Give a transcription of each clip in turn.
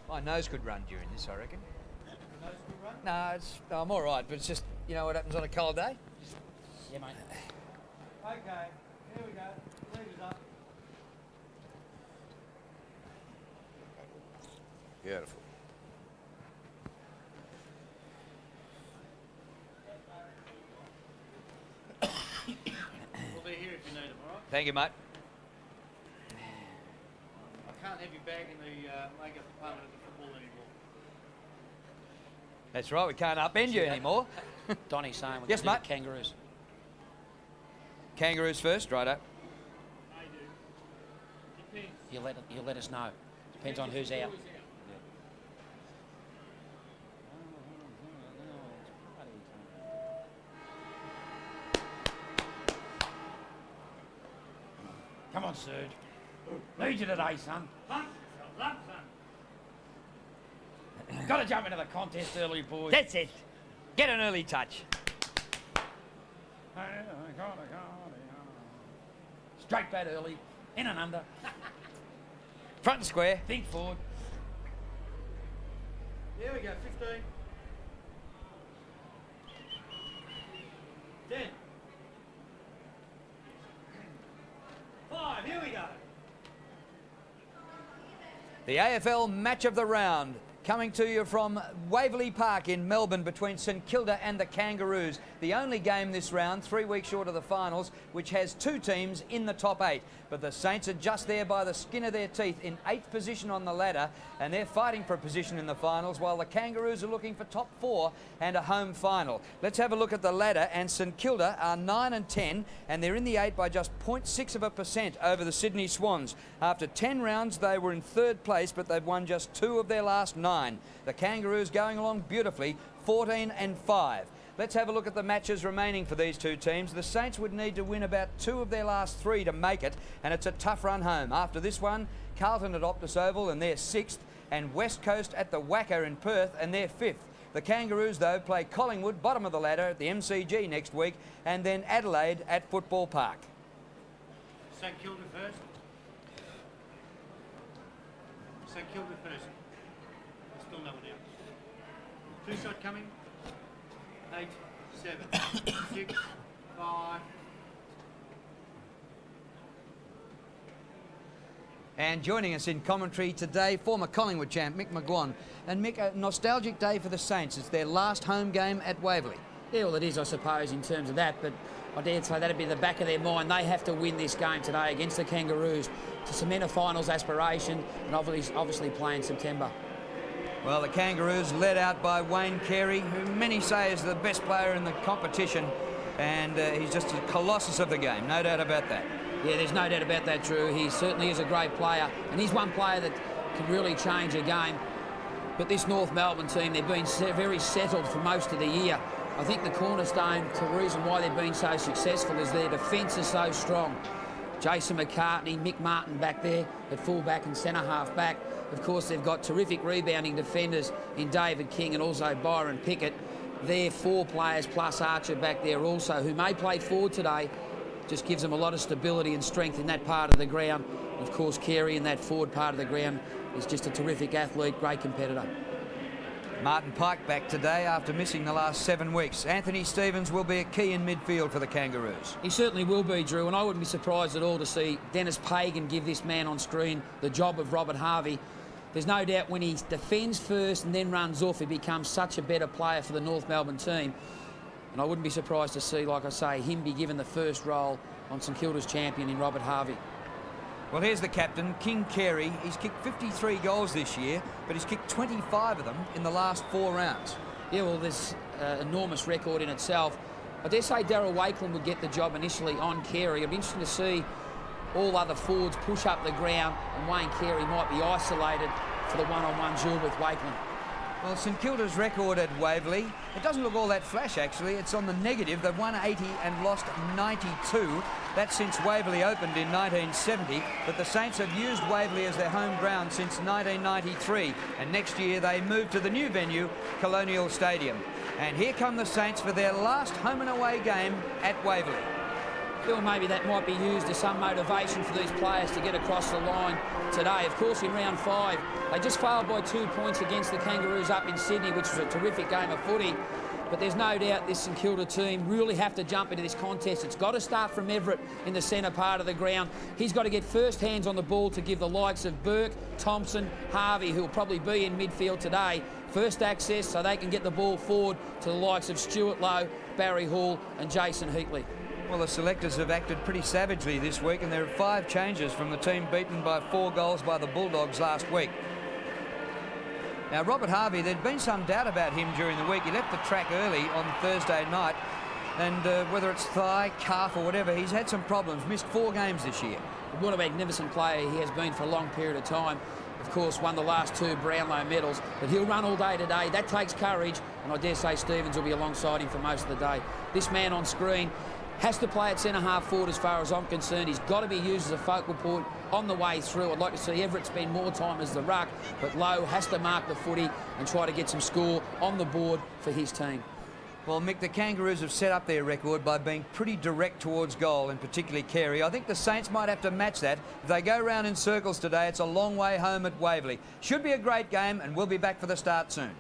My nose could run during this, I reckon. Your nose could run? No, I'm all right, but it's just, you know what happens on a cold day? Yeah, mate. Okay, here we go. Leaders up. Beautiful. We'll be here if you need them, all right? Thank you, mate. I can't have you back in the make-up department of the football anymore. That's right, we can't upend you anymore. Donnie's saying we're Yes, going to mate. do the Kangaroos. Kangaroos first, righto. I do. Depends. You'll let us know. Depends on who's out. Come on, Serge. Need you today, son. Hunt, son. Got to jump into the contest early, boys. That's it. Get an early touch. Straight bat early, in and under. Front and square. Think forward. Here we go, 15. 10. 5, here we go. The AFL match of the round, coming to you from Waverley Park in Melbourne between St Kilda and the Kangaroos. The only game this round, 3 weeks short of the finals, which has 2 teams in the top 8. But the Saints are just there by the skin of their teeth in 8th position on the ladder, and they're fighting for a position in the finals, while the Kangaroos are looking for top 4 and a home final. Let's have a look at the ladder, and St Kilda are 9 and 10, and they're in the 8 by just 0.6% over the Sydney Swans. After 10 rounds, they were in 3rd place, but they've won just 2 of their last 9. The Kangaroos going along beautifully, 14 and 5. Let's have a look at the matches remaining for these 2 teams. The Saints would need to win about 2 of their last 3 to make it, and it's a tough run home. After this one, Carlton at Optus Oval, and they're 6th, and West Coast at the Wacker in Perth, and they're 5th. The Kangaroos, though, play Collingwood, bottom of the ladder, at the MCG next week, and then Adelaide at Football Park. St Kilda first. St Kilda first. There's still no one out. 2 shot coming. 8, 7, 6, 5. And joining us in commentary today, former Collingwood champ Mick McGuan. And Mick, a nostalgic day for the Saints. It's their last home game at Waverley. Yeah, well, it is, I suppose, in terms of that, but I dare say that'd be the back of their mind. They have to win this game today against the Kangaroos to cement a finals aspiration, and obviously play in September. Well, the Kangaroos led out by Wayne Carey, who many say is the best player in the competition, and he's just a colossus of the game, no doubt about that. Yeah, there's no doubt about that, Drew. He certainly is a great player, and he's one player that can really change a game. But this North Melbourne team, they've been very settled for most of the year. I think the cornerstone, the reason why they've been so successful is their defence is so strong. Jason McCartney, Mick Martin back there at full-back and centre-half back. Of course, they've got terrific rebounding defenders in David King and also Byron Pickett. They're 4 players plus Archer back there also, who may play forward today. Just gives them a lot of stability and strength in that part of the ground. Of course, Carey in that forward part of the ground is just a terrific athlete, great competitor. Martin Pike back today after missing the last 7 weeks. Anthony Stevens will be a key in midfield for the Kangaroos. He certainly will be, Drew, and I wouldn't be surprised at all to see Denis Pagans give this man on screen the job of Robert Harvey. There's no doubt when he defends first and then runs off, he becomes such a better player for the North Melbourne team. And I wouldn't be surprised to see, like I say, him be given the first role on St Kilda's champion in Robert Harvey. Well, here's the captain, King Carey. He's kicked 53 goals this year, but he's kicked 25 of them in the last 4 rounds. Yeah, well, there's an enormous record in itself. I dare say Darryl Wakeland would get the job initially on Carey. It'd be interesting to see all other forwards push up the ground, and Wayne Carey might be isolated for the one-on-one duel with Wakeland. Well, St Kilda's record at Waverley, it doesn't look all that flash, actually. It's on the negative. They've won 80 and lost 92. That's since Waverley opened in 1970. But the Saints have used Waverley as their home ground since 1993. And next year they move to the new venue, Colonial Stadium. And here come the Saints for their last home and away game at Waverley. feel maybe that might be used as some motivation for these players to get across the line today. Of course, in round 5, they just failed by 2 points against the Kangaroos up in Sydney, which was a terrific game of footy. But there's no doubt this St Kilda team really have to jump into this contest. It's got to start from Everett in the centre part of the ground. He's got to get first hands on the ball to give the likes of Burke, Thompson, Harvey, who'll probably be in midfield today, first access so they can get the ball forward to the likes of Stuart Lowe, Barry Hall and Jason Heatley. Well, the selectors have acted pretty savagely this week, and there are 5 changes from the team beaten by 4 goals by the Bulldogs last week. Now, Robert Harvey, there'd been some doubt about him during the week. He left the track early on Thursday night, and whether it's thigh, calf or whatever, he's had some problems. Missed 4 games this year. What a magnificent player he has been for a long period of time. Of course, won the last 2 Brownlow medals, but he'll run all day today. That takes courage, and I dare say Stevens will be alongside him for most of the day. This man on screen has to play at centre-half forward as far as I'm concerned. He's got to be used as a focal point on the way through. I'd like to see Everett spend more time as the ruck, but Lowe has to mark the footy and try to get some score on the board for his team. Well, Mick, the Kangaroos have set up their record by being pretty direct towards goal, and particularly Carey. I think the Saints might have to match that. If they go round in circles today, it's a long way home at Waverley. Should be a great game, and we'll be back for the start soon.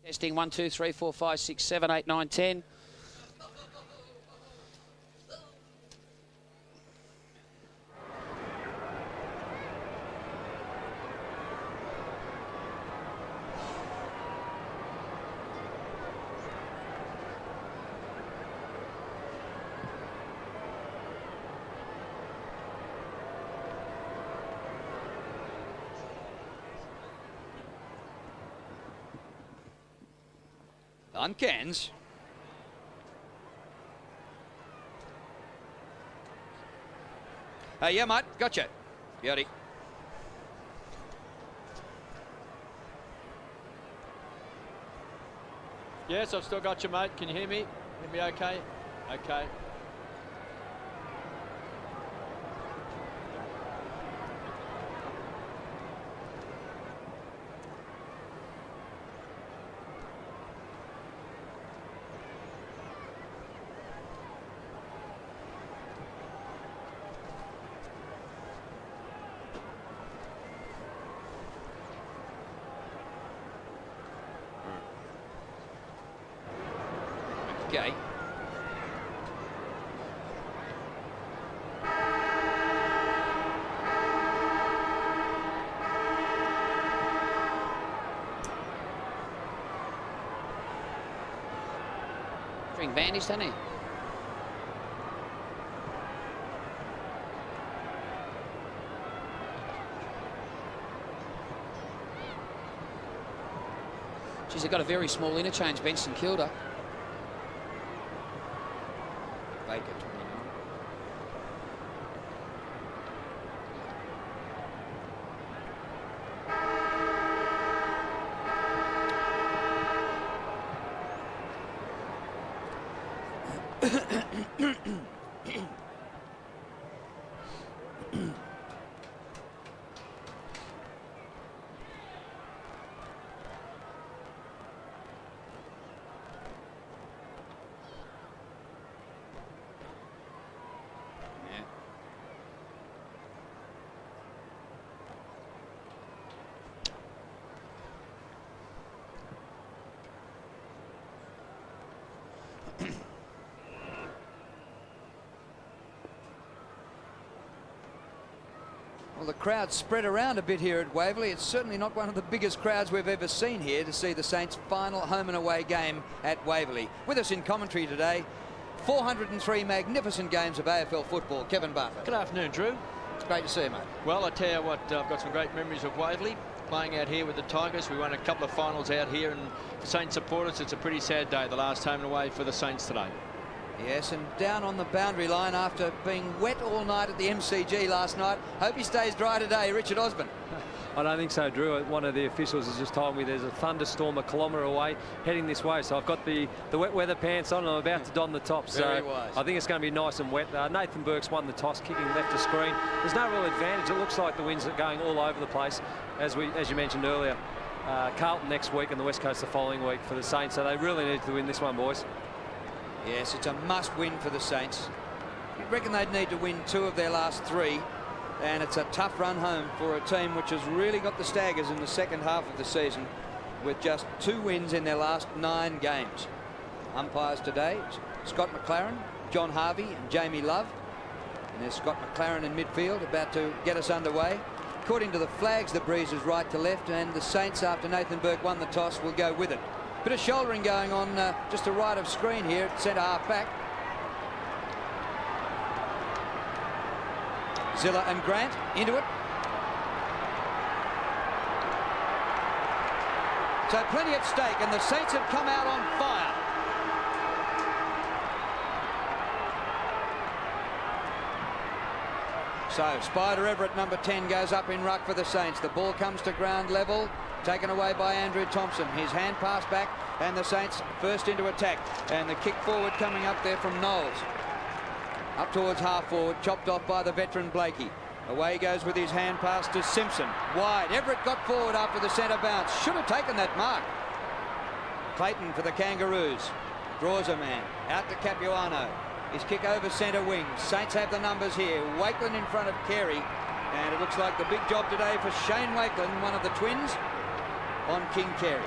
Testing 1, 2, 3, 4, 5, 6, 7, 8, 9, 10. On Cairns. Yeah, mate. Gotcha. Beauty. Yes, I've still got you, mate. Can you hear me? Hear me okay? Okay. Okay. String bandaged, hasn't he? Geez, they've got a very small interchange bench in Kilda. Baker, 29. Well, the crowd spread around a bit here at Waverley. It's certainly not one of the biggest crowds we've ever seen here to see the Saints' final home and away game at Waverley. With us in commentary today, 403 magnificent games of AFL football, Kevin Bartlett. Good afternoon, Drew. It's great to see you, mate. Well, I tell you what, I've got some great memories of Waverley. Playing out here with the Tigers. We won a couple of finals out here, and the Saints supporters, it's a pretty sad day, the last home and away for the Saints today. Yes, and down on the boundary line after being wet all night at the MCG last night. Hope he stays dry today, Richard Osborne. I don't think so, Drew. One of the officials has just told me there's a thunderstorm a kilometre away heading this way. So I've got the wet weather pants on and I'm about to don the top. Very wise. I think it's going to be nice and wet. Nathan Burke's won the toss, kicking left to screen. There's no real advantage. It looks like the winds are going all over the place, as you mentioned earlier. Carlton next week and the West Coast the following week for the Saints. So they really need to win this one, boys. Yes, it's a must-win for the Saints. I reckon they'd need to win 2 of their last 3. And it's a tough run home for a team which has really got the staggers in the second half of the season with just 2 wins in their last 9 games. Umpires today, Scott McLaren, John Harvey and Jamie Love. And there's Scott McLaren in midfield about to get us underway. According to the flags, the breeze is right to left, and the Saints, after Nathan Burke won the toss, will go with it. Bit of shouldering going on just to right of screen here at centre half back. Zilla and Grant into it. So plenty at stake, and the Saints have come out on fire. So Spider Everett, number 10, goes up in ruck for the Saints. The ball comes to ground level, taken away by Andrew Thompson. His hand pass back, and the Saints first into attack. And the kick forward coming up there from Knowles. Up towards half forward, chopped off by the veteran Blakey. Away he goes with his hand pass to Simpson. Wide. Everett got forward after the centre bounce. Should have taken that mark. Clayton for the Kangaroos. Draws a man. Out to Capuano. His kick over centre wing. Saints have the numbers here. Wakeland in front of Carey. And it looks like the big job today for Shane Wakeland, one of the twins, on King Carey.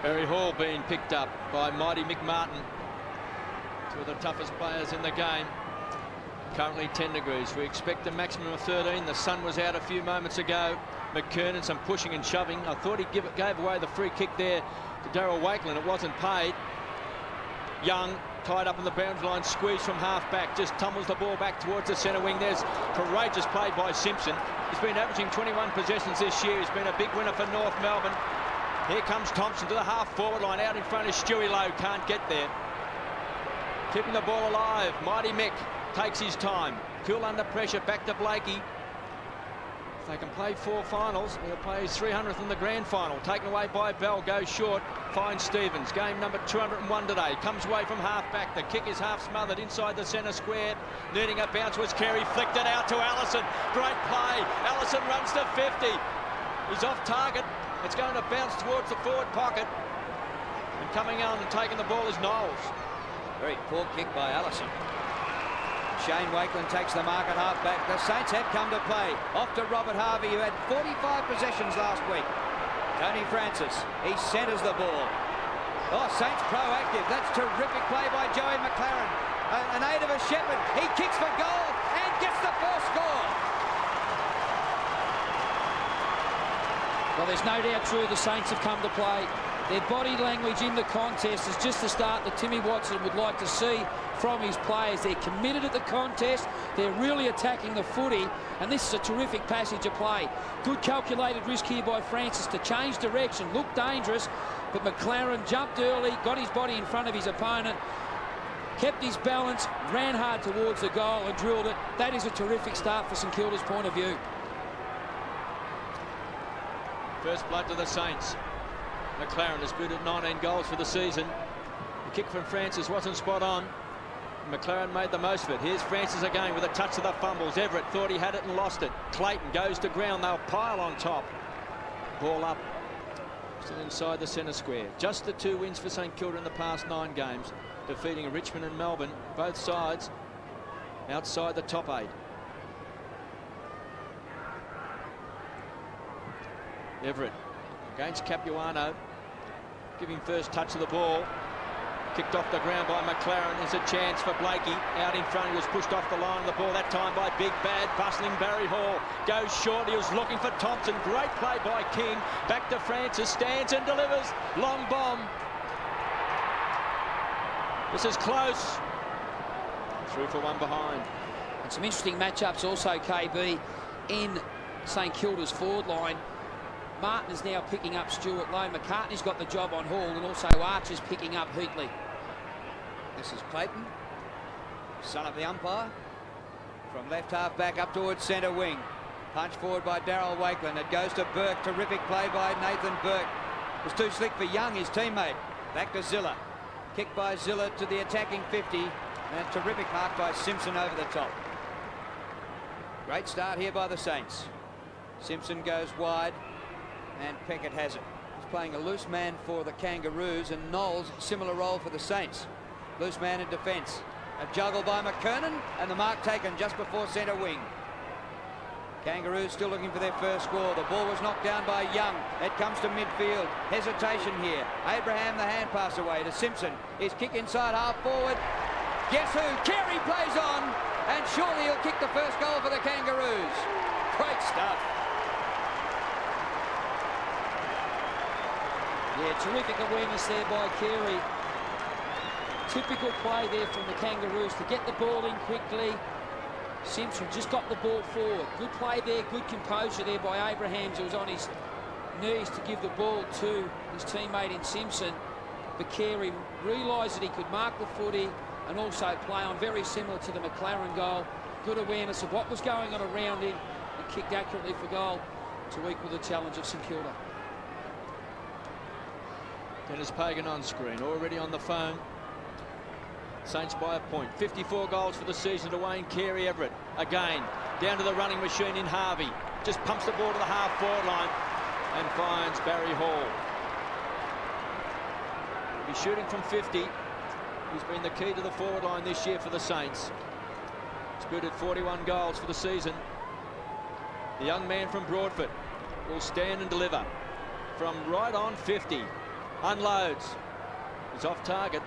Barry Hall being picked up by Mighty Mick Martin. 2 of the toughest players in the game. Currently 10 degrees. We expect a maximum of 13. The sun was out a few moments ago. McKernan, some pushing and shoving. I thought he gave away the free kick there to Darryl Wakeland. It wasn't paid. Young tied up in the boundary line, squeezed from half back, just tumbles the ball back towards the centre wing. There's courageous play by Simpson. He's been averaging 21 possessions this year. He's been a big winner for North Melbourne. Here comes Thompson to the half forward line. Out in front is Stewie Lowe. Can't get there. Keeping the ball alive. Mighty Mick takes his time. Cool under pressure. Back to Blakey. If they can play 4 finals, he'll play his 300th in the grand final. Taken away by Bell. Goes short. Finds Stevens. Game number 201 today. Comes away from half back. The kick is half smothered inside the centre square. Needing a bounce was Carey. Flicked it out to Allison. Great play. Allison runs to 50. He's off target. It's going to bounce towards the forward pocket. And coming on and taking the ball is Knowles. Very poor kick by Allison. Shane Wakeland takes the mark at half back. The Saints have come to play. Off to Robert Harvey, who had 45 possessions last week. Tony Francis, he centres the ball. Oh, Saints proactive. That's terrific play by Joey McLaren. An aid of a shepherd. He kicks for goal and gets the first score. Well, there's no doubt, true, the Saints have come to play. Their body language in the contest is just the start that Timmy Watson would like to see from his players. They're committed at the contest. They're really attacking the footy, and this is a terrific passage of play. Good calculated risk here by Francis to change direction. Looked dangerous, but McLaren jumped early, got his body in front of his opponent, kept his balance, ran hard towards the goal and drilled it. That is a terrific start for St Kilda's point of view. First blood to the Saints. McLaren has booted 19 goals for the season. The kick from Francis wasn't spot on. McLaren made the most of it. Here's Francis again with a touch of the fumbles. Everett thought he had it and lost it. Clayton goes to ground. They'll pile on top. Ball up. Still inside the centre square. Just the 2 wins for St Kilda in the past 9 games. Defeating Richmond and Melbourne. Both sides outside the top 8. Everett against Capuano, giving first touch of the ball. Kicked off the ground by McLaren. There's a chance for Blakey. Out in front, he was pushed off the line of the ball that time by big, bad, bustling Barry Hall. Goes short, he was looking for Thompson. Great play by King. Back to Francis, stands and delivers. Long bomb. This is close. Through for one behind. And some interesting matchups also, KB, in St Kilda's forward line. Martin is now picking up Stuart Lowe. McCartney's got the job on Hall, and also Archer's picking up Heatley. This is Clayton, son of the umpire. From left half back up towards centre wing. Punch forward by Darryl Wakeland. It goes to Burke. Terrific play by Nathan Burke. It was too slick for Young, his teammate. Back to Zilla. Kick by Zilla to the attacking 50. And a terrific mark by Simpson over the top. Great start here by the Saints. Simpson goes wide and Peckett has it. He's playing a loose man for the Kangaroos, and Knowles, similar role for the Saints. Loose man in defence. A juggle by McKernan and the mark taken just before centre wing. Kangaroos still looking for their first score. The ball was knocked down by Young. It comes to midfield. Hesitation here. Abraham, the hand pass away to Simpson. His kick inside half forward. Guess who? Carey plays on, and surely he'll kick the first goal for the Kangaroos. Great stuff. Yeah, terrific awareness there by Carey. Typical play there from the Kangaroos to get the ball in quickly. Simpson just got the ball forward. Good play there, good composure there by Abrahams, who was on his knees to give the ball to his teammate in Simpson. But Carey realised that he could mark the footy and also play on, very similar to the McLaren goal. Good awareness of what was going on around him and kicked accurately for goal to equal the challenge of St Kilda. Denis Pagans on screen, already on the phone. Saints by a point. 54 goals for the season to Wayne Carey Everett. Again, down to the running machine in Harvey. Just pumps the ball to the half-forward line and finds Barry Hall. He's shooting from 50. He's been the key to the forward line this year for the Saints. He's booted 41 goals for the season. The young man from Broadford will stand and deliver from right on 50. Unloads. He's off target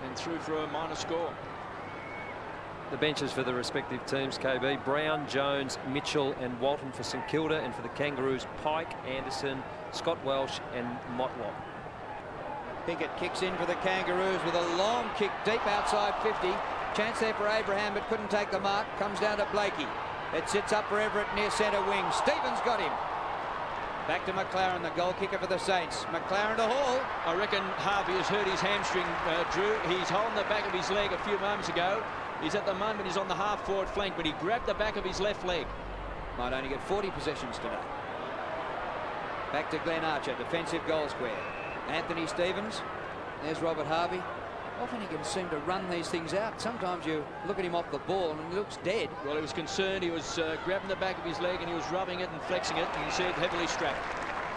and through for a minor score. The benches for the respective teams, KB: Brown, Jones, Mitchell and Walton for St Kilda, and for the Kangaroos, Pike, Anderson, Scott Welsh and Motlop. Pickett kicks in for the Kangaroos with a long kick deep outside 50. Chance there for Abraham, but couldn't take the mark. Comes down to Blakey. It sits up for Everett near centre wing. Stevens got him. Back to McLaren, the goal kicker for the Saints. McLaren to Hall. I reckon Harvey has hurt his hamstring, Drew. He's holding the back of his leg a few moments ago. He's at the moment, he's on the half-forward flank, but he grabbed the back of his left leg. Might only get 40 possessions today. Back to Glenn Archer, defensive goal square. Anthony Stevens. There's Robert Harvey. Often he can seem to run these things out. Sometimes you look at him off the ball and he looks dead. Well, he was concerned. He was grabbing the back of his leg and he was rubbing it and flexing it. You can see it heavily strapped.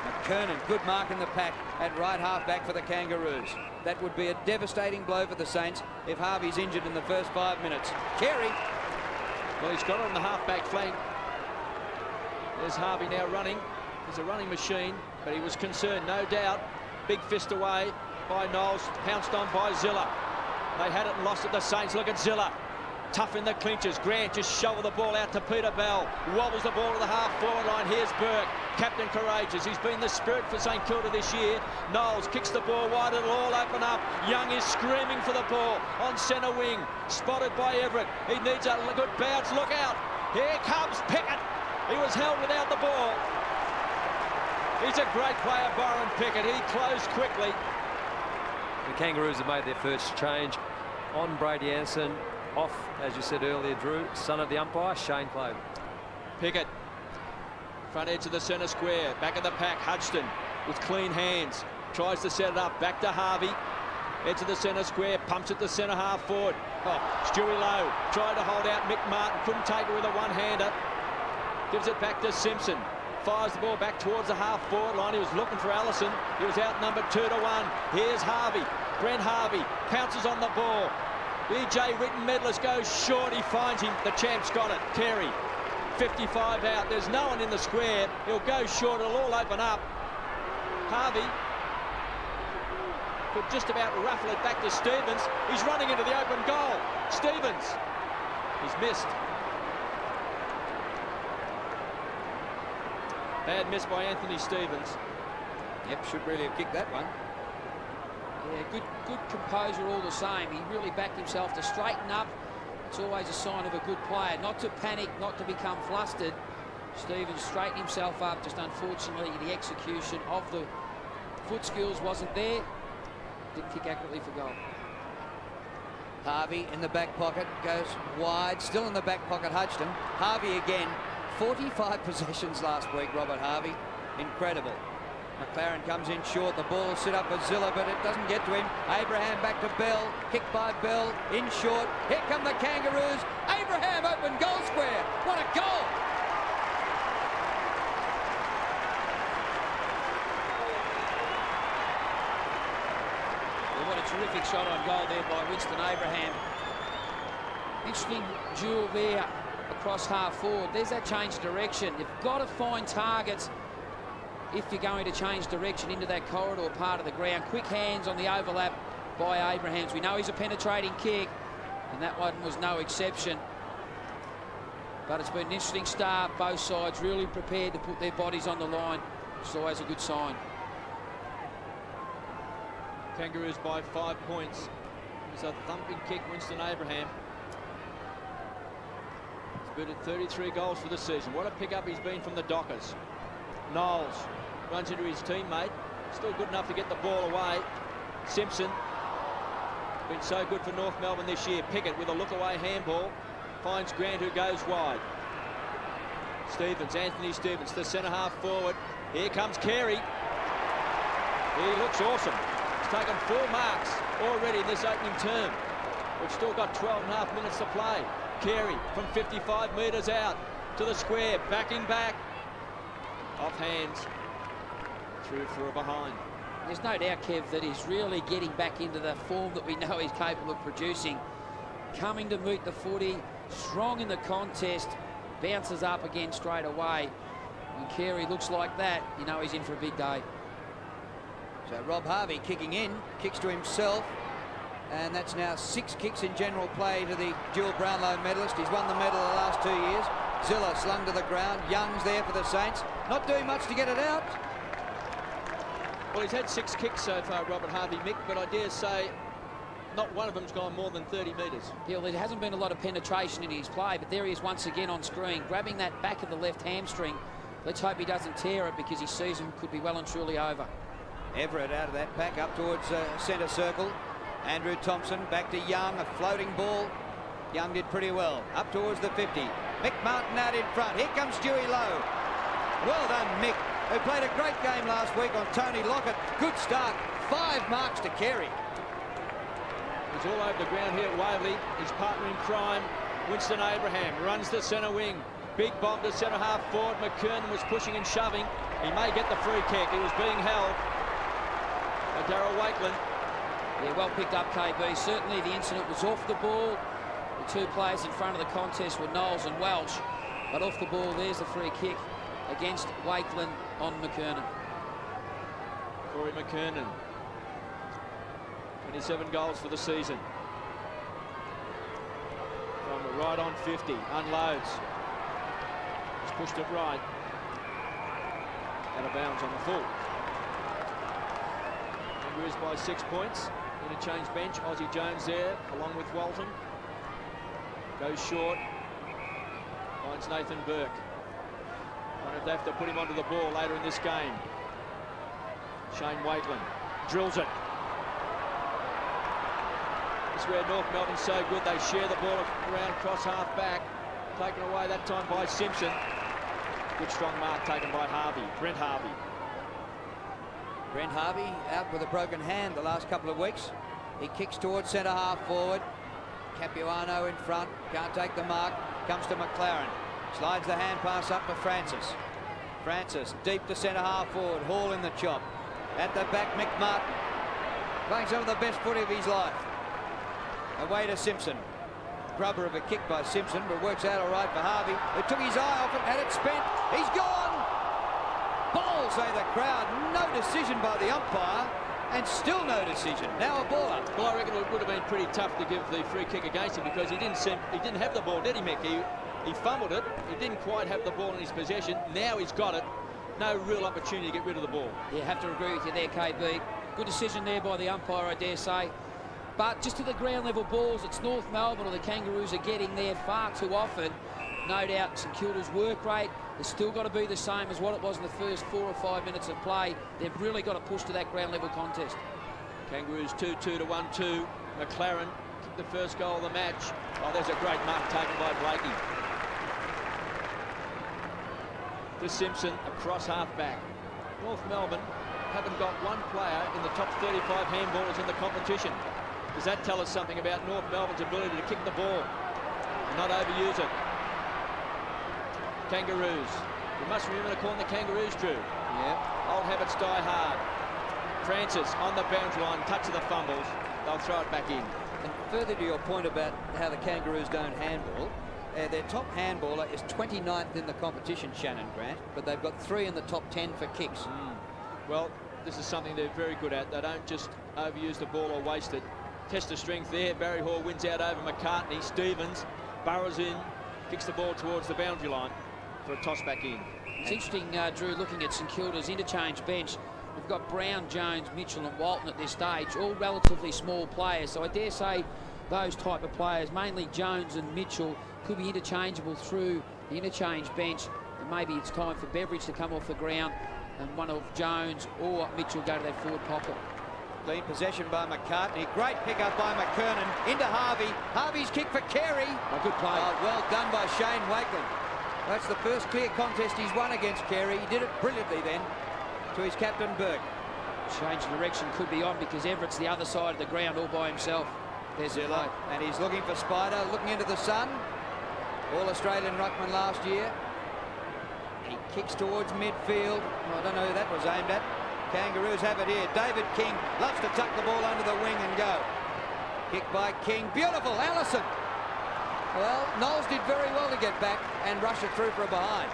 McKernan, good mark in the pack at right half back for the Kangaroos. That would be a devastating blow for the Saints if Harvey's injured in the first 5 minutes. Carey. Well, he's got it on the half-back flank. There's Harvey now running. He's a running machine, but he was concerned, no doubt. Big fist away by Knowles, pounced on by Zilla. They had it and lost it, the Saints. Look at Zilla. Tough in the clinches. Grant just shoveled the ball out to Peter Bell. Wobbles the ball to the half-forward line. Here's Burke, captain courageous. He's been the spirit for St Kilda this year. Knowles kicks the ball wide. It'll all open up. Young is screaming for the ball on centre wing. Spotted by Everett. He needs a good bounce. Look out. Here comes Pickett. He was held without the ball. He's a great player, Byron Pickett. He closed quickly. The Kangaroos have made their first change on Brady Anderson. Off, as you said earlier, Drew, son of the umpire, Shane Claver. Pickett, front edge of the centre square, back of the pack, Hudson with clean hands, tries to set it up, back to Harvey, edge of the centre square, pumps it to centre half forward. Oh, Stewie Lowe tried to hold out Mick Martin, couldn't take it with a one-hander, gives it back to Simpson. Fires the ball back towards the half-forward line. He was looking for Allison. He was outnumbered 2-1. Here's Harvey. Brent Harvey pounces on the ball. BJ Witten medalist goes short. He finds him. The champ's got it. Carey, 55 out. There's no one in the square. He'll go short. It'll all open up. Harvey could just about ruffle it back to Stevens. He's running into the open goal. Stevens. He's missed. Bad miss by Anthony Stevens. Yep, should really have kicked that one. Yeah, good composure all the same. He really backed himself to straighten up. It's always a sign of a good player. Not to panic, not to become flustered. Stevens straightened himself up. Just unfortunately, the execution of the foot skills wasn't there. Didn't kick accurately for goal. Harvey in the back pocket, goes wide. Still in the back pocket, Hodgson. Harvey again. 45 possessions last week, Robert Harvey. Incredible. McLaren comes in short. The ball will sit up for Zilla, but it doesn't get to him. Abraham back to Bell. Kicked by Bell. In short. Here come the Kangaroos. Abraham open goal square. What a goal! Well, what a terrific shot on goal there by Winston Abraham. Interesting duel there across half forward. There's that change of direction. You've got to find targets if you're going to change direction into that corridor part of the ground. Quick hands on the overlap by Abrahams. We know he's a penetrating kick, and that one was no exception. But it's been an interesting start. Both sides really prepared to put their bodies on the line. It's always a good sign. Kangaroos by 5 points. It was a thumping kick, Winston Abraham. He's booted 33 goals for the season. What a pickup he's been from the Dockers. Knowles runs into his teammate. Still good enough to get the ball away. Simpson, been so good for North Melbourne this year. Pickett with a look-away handball. Finds Grant, who goes wide. Stevens, Anthony Stevens, the centre-half forward. Here comes Carey. He looks awesome. He's taken 4 marks already in this opening term. We've still got 12.5 minutes to play. Carey from 55 metres out to the square, backing back. Off hands, through for a behind. There's no doubt, Kev, that he's really getting back into the form that we know he's capable of producing. Coming to meet the footy, strong in the contest, bounces up again straight away. When Carey looks like that, you know he's in for a big day. So Rob Harvey kicking in, kicks to himself, and that's now 6 kicks in general play to the dual Brownlow medalist. He's won the medal the last 2 years. Zilla slung to the ground. Young's there for the Saints. Not doing much to get it out. Well, he's had 6 kicks so far, Robert Harvey, Mick, but I dare say not one of them's gone more than 30 metres. Yeah, well, there hasn't been a lot of penetration in his play, but there he is once again on screen, grabbing that back of the left hamstring. Let's hope he doesn't tear it, because his season could be well and truly over. Everett out of that pack up towards centre circle. Andrew Thompson back to Young, a floating ball. Young did pretty well. Up towards the 50. Mick Martin out in front. Here comes Stewie Lowe. Well done, Mick, who played a great game last week on Tony Lockett. Good start. 5 marks to Carey. He's all over the ground here at Waverley. His partner in crime, Winston Abraham, runs the centre wing. Big bomb to centre half forward. McKernan was pushing and shoving. He may get the free kick. He was being held by Darryl Wakeland. Yeah, well picked up, KB. Certainly the incident was off the ball. The 2 players in front of the contest were Knowles and Welch. But off the ball, there's the free kick against Wakeland on McKernan. Corey McKernan. 27 goals for the season. From right on 50, unloads. He's pushed it right. Out of bounds on the full. Kangaroos by 6 points. Interchange bench, Aussie Jones there, along with Walton. Goes short. Finds Nathan Burke. Wonder if they have to put him onto the ball later in this game. Shane Wakeland drills it. This is where North Melbourne's so good. They share the ball around across half back. Taken away that time by Simpson. Good strong mark taken by Harvey, Brent Harvey. Brent Harvey out with a broken hand the last couple of weeks. He kicks towards centre half forward. Capuano in front, can't take the mark. Comes to McLaren. Slides the hand pass up to Francis. Francis deep to centre half forward. Hall in the chop. At the back, Mick Martin. Playing some of the best footy of his life. Away to Simpson. Grubber of a kick by Simpson, but works out all right for Harvey, who took his eye off it, had it spent. He's gone! Ball, say the crowd. No decision by the umpire, and still no decision. Now a baller. Well, I reckon it would have been pretty tough to give the free kick against him, because he didn't have the ball, did he, Mick? He fumbled it. He didn't quite have the ball in his possession. Now he's got it. No real opportunity to get rid of the ball. Yeah, have to agree with you there, KB. Good decision there by the umpire, I dare say. But just to the ground level balls, it's North Melbourne, or the Kangaroos are getting there far too often. No doubt St Kilda's work rate has still got to be the same as what it was in the first 4 or 5 minutes of play. They've really got to push to that ground level contest. Kangaroos 2-2 to 1-2. McLaren kicked the first goal of the match. Oh, there's a great mark taken by Blakey. to Simpson across half-back. North Melbourne haven't got one player in the top 35 handballers in the competition. Does that tell us something about North Melbourne's ability to kick the ball and not overuse it? Kangaroos. We must remember to call them the Kangaroos, Drew. Yeah. Old habits die hard. Francis on the boundary line, touch of the fumbles. They'll throw it back in. And further to your point about how the Kangaroos don't handball, their top handballer is 29th in the competition, Shannon Grant, but they've got 3 in the top 10 for kicks. Well, this is something they're very good at. They don't just overuse the ball or waste it. Test of strength there. Barry Hall wins out over McCartney. Stevens burrows in, kicks the ball towards the boundary line for a toss back in. It's interesting, Drew, looking at St Kilda's interchange bench. We've got Brown, Jones, Mitchell and Walton at this stage, all relatively small players. So I dare say those type of players, mainly Jones and Mitchell, could be interchangeable through the interchange bench. And maybe it's time for Beveridge to come off the ground and one of Jones or Mitchell go to that forward pocket. Clean possession by McCartney. Great pick-up by McKernan. Into Harvey. Harvey's kick for Carey. A good play. Well done by Shane Wakeland. That's the first clear contest he's won against Carey. He did it brilliantly then to his captain, Burke. Change of direction could be on because Everett's the other side of the ground all by himself. There's the play. And he's looking for Spider, looking into the sun. All-Australian ruckman last year. He kicks towards midfield. I don't know who that was aimed at. Kangaroos have it here. David King loves to tuck the ball under the wing and go. Kick by King. Beautiful. Allison. Well, Knowles did very well to get back and rush it through for a behind.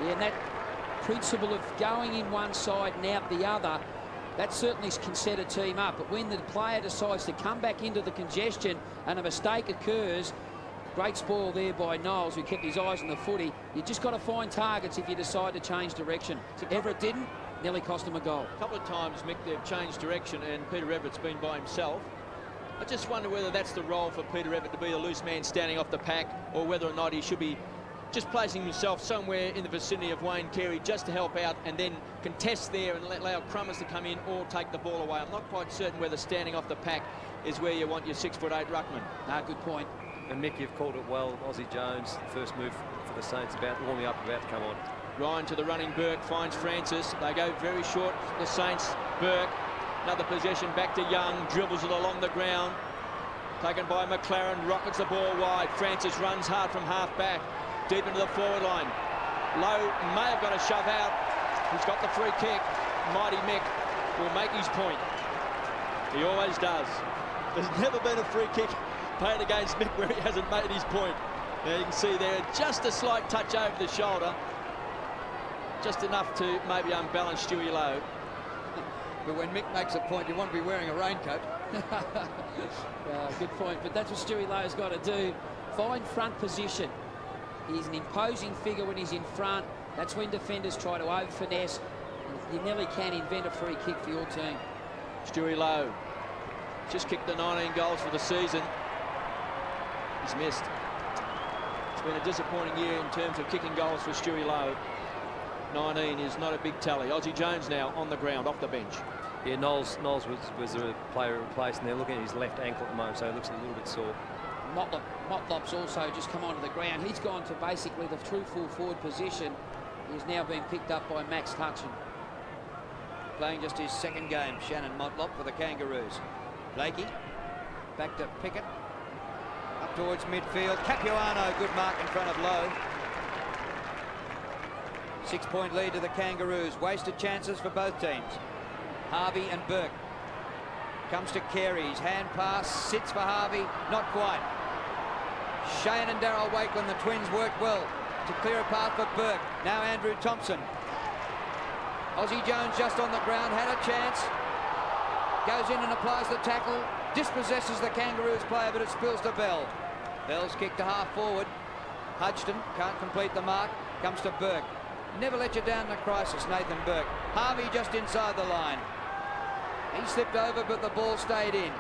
Yeah, and that principle of going in one side and out the other, that certainly can set a team up. But when the player decides to come back into the congestion and a mistake occurs, great spoil there by Knowles, who kept his eyes on the footy. You just got to find targets if you decide to change direction. Everett didn't, nearly cost him a goal. A couple of times, Mick, they've changed direction and Peter Everett's been by himself. I just wonder whether that's the role for Peter Everett, to be a loose man standing off the pack, or whether or not he should be just placing himself somewhere in the vicinity of Wayne Carey just to help out and then contest there and allow Crummers to come in or take the ball away. I'm not quite certain whether standing off the pack is where you want your 6'8" ruckman. Good point. And Mick, you've called it well. Aussie Jones, first move for the Saints, warming up, about to come on. Ryan to the running Burke, finds Francis. They go very short, the Saints. Burke, another possession back to Young, dribbles it along the ground. Taken by McLaren, rockets the ball wide. Francis runs hard from half back, deep into the forward line. Lowe may have got a shove out. He's got the free kick. Mighty Mick will make his point. He always does. There's never been a free kick paid against Mick where he hasn't made his point. Now you can see there just a slight touch over the shoulder, just enough to maybe unbalance Stewie Lowe. But when Mick makes a point, you want to be wearing a raincoat. Good point, but that's what Stewie Lowe's got to do. Find front position. He's an imposing figure when he's in front. That's when defenders try to over-finesse. You nearly can invent a free kick for your team. Stewie Lowe just kicked the 19 goals for the season. He's missed. It's been a disappointing year in terms of kicking goals for Stewie Lowe. 19 is not a big tally. Aussie Jones now on the ground, off the bench. Yeah, Knowles was a player replaced, and they're looking at his left ankle at the moment, so he looks a little bit sore. Motlop's also just come onto the ground. He's gone to basically the true full forward position. He's now been picked up by Max Hutchin. Playing just his second game, Shannon Motlop for the Kangaroos. Blakey, back to Pickett. Up towards midfield. Capuano, good mark in front of Lowe. 6-point lead to the Kangaroos. Wasted chances for both teams. Harvey and Burke. Comes to Carey's hand pass, sits for Harvey, not quite. Shane and Darryl Wakeland, the twins, worked well to clear a path for Burke. Now Andrew Thompson. Aussie Jones just on the ground, had a chance. Goes in and applies the tackle, dispossesses the Kangaroos player, but it spills to Bell. Bell's kick to half forward. Hudson can't complete the mark, comes to Burke. Never let you down in a crisis, Nathan Burke. Harvey just inside the line. He slipped over, but the ball stayed in.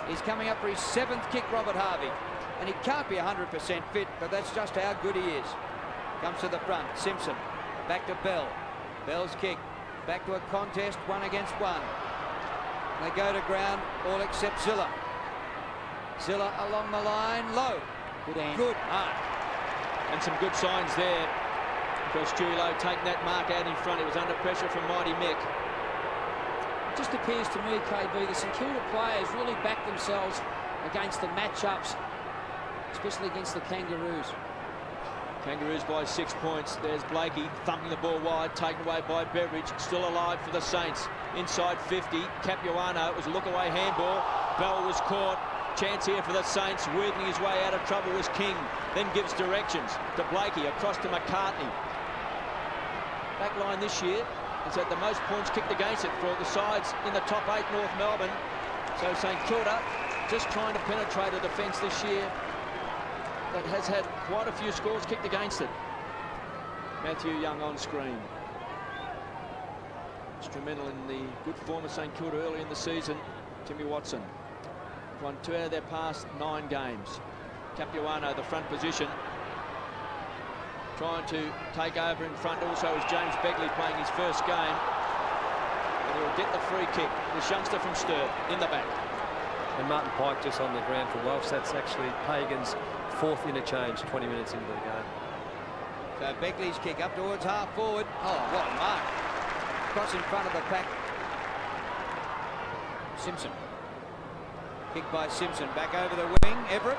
He's coming up for his 7th kick, Robert Harvey. And he can't be 100% fit, but that's just how good he is. Comes to the front, Simpson. Back to Bell. Bell's kick. Back to a contest, 1 against 1. They go to ground, all except Zilla. Zilla along the line, low. Good hand. Good mark. And some good signs there Because Stewie Lowe taking that mark out in front. He was under pressure from Mighty Mick. It just appears to me, KB, the St Kilda players really back themselves against the matchups, especially against the Kangaroos. Kangaroos by 6 points. There's Blakey thumping the ball wide, taken away by Beveridge. Still alive for the Saints. Inside 50, Capuano. It was a look-away handball. Bell was caught. Chance here for the Saints. Weaving his way out of trouble was King. Then gives directions to Blakey, across to McCartney. Back line this year has had the most points kicked against it for the sides in the top 8 North Melbourne. So St Kilda just trying to penetrate a defence this year that has had quite a few scores kicked against it. Matthew Young on screen. Instrumental in the good form of St Kilda early in the season. Jimmy Watson won 2 out of their past 9 games. Capuano, the front position, trying to take over in front. Also is James Begley playing his first game. And he'll get the free kick. This youngster from Sturt in the back. And Martin Pike just on the ground for Welsh. That's actually Pagans' 4th interchange 20 minutes into the game. So Beckley's kick up towards half forward. Oh, what a mark. Cross in front of the pack. Simpson. Kick by Simpson. Back over the wing. Everett.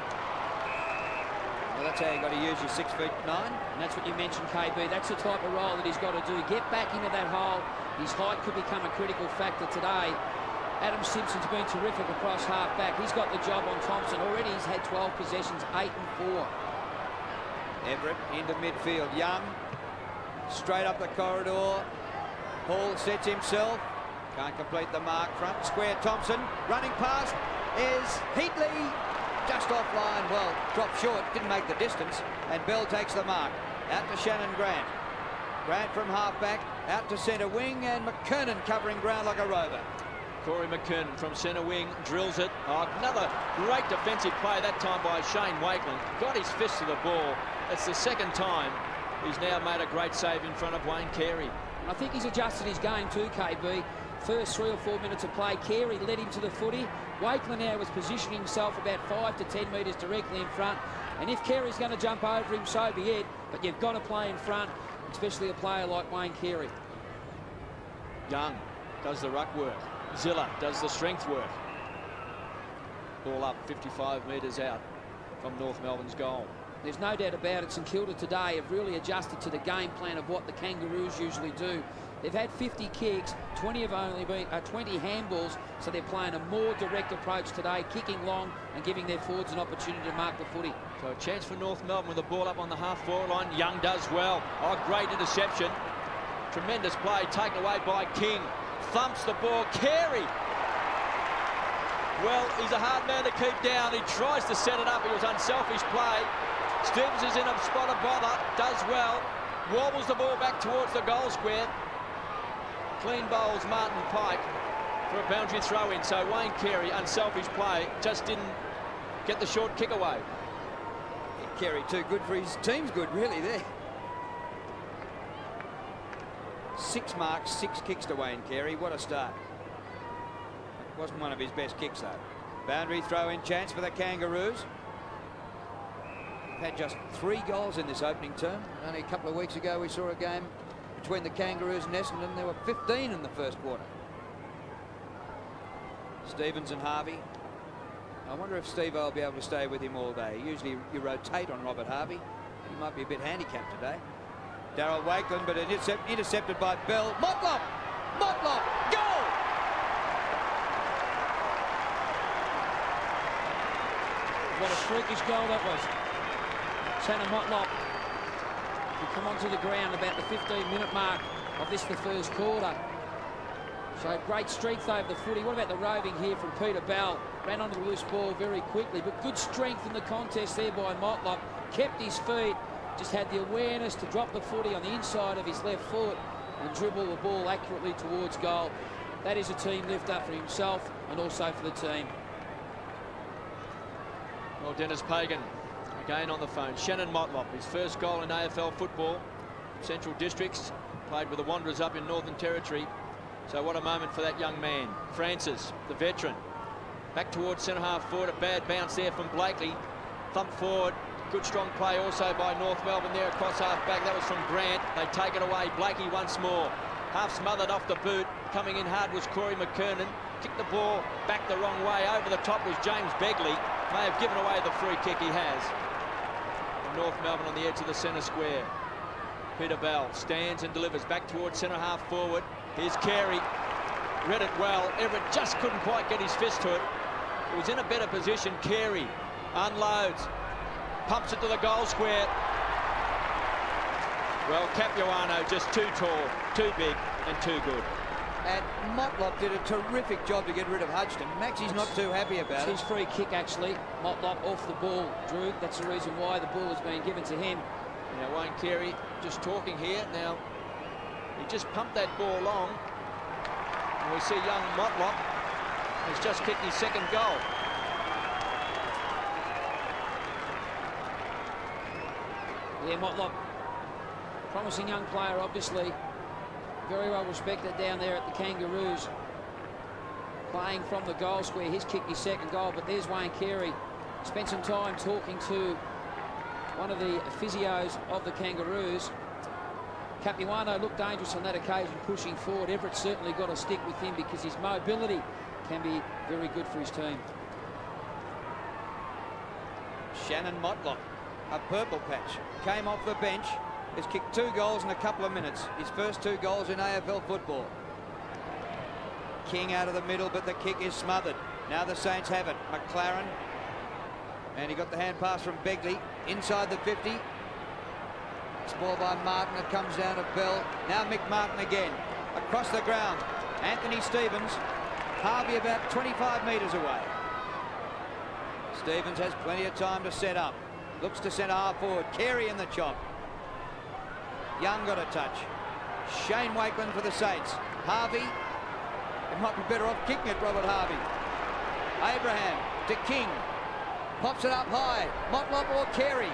Well, that's how you got to use your 6'9". And that's what you mentioned, KB. That's the type of role that he's got to do. Get back into that hole. His height could become a critical factor today. Adam Simpson's been terrific across half-back. He's got the job on Thompson. Already he's had 12 possessions, 8 and 4. Everett into midfield. Young. Straight up the corridor. Hall sets himself. Can't complete the mark. Front square. Thompson running past is Heatley. Just offline. Well, dropped short. Didn't make the distance. And Bell takes the mark. Out to Shannon Grant. Grant from half-back. Out to centre wing. And McKernan covering ground like a rover. Corey McKernan from centre wing drills it. Oh, another great defensive play that time by Shane Wakeland. Got his fist to the ball. It's the second time he's now made a great save in front of Wayne Carey. And I think he's adjusted his game too, KB. First 3 or 4 minutes of play, Carey led him to the footy. Wakeland now was positioning himself about 5 to 10 metres directly in front. And if Carey's going to jump over him, so be it. But you've got to play in front, especially a player like Wayne Carey. Young does the ruck work. Zilla does the strength work. Ball up 55 metres out from North Melbourne's goal. There's no doubt about it. St Kilda today have really adjusted to the game plan of what the Kangaroos usually do. They've had 50 kicks, 20 have only been 20 handballs, so they're playing a more direct approach today, kicking long and giving their forwards an opportunity to mark the footy. So a chance for North Melbourne with the ball up on the half-forward line. Young does well. Oh, great interception. Tremendous play taken away by King. Thumps the ball. Carey. Well, he's a hard man to keep down. He tries to set it up. It was unselfish play. Stevens is in a spot of bother. Does well. Wobbles the ball back towards the goal square. Clean bowls Martin Pike for a boundary throw-in. So Wayne Carey, unselfish play, just didn't get the short kick away. Carey too good for his team's good, really, there. 6 marks, 6 kicks to Wayne Carey. What a start. Wasn't one of his best kicks, though. Boundary throw-in chance for the Kangaroos. Had just 3 goals in this opening term. Only a couple of weeks ago we saw a game between the Kangaroos and Essendon. There were 15 in the first quarter. Stevens and Harvey. I wonder if Steve-O will be able to stay with him all day. Usually you rotate on Robert Harvey. He might be a bit handicapped today. Darryl Wakeland, but intercepted by Bell. Motlop! Motlop! Goal! What a freakish goal that was. Shannon Motlop will come onto the ground about the 15-minute mark of the first quarter. So great strength over the footy. What about the roving here from Peter Bell? Ran onto the loose ball very quickly, but good strength in the contest there by Motlop. Kept his feet, just had the awareness to drop the footy on the inside of his left foot and dribble the ball accurately towards goal. That is a team lift up for himself and also for the team. Well, Denis Pagan again on the phone. Shannon Motlop, his first goal in AFL football. Central Districts, played with the Wanderers up in Northern Territory. So what a moment for that young man. Francis, the veteran, back towards centre half forward. A bad bounce there from Blakely. Thump forward. Good strong play also by North Melbourne there across half-back. That was from Grant. They take it away. Blakey once more. Half smothered off the boot. Coming in hard was Corey McKernan. Kicked the ball back the wrong way. Over the top was James Begley. May have given away the free kick he has. And North Melbourne on the edge of the centre square. Peter Bell stands and delivers back towards centre half forward. Here's Carey. Read it well. Everett just couldn't quite get his fist to it. He was in a better position. Carey unloads. Pumps it to the goal square. Well, Capuano just too tall, too big and too good. And Motlop did a terrific job to get rid of Hudson. Maxie's not too happy about it. It's his free kick, actually. Motlop off the ball, Drew. That's the reason why the ball has been given to him. Now, Wayne Carey just talking here. Now, he just pumped that ball long. And we see young Motlop has just kicked his second goal. Yeah, Motlop, promising young player, obviously. Very well respected down there at the Kangaroos. Playing from the goal square. He's kicked his second goal, but there's Wayne Carey. Spent some time talking to one of the physios of the Kangaroos. Capuano looked dangerous on that occasion, pushing forward. Everett's certainly got to stick with him because his mobility can be very good for his team. Shannon Motlop, a purple patch, came off the bench. Has kicked 2 goals in a couple of minutes. His first 2 goals in AFL football. King out of the middle, but the kick is smothered. Now the Saints have it. McLaren. And he got the hand pass from Begley. Inside the 50. It's ball by Martin. It comes down to Bell. Now Mick Martin again. Across the ground. Anthony Stevens. Harvey about 25 metres away. Stevens has plenty of time to set up. Looks to centre half forward. Carey in the chop. Young got a touch. Shane Wakeland for the Saints. Harvey. It might be better off kicking it, Robert Harvey. Abraham to King. Pops it up high. Motlop or Carey.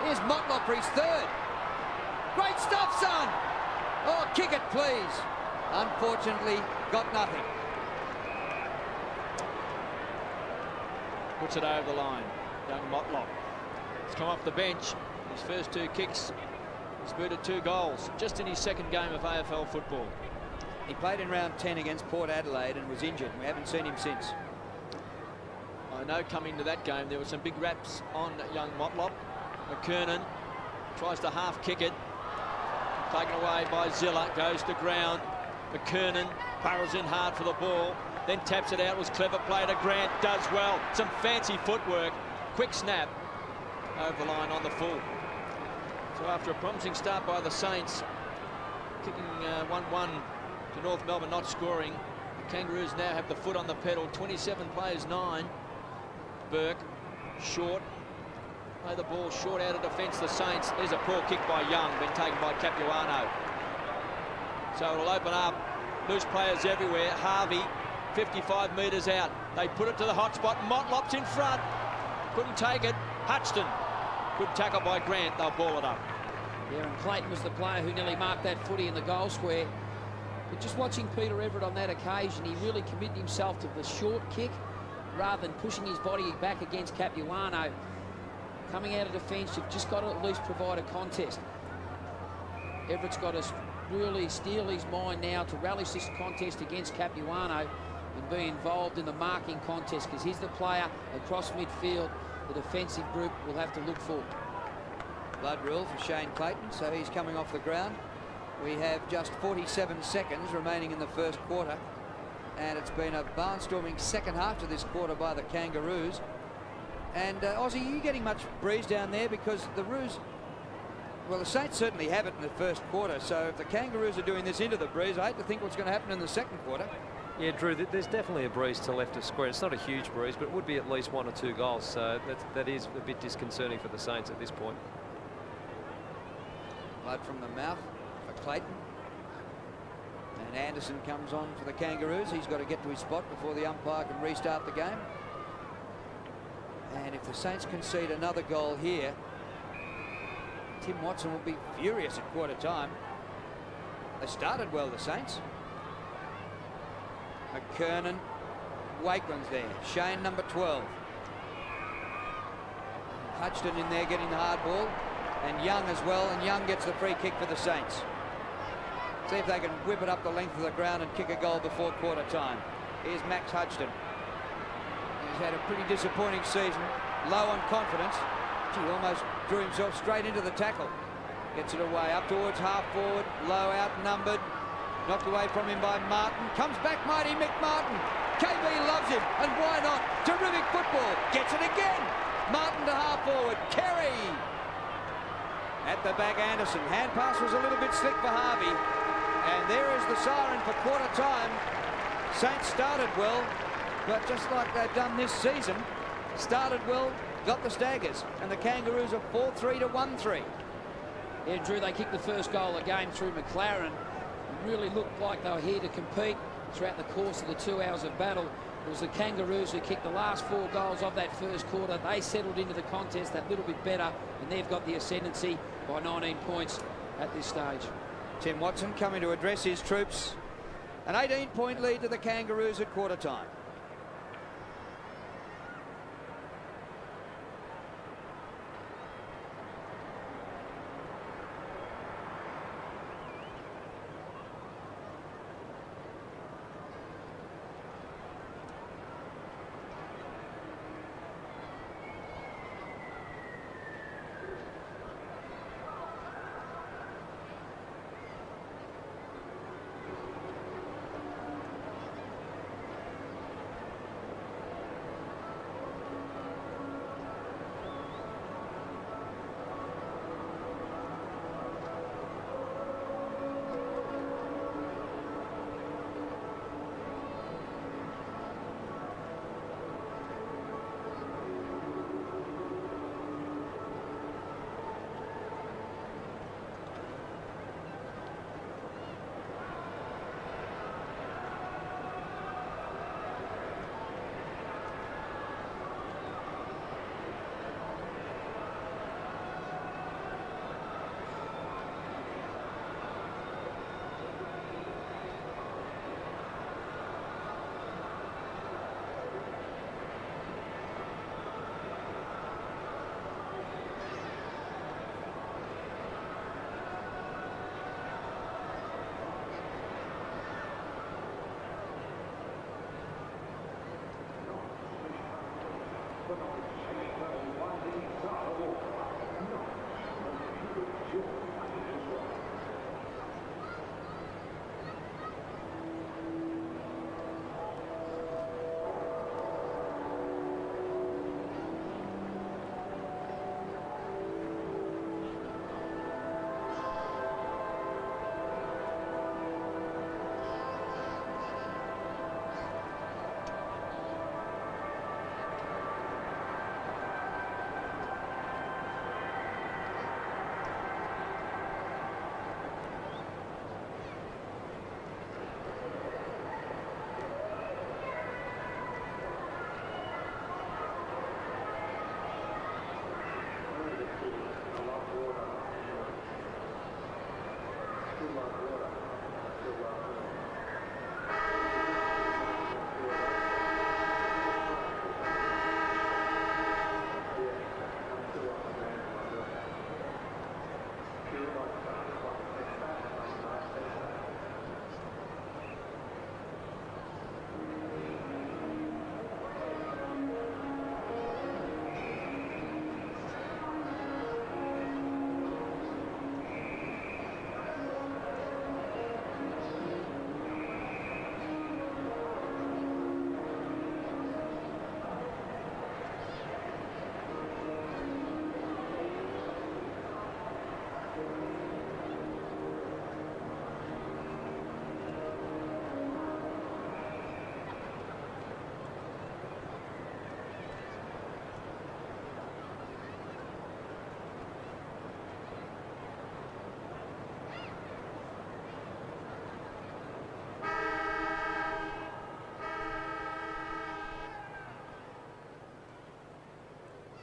Here's Motlop for his third. Great stuff, son. Oh, kick it, please. Unfortunately, got nothing. Puts it over the line. Young Motlop. He's come off the bench. His first 2 kicks. He's booted 2 goals just in his second game of AFL football. He played in round 10 against Port Adelaide and was injured. We haven't seen him since. I know coming to that game there were some big raps on young Motlop. McKernan tries to half kick it. Taken away by Zilla. Goes to ground. McKernan barrels in hard for the ball. Then taps it out. Was clever play to Grant. Does well. Some fancy footwork. Quick snap. Over the line on the full. So after a promising start by the Saints, kicking 1-1 to North Melbourne, not scoring, the Kangaroos now have the foot on the pedal. 27 players, 9. Burke, short. Play the ball short out of defence, the Saints. There's a poor kick by Young, been taken by Capuano. So it'll open up. Loose players everywhere. Harvey, 55 metres out. They put it to the hot spot. Motlop's in front. Couldn't take it. Hutchton. Good tackle by Grant. They'll ball it up. Yeah, and Clayton was the player who nearly marked that footy in the goal square. But just watching Peter Everett on that occasion, he really committed himself to the short kick rather than pushing his body back against Capuano. Coming out of defence, you've just got to at least provide a contest. Everett's got to really steel his mind now to relish this contest against Capuano and be involved in the marking contest, because he's the player across midfield the defensive group will have to look for. Blood rule for Shane Clayton, so he's coming off the ground. We have just 47 seconds remaining in the first quarter, and it's been a barnstorming second half to this quarter by the Kangaroos. And Aussie, are you getting much breeze down there? Because the Roos, well, the Saints certainly have it in the first quarter, so if the Kangaroos are doing this into the breeze, I hate to think what's going to happen in the second quarter. Yeah, Drew, there's definitely a breeze to left of square. It's not a huge breeze, but it would be at least 1 or 2 goals, so that is a bit disconcerting for the Saints at this point. Blood from the mouth for Clayton. And Anderson comes on for the Kangaroos. He's got to get to his spot before the umpire can restart the game. And if the Saints concede another goal here, Tim Watson will be furious at quarter time. They started well, the Saints. McKernan, Wakeland's there. Shane, number 12. Hutchton in there getting the hard ball, and Young as well, and Young gets the free kick for the Saints. See if they can whip it up the length of the ground and kick a goal before quarter time. Here's Max Hutchton. He's had a pretty disappointing season, low on confidence. He almost drew himself straight into the tackle. Gets it away up towards half forward, low outnumbered. Knocked away from him by Martin. Comes back mighty Mick Martin. KB loves him, and why not? Terrific football. Gets it again. Martin to half forward. Kerry. At the back, Anderson. Hand pass was a little bit slick for Harvey. And there is the siren for quarter time. Saints started well, but just like they've done this season, started well, got the staggers, and the Kangaroos are 4-3 to 1-3. Yeah, Drew, they kicked the first goal of the game through McLaren. It really looked like they were here to compete throughout the course of the 2 hours of battle. It was the Kangaroos who kicked the last 4 goals of that first quarter. They settled into the contest that little bit better, and they've got the ascendancy by 19 points at this stage. Tim Watson coming to address his troops. An 18-point lead to the Kangaroos at quarter time.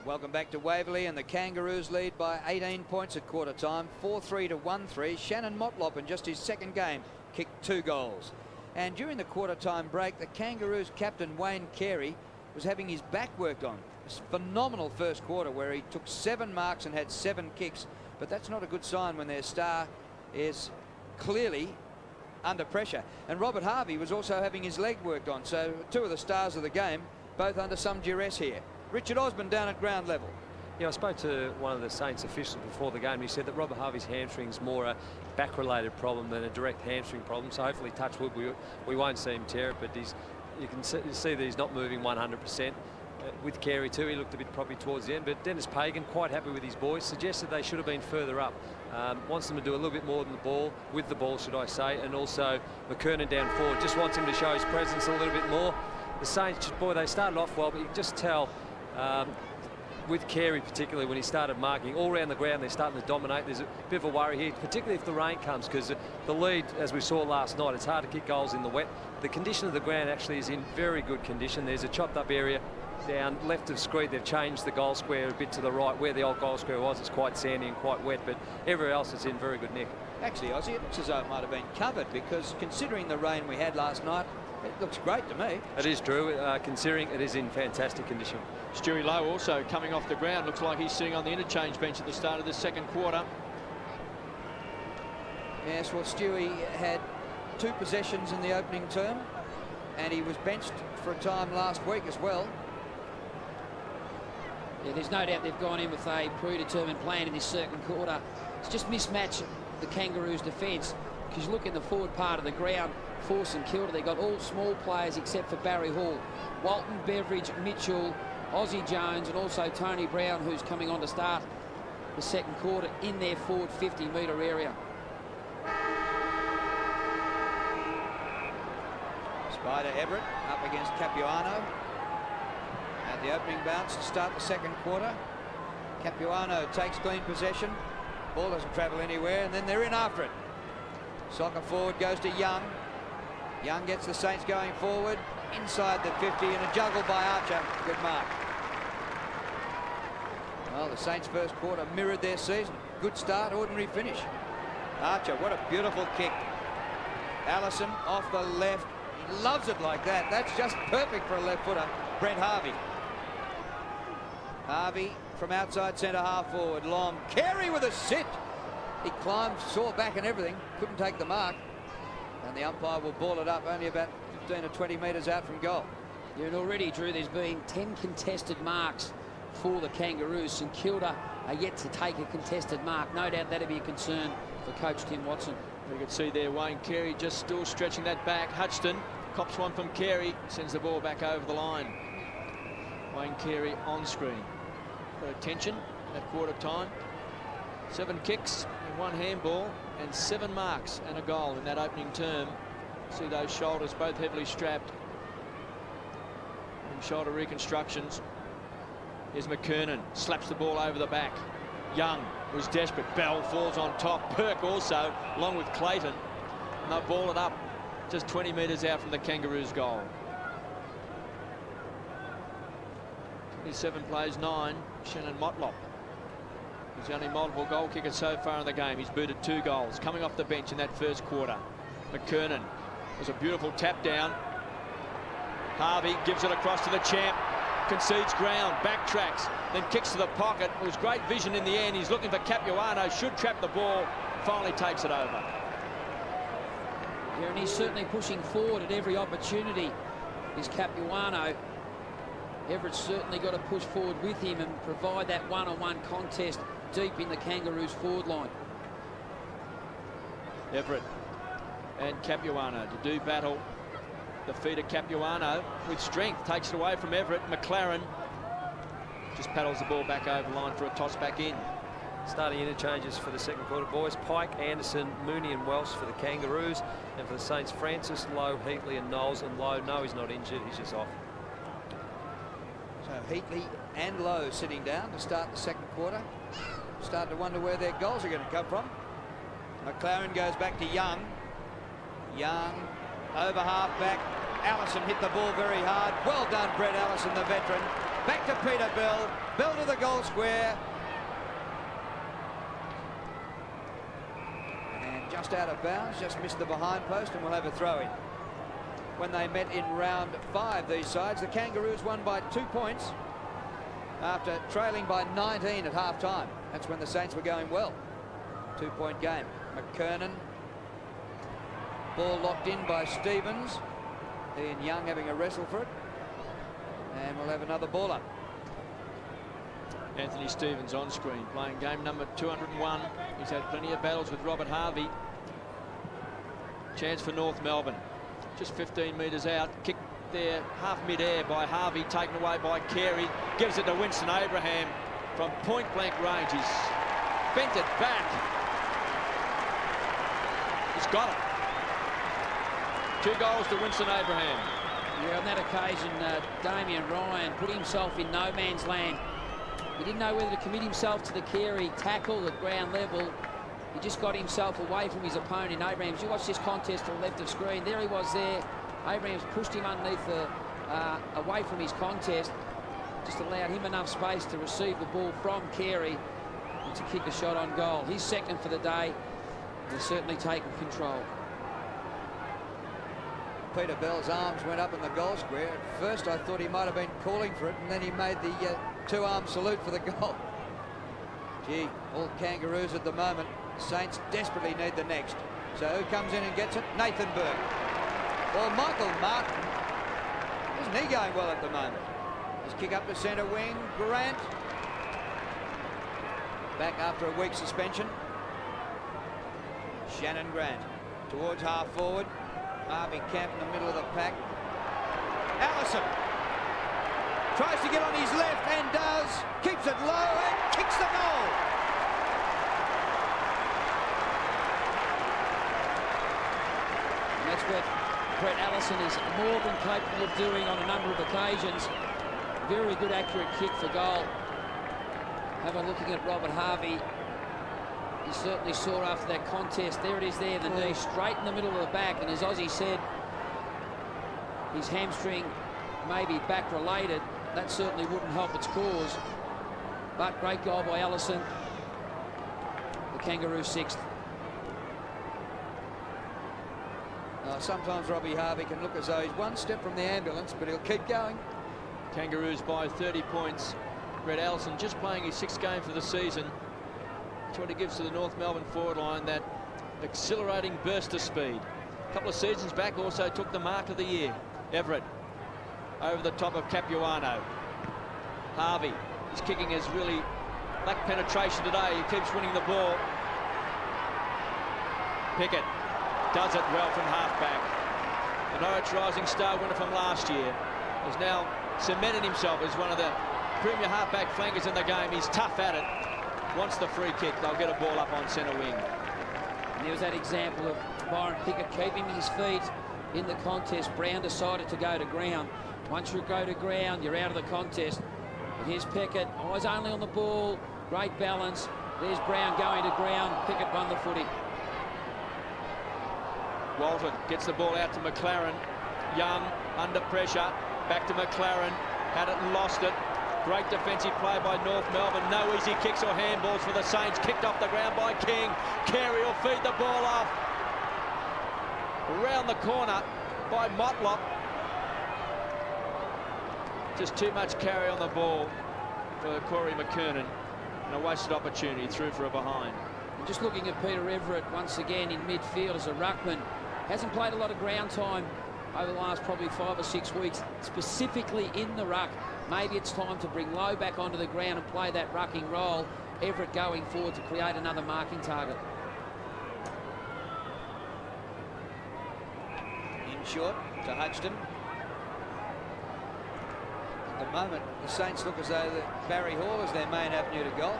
Welcome back to Waverley, and the Kangaroos lead by 18 points at quarter time, 4-3 to 1-3. Shannon Motlop, in just his second game, kicked 2 goals. And during the quarter time break, the Kangaroos captain Wayne Carey was having his back worked on. phenomenal first quarter where he took 7 marks and had 7 kicks, but that's not a good sign when their star is clearly under pressure. And Robert Harvey was also having his leg worked on, so 2 of the stars of the game both under some duress here. Richard Osborne down at ground level. Yeah, I spoke to one of the Saints officials before the game. He said that Robert Harvey's hamstring is more a back-related problem than a direct hamstring problem. So hopefully, touch wood, we won't see him tear it. But you can see that he's not moving 100%. With Carey too, he looked a bit probably towards the end. But Denis Pagan, quite happy with his boys, suggested they should have been further up. Wants them to do a little bit more than the ball, with the ball, should I say. And also McKernan down forward, just wants him to show his presence a little bit more. The Saints, boy, they started off well, but you can just tell. With Carey particularly, when he started marking all around the ground, they're starting to dominate. There's a bit of a worry here, particularly if the rain comes, because the lead, as we saw last night, it's hard to kick goals in the wet. The condition of the ground actually is in very good condition. There's a chopped up area down left of screen. They've changed the goal square a bit to the right. Where the old goal square was, it's quite sandy and quite wet, but everywhere else is in very good nick. Actually, Ozzy, it looks as though it might have been covered, because considering the rain we had last night, it looks great to me. It is, Drew, considering it is in fantastic condition. Stewie Lowe also coming off the ground. Looks like he's sitting on the interchange bench at the start of the second quarter. Yes, well, Stewie had 2 possessions in the opening term, and he was benched for a time last week as well. Yeah, there's no doubt they've gone in with a predetermined plan in this second quarter. It's just mismatch the Kangaroos' defence, because you look in the forward part of the ground for St Kilda, they've got all small players except for Barry Hall. Walton, Beveridge, Mitchell, Ozzie Jones, and also Tony Brown, who's coming on to start the second quarter in their forward 50-metre area. Spider Everett up against Capuano at the opening bounce to start the second quarter. Capuano takes clean possession. Ball doesn't travel anywhere, and then they're in after it. Soccer forward goes to Young. Young gets the Saints going forward inside the 50, and a juggle by Archer. Good mark. Well, the Saints' first quarter mirrored their season. Good start, ordinary finish. Archer, what a beautiful kick. Allison off the left. He loves it like that. That's just perfect for a left footer. Brent Harvey. Harvey from outside centre half forward. Long. Carey with a sit. He climbed, saw back and everything. Couldn't take the mark. And the umpire will ball it up only about 15 or 20 metres out from goal. Yeah, and already, Drew, there's been 10 contested marks for the Kangaroos. St Kilda are yet to take a contested mark. No doubt that'll be a concern for coach Tim Watson. You can see there Wayne Carey just still stretching that back. Hutchton cops one from Carey, sends the ball back over the line. Wayne Carey on screen. Got attention at quarter time. 7 kicks and 1 handball and 7 marks and a goal in that opening term. See those shoulders both heavily strapped. And shoulder reconstructions. Here's McKernan, slaps the ball over the back. Young was desperate. Bell falls on top. Perk also, along with Clayton. And they'll ball it up just 20 metres out from the Kangaroos' goal. 27 plays 9. Shannon Motlop. He's the only multiple goal kicker so far in the game. He's booted 2 goals. Coming off the bench in that first quarter. McKernan was a beautiful tap down. Harvey gives it across to the champ. Concedes ground, backtracks, then kicks to the pocket. It was great vision in the end. He's looking for Capuano, should trap the ball, finally takes it over. Yeah, and he's certainly pushing forward at every opportunity, is Capuano. Everett's certainly got to push forward with him and provide that one-on-one contest deep in the Kangaroos' forward line. Everett and Capuano to do battle. The feet of Capuano with strength takes it away from Everett. McLaren just paddles the ball back over the line for a toss back in. Starting interchanges for the second quarter, boys. Pike, Anderson, Mooney and Welsh for the Kangaroos. And for the Saints, Francis, Lowe, Heatley and Knowles. And Lowe, no, he's not injured, he's just off. So Heatley and Lowe sitting down to start the second quarter. Start to wonder where their goals are going to come from. McLaren goes back to Young. Young over half back. Allison hit the ball very hard. Well done, Brett Allison, the veteran. Back to Peter Bell. Bell to the goal square. And just out of bounds, just missed the behind post, and we'll have a throw in. When they met in round 5, these sides, the Kangaroos won by 2 points. after trailing by 19 at half-time. That's when the Saints were going well. 2-point game. McKernan. Ball locked in by Stevens. Ian Young having a wrestle for it. And we'll have another ball up. Anthony Stevens on screen, playing game number 201. He's had plenty of battles with Robert Harvey. Chance for North Melbourne. Just 15 metres out. Kick there, half mid-air by Harvey, taken away by Carey. Gives it to Winston Abraham from point-blank range. He's bent it back. He's got it. 2 goals to Winston Abraham. Yeah, on that occasion, Damien Ryan put himself in no man's land. He didn't know whether to commit himself to the Carey tackle at ground level. He just got himself away from his opponent in Abrahams. You watch this contest to the left of screen. There he was there. Abrahams pushed him underneath away from his contest. Just allowed him enough space to receive the ball from Carey and to kick a shot on goal. He's second for the day. He's certainly taken control. Peter Bell's arms went up in the goal square. At first I thought he might have been calling for it, and then he made the 2-arm salute for the goal. Gee, all Kangaroos at the moment. Saints desperately need the next. So who comes in and gets it? Nathan Burke. Well, Michael Martin, isn't he going well at the moment? His kick up to centre wing. Grant. Back after a week suspension. Shannon Grant towards half forward. Harvey Camp in the middle of the pack. Allison tries to get on his left and does. Keeps it low and kicks the goal. And that's what Brett Allison is more than capable of doing on a number of occasions. Very good accurate kick for goal. Have a looking at Robert Harvey. He certainly saw after that contest. There it is there, the knee straight in the middle of the back. And as Ozzy said, his hamstring may be back related. That certainly wouldn't help its cause. But great goal by Allison. The Kangaroos 6th. Sometimes Robbie Harvey can look as though he's one step from the ambulance, but he'll keep going. Kangaroos by 30 points. Brett Allison just playing his 6th game for the season. That's what he gives to the North Melbourne forward line, that exhilarating burst of speed. A couple of seasons back also took the mark of the year. Everett over the top of Capuano. Harvey, his kicking has really lacked penetration today. He keeps winning the ball. Pickett does it well from half-back. The Norwich Rising Star winner from last year has now cemented himself as one of the premier half-back flankers in the game. He's tough at it. Wants the free kick. They'll get a ball up on centre wing. And there was that example of Byron Pickett keeping his feet in the contest. Brown decided to go to ground. Once you go to ground, you're out of the contest. But here's Pickett, eyes only on the ball. Great balance. There's Brown going to ground. Pickett won the footy. Walton gets the ball out to McLaren. Young under pressure. Back to McLaren. Had it and lost it. Great defensive play by North Melbourne. No easy kicks or handballs for the Saints. Kicked off the ground by King. Carey will feed the ball off. Around the corner by Motlop. Just too much carry on the ball for Corey McKernan. And a wasted opportunity through for a behind. And just looking at Peter Everett once again in midfield as a ruckman. Hasn't played a lot of ground time over the last probably 5 or 6 weeks, specifically in the ruck. Maybe it's time to bring Lowe back onto the ground and play that rucking role. Everett going forward to create another marking target. In short to Hudgston. At the moment, the Saints look as though Barry Hall is their main avenue to goal.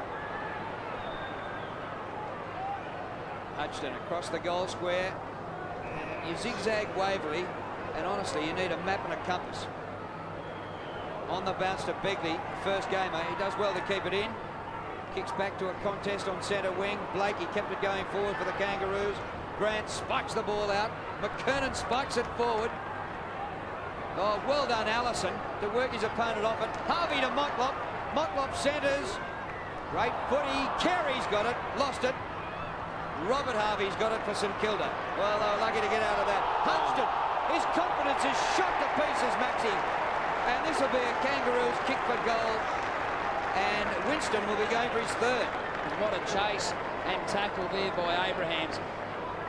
Hudgston across the goal square. You zigzag Waverley, and honestly, you need a map and a compass. On the bounce to Begley, first gamer. He does well to keep it in. Kicks back to a contest on centre wing. Blakey kept it going forward for the Kangaroos. Grant spikes the ball out. McKernan spikes it forward. Oh, well done, Allison, to work his opponent off it. Harvey to Motlop. Motlop centres. Great footy. Carey's got it. Lost it. Robert Harvey's got it for St Kilda. Well, they were lucky to get out of that. Hudgston, his confidence is shot to pieces, Maxie. And this will be a Kangaroos kick for goal. and Winston will be going for his third. And what a chase and tackle there by Abrahams.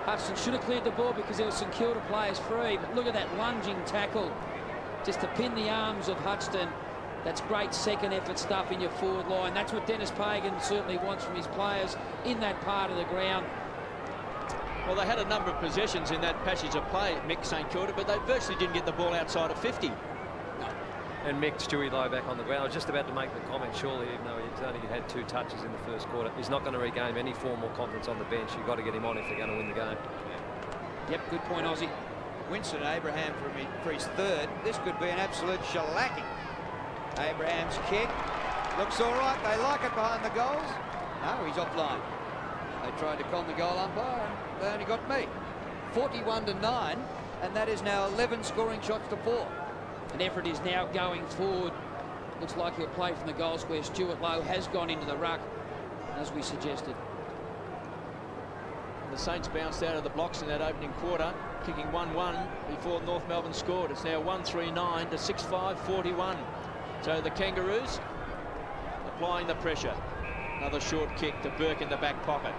Hudson should have cleared the ball because there were St Kilda players free, but look at that lunging tackle just to pin the arms of Hudson. That's great second effort stuff in your forward line. That's what Denis Pagans certainly wants from his players in that part of the ground. Well, they had a number of possessions in that passage of play, Mick, St Kilda, but they virtually didn't get the ball outside of 50. And Mick, Stewie Lowe back on the ground. I was just about to make the comment, surely, even though he's only had 2 touches in the first quarter, he's not going to regain any form or confidence on the bench. You've got to get him on if they're going to win the game. Yep, good point, Aussie. Winston Abraham for his third. This could be an absolute shellacking. Abraham's kick looks all right. They like it behind the goals. No, he's offline. They tried to con the goal umpire and they only got me. 41-9, and that is now 11 scoring shots to 4. An effort is now going forward. Looks like he'll play from the goal square. Stuart Lowe has gone into the ruck, as we suggested. The Saints bounced out of the blocks in that opening quarter, kicking 1-1 before North Melbourne scored. It's now 1-3-9 to 6-5, 41. So the Kangaroos applying the pressure. Another short kick to Burke in the back pocket.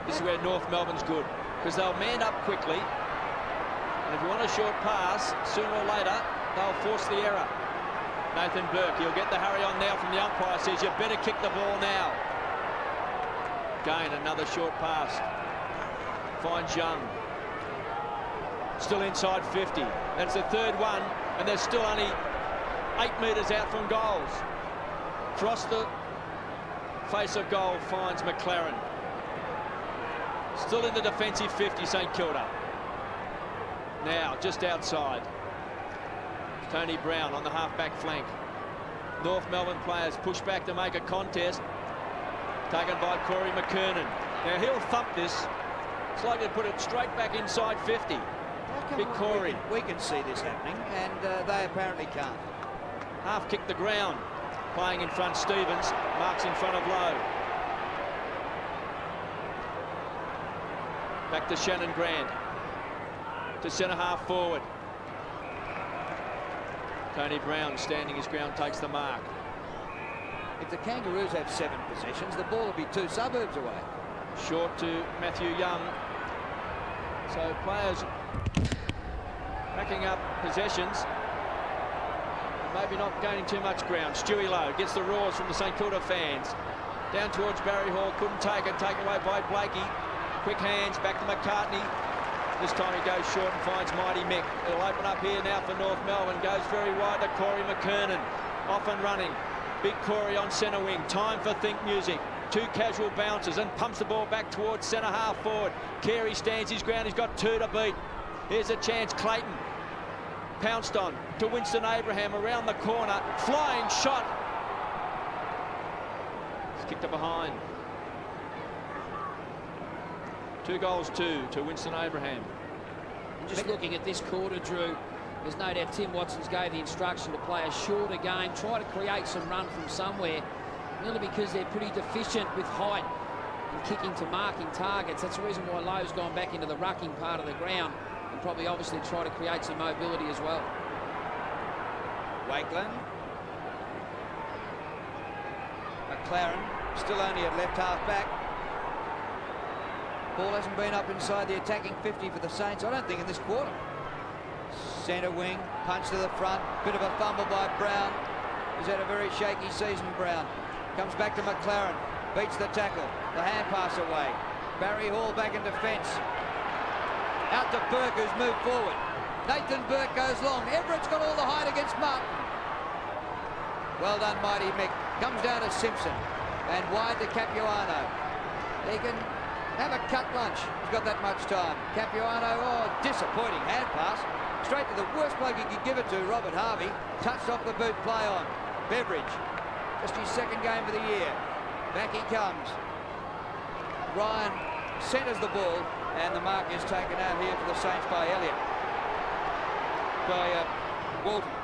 This is where North Melbourne's good, because they'll man up quickly. And if you want a short pass, sooner or later, they'll force the error. Nathan Burke, he'll get the hurry on now from the umpire, says you better kick the ball now. Again, another short pass. Finds Young. Still inside 50. That's the third one, and they're still only 8 metres out from goals. Across the face of goal finds McLaren. Still in the defensive 50, St Kilda. Now, just outside. Tony Brown on the half-back flank. North Melbourne players push back to make a contest. Taken by Corey McKernan. Now, he'll thump this. It's likely to put it straight back inside 50. Big Corey. We can see this happening, and they apparently can't. Half kick the ground. Playing in front, Stevens. Marks in front of Lowe. Back to Shannon Grant. To centre half forward. Tony Brown standing his ground, takes the mark. If the Kangaroos have 7 possessions, the ball will be 2 suburbs away. Short to Matthew Young. So players racking up possessions. Maybe not gaining too much ground. Stewie Lowe gets the roars from the St Kilda fans. Down towards Barry Hall, couldn't take it, taken away by Blakey. Quick hands, back to McCartney. This time he goes short and finds Mighty Mick. It'll open up here now for North Melbourne. Goes very wide to Corey McKernan. Off and running. Big Corey on centre wing. Time for Think Music. 2 casual bounces and pumps the ball back towards centre half forward. Carey stands his ground. He's got 2 to beat. Here's a chance. Clayton pounced on to Winston Abraham around the corner. Flying shot. It's kicked to behind. 2-2 to Winston Abraham. Just looking at this quarter, Drew, there's no doubt Tim Watson's gave the instruction to play a shorter game, try to create some run from somewhere, merely because they're pretty deficient with height and kicking to marking targets. That's the reason why Lowe's gone back into the rucking part of the ground and probably obviously try to create some mobility as well. Wakeland. McLaren still only at left half back. Ball hasn't been up inside the attacking 50 for the Saints, I don't think, in this quarter. Centre wing, punch to the front, bit of a fumble by Brown. He's had a very shaky season, Brown. Comes back to McLaren, beats the tackle, the hand pass away. Barry Hall back in defence. Out to Burke, who's moved forward. Nathan Burke goes long. Everett's got all the height against Martin. Well done, Mighty Mick. Comes down to Simpson, and wide to Capuano. He can have a cut lunch. He's got that much time. Capuano, oh, disappointing hand pass. Straight to the worst bloke he could give it to, Robert Harvey. Touched off the boot, play on. Beveridge, just his 2nd game of the year. Back he comes. Ryan centres the ball, and the mark is taken out here for the Saints by Elliott. By Walton.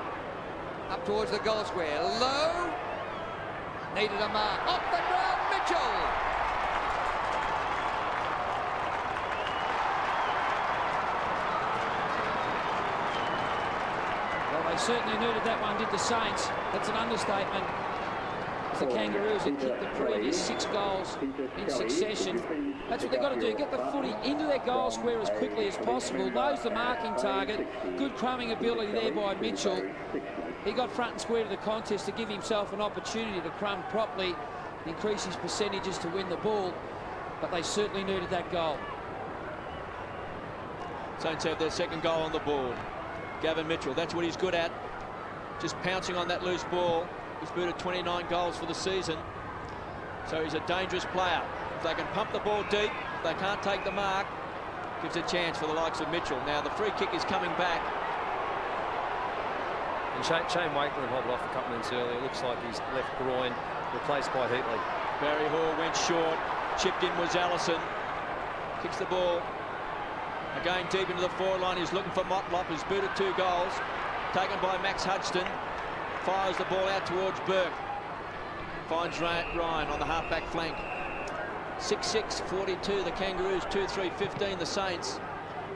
Up towards the goal square. Low. Needed a mark. Off the ground, Mitchell. They certainly needed that one, did the Saints. That's an understatement. The Kangaroos had kicked the previous 6 goals in succession. That's what they've got to do, get the footy into their goal square as quickly as possible. Knows the marking target. Good crumbing ability there by Mitchell. He got front and square to the contest to give himself an opportunity to crumb properly, increase his percentages to win the ball. But they certainly needed that goal. Saints have their second goal on the board. Gavin Mitchell, that's what he's good at. Just pouncing on that loose ball. He's booted 29 goals for the season. So he's a dangerous player. If they can pump the ball deep, if they can't take the mark, gives a chance for the likes of Mitchell. Now the free kick is coming back. And Shane Wakeland hobbled off a couple minutes earlier. It looks like his left groin replaced by Heatley. Barry Hall went short. Chipped in was Allison. Kicks the ball. Again deep into the forward line. He's looking for Motlop. He's booted 2 goals. Taken by Max Hudson. Fires the ball out towards Burke. Finds Ryan on the half-back flank. 6-6-42, the Kangaroos. 2-3-15, the Saints.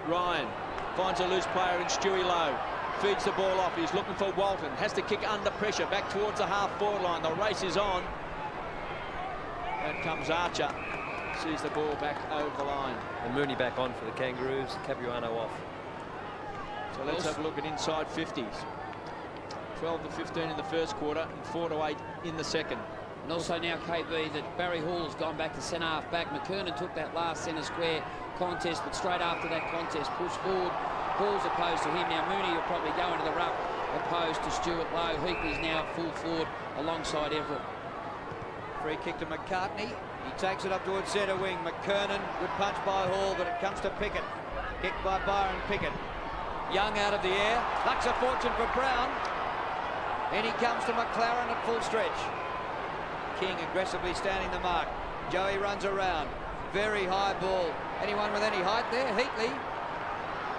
Ryan finds a loose player in Stewie Lowe. Feeds the ball off. He's looking for Walton. Has to kick under pressure. Back towards the half-forward line. The race is on. Out comes Archer. Sees the ball back over the line. And Mooney back on for the Kangaroos. Capuano off. So let's have a look at inside 50s. 12-15 in the first quarter and 4-8 in the second. And also now, KB, that Barry Hall has gone back to centre half back. McKernan took that last centre square contest, but straight after that contest pushed forward. Hall's opposed to him. Now Mooney will probably go into the ruck opposed to Stuart Lowe. Heatley's now full forward alongside Everett. Free kick to McCartney. He takes it up towards centre wing. McKernan, good punch by Hall, but it comes to Pickett. Kicked by Byron Pickett. Young out of the air. Luck's a fortune for Brown. In he comes to McLaren at full stretch. King aggressively standing the mark. Joey runs around. Very high ball. Anyone with any height there? Heatley.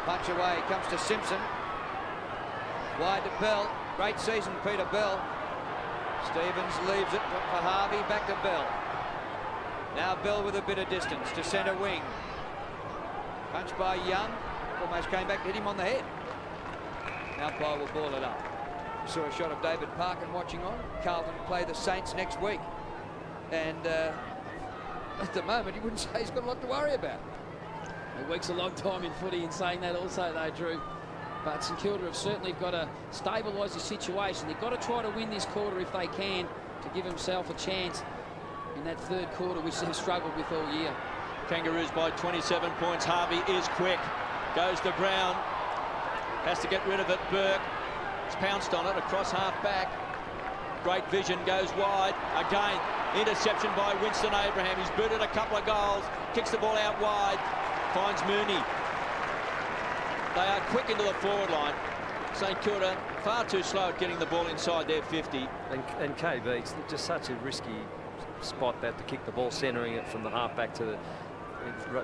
Punch away. Comes to Simpson. Wide to Bell. Great season, Peter Bell. Stevens leaves it for Harvey. Back to Bell. Now Bell with a bit of distance to centre wing. Punch by Young. Almost came back to hit him on the head. Now Pyle will ball it up. Saw a shot of David Parkin watching on. Carlton play the Saints next week. And at the moment, he wouldn't say he's got a lot to worry about. A week's a long time in footy in saying that also, though, Drew. But St Kilda have certainly got to stabilise the situation. They've got to try to win this quarter if they can to give himself a chance in that third quarter, which they've struggled with all year. Kangaroos by 27 points. Harvey is quick. Goes to Brown. Has to get rid of it. Burke. He's pounced on it across half back. Great vision, goes wide. Again, interception by Winston Abraham. He's booted a couple of goals. Kicks the ball out wide. Finds Mooney. They are quick into the forward line. St Kilda far too slow at getting the ball inside their 50. And KB, it's just such a risky spot that to kick the ball, centering it from the half back to the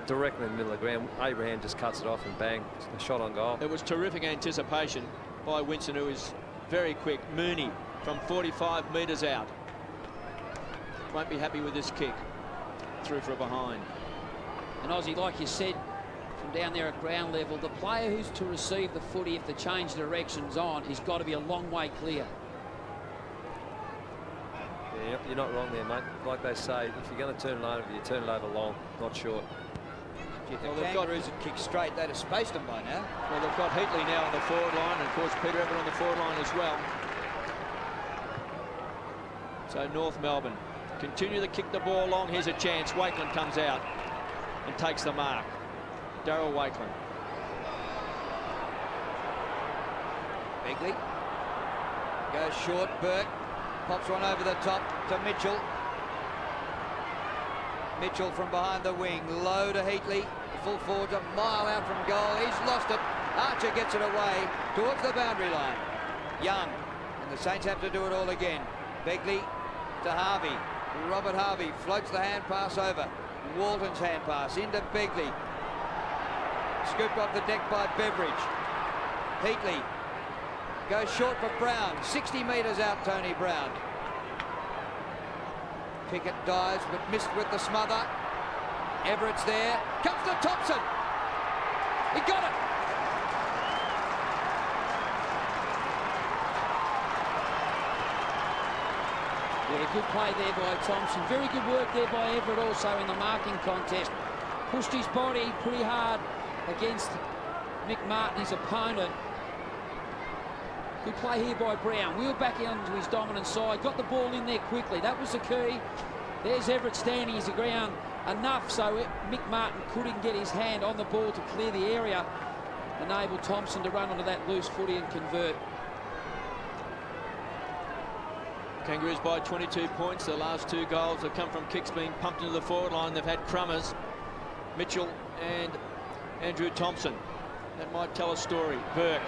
directly in the middle of the ground. Abraham just cuts it off and bang, a shot on goal. It was terrific anticipation by Winston, who is very quick. Mooney from 45 metres out. Won't be happy with this kick. Through for a behind. And Ozzy, like you said, from down there at ground level, the player who's to receive the footy if the change direction's on, he's got to be a long way clear. Yeah, you're not wrong there, mate. Like they say, if you're going to turn it over, you turn it over long, not short. Well, the Kangaroos had kicked straight. They'd have spaced them by now. Well, they've got Heatley now on the forward line, and of course Peter Everett on the forward line as well. So North Melbourne continue to kick the ball long. Here's a chance. Wakeland comes out and takes the mark. Darryl Wakeland. Begley goes short. Burke pops one over the top to Mitchell. Mitchell from behind the wing. Low to Heatley. The full forward's a mile out from goal. He's lost it. Archer gets it away towards the boundary line. Young. And the Saints have to do it all again. Begley to Harvey. Robert Harvey floats the hand pass over. Walton's hand pass into Begley. Scooped off the deck by Beveridge. Heatley goes short for Brown. 60 metres out, Tony Brown. Pickett dives, but missed with the smother. Everett's there. Comes to Thompson. He got it. Yeah, good play there by Thompson. Very good work there by Everett also in the marking contest. Pushed his body pretty hard against Mick Martin, his opponent. Good play here by Brown. Wheeled back onto his dominant side. Got the ball in there quickly. That was the key. There's Everett standing his ground enough so Mick Martin couldn't get his hand on the ball to clear the area. Enabled Thompson to run onto that loose footy and convert. Kangaroos by 22 points. The last 2 goals have come from kicks being pumped into the forward line. They've had Crummers, Mitchell and Andrew Thompson. That might tell a story. Burke,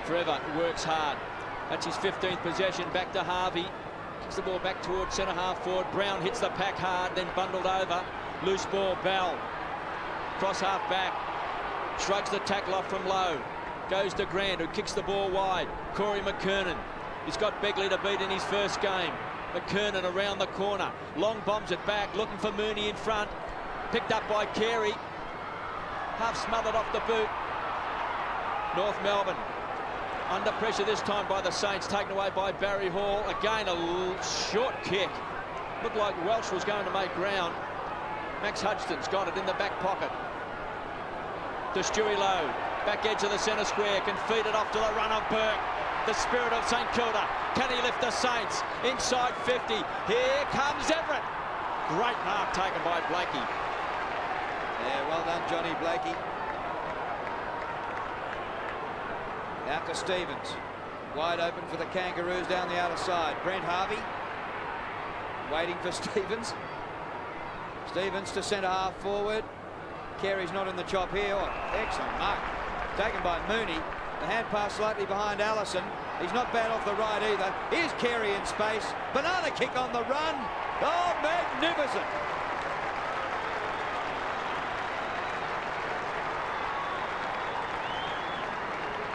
forever, works hard. That's his 15th possession. Back to Harvey. Kicks the ball back towards centre half forward. Brown hits the pack hard, then bundled over. Loose ball, Bell. Cross half back. Shrugs the tackle off from low. Goes to Grant, who kicks the ball wide. Corey McKernan. He's got Begley to beat in his first game. McKernan around the corner. Long bombs it back, looking for Mooney in front. Picked up by Carey. Half smothered off the boot. North Melbourne under pressure this time by the Saints, taken away by Barry Hall. Again, a short kick. Looked like Welsh was going to make ground. Max Hudgson's got it in the back pocket. To Stewie Lowe. Back edge of the centre square. Can feed it off to the run of Burke. The spirit of St Kilda. Can he lift the Saints? Inside 50. Here comes Everett. Great mark taken by Blakey. Yeah, well done, Johnny Blakey. Out to Stevens. Wide open for the Kangaroos down the outer side. Brent Harvey waiting for Stevens. Stevens to centre half forward. Carey's not in the chop here. Oh, excellent mark. Taken by Mooney. The hand pass slightly behind Allison. He's not bad off the right either. Here's Carey in space. Banana kick on the run. Oh, magnificent.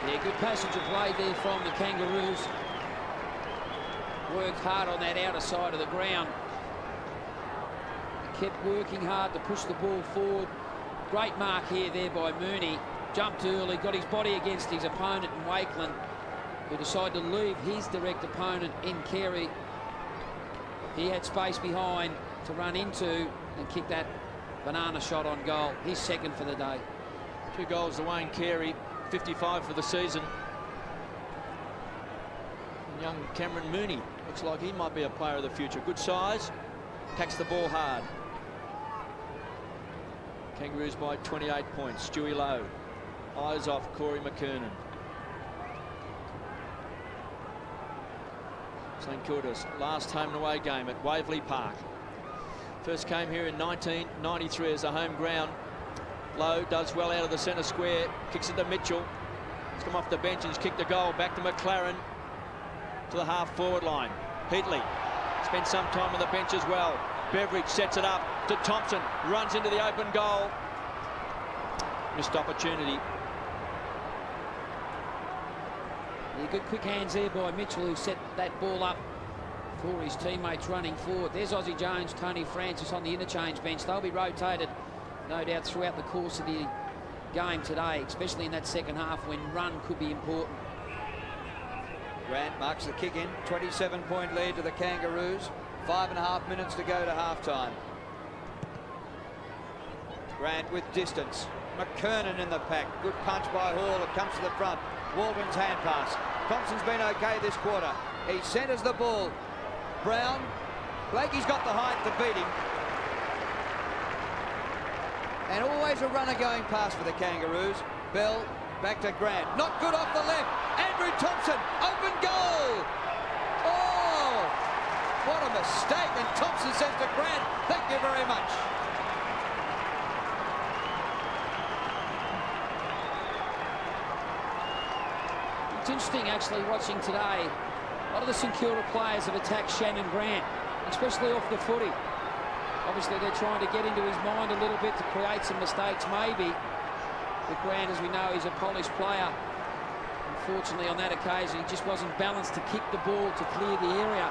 Yeah, good passage of play there from the Kangaroos. Worked hard on that outer side of the ground. Kept working hard to push the ball forward. Great mark here there by Mooney. Jumped early, got his body against his opponent in Wakeland, who decided to leave his direct opponent in Carey. He had space behind to run into and kick that banana shot on goal. His second for the day. 2 goals to Wayne Carey, 55 for the season. And young Cameron Mooney looks like he might be a player of the future. Good size, tacks the ball hard. Kangaroos by 28 points. Stewie Lowe. Eyes off Corey McKernan. St Kilda's last home and away game at Waverley Park. First came here in 1993 as a home ground. Lowe does well out of the centre square. Kicks it to Mitchell. He's come off the bench and he's kicked a goal. Back to McLaren. To the half forward line. Heatley spent some time on the bench as well. Beveridge sets it up to Thompson. Runs into the open goal. Missed opportunity. Yeah, good quick hands there by Mitchell, who set that ball up for his teammates running forward. There's Aussie Jones, Tony Francis on the interchange bench. They'll be rotated, no doubt, throughout the course of the game today, especially in that second half when run could be important. Grant marks the kick in. 27-point lead to the Kangaroos. 5.5 minutes to go to halftime. Grant with distance. McKernan in the pack. Good punch by Hall. It comes to the front. Waldron's hand pass. Thompson's been okay this quarter. He centres the ball. Brown. Blakey's got the height to beat him. And always a runner going past for the Kangaroos. Bell back to Grant. Not good off the left. Andrew Thompson. Open goal. Oh, what a mistake. And Thompson says to Grant, thank you very much. It's interesting, actually, watching today. A lot of the St Kilda players have attacked Shannon Grant, especially off the footy. Obviously, they're trying to get into his mind a little bit to create some mistakes, maybe. But Grant, as we know, is a polished player. Unfortunately, on that occasion, he just wasn't balanced to kick the ball to clear the area.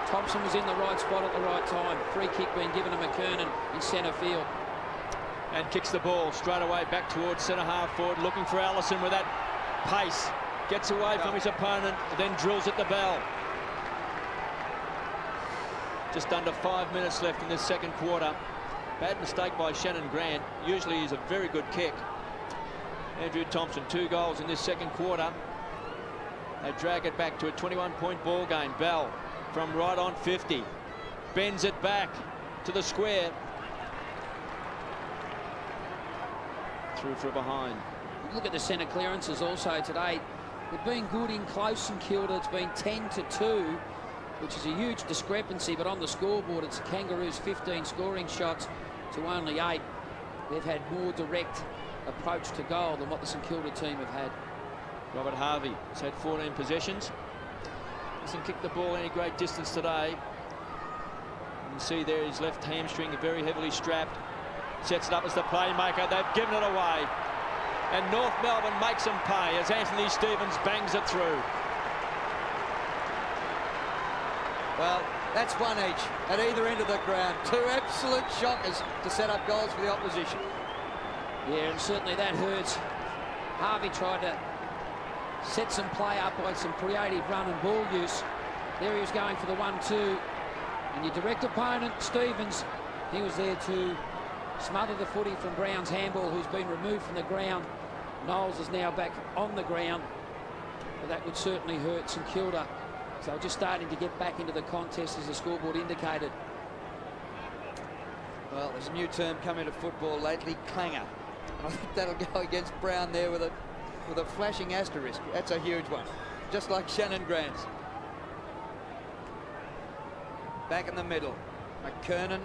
Thompson was in the right spot at the right time. Free kick being given to McKernan in centre field. And kicks the ball straight away back towards centre half forward, looking for Allison with that pace. Gets away from his opponent, then drills at the bell. Just under 5 minutes left in this second quarter. Bad mistake by Shannon Grant. Usually he's a very good kick. Andrew Thompson, 2 goals in this second quarter. They drag it back to a 21-point ball game. Bell from right on 50. Bends it back to the square. Through for a behind. Look at the centre clearances also today. They've been good in close and Kilda. It's been 10-2, which is a huge discrepancy, but on the scoreboard it's the Kangaroos 15 scoring shots to only 8. They've had more direct approach to goal than what the St Kilda team have had. Robert Harvey has had 14 possessions. Hasn't kicked the ball any great distance today. You can see there his left hamstring very heavily strapped. Sets it up as the playmaker. They've given it away. And North Melbourne makes them pay as Anthony Stevens bangs it through. Well, that's one each at either end of the ground. 2 absolute shockers to set up goals for the opposition. Yeah, and certainly that hurts. Harvey tried to set some play up by some creative run and ball use. There he was going for the 1-2. And your direct opponent, Stevens, he was there to smother the footy from Brown's handball, who's been removed from the ground. Knowles is now back on the ground. But that would certainly hurt St Kilda. So they're just starting to get back into the contest as the scoreboard indicated. Well, there's a new term coming to football lately, clanger. And I think that'll go against Brown there with a flashing asterisk. That's a huge one. Just like Shannon Grant's. Back in the middle. McKernan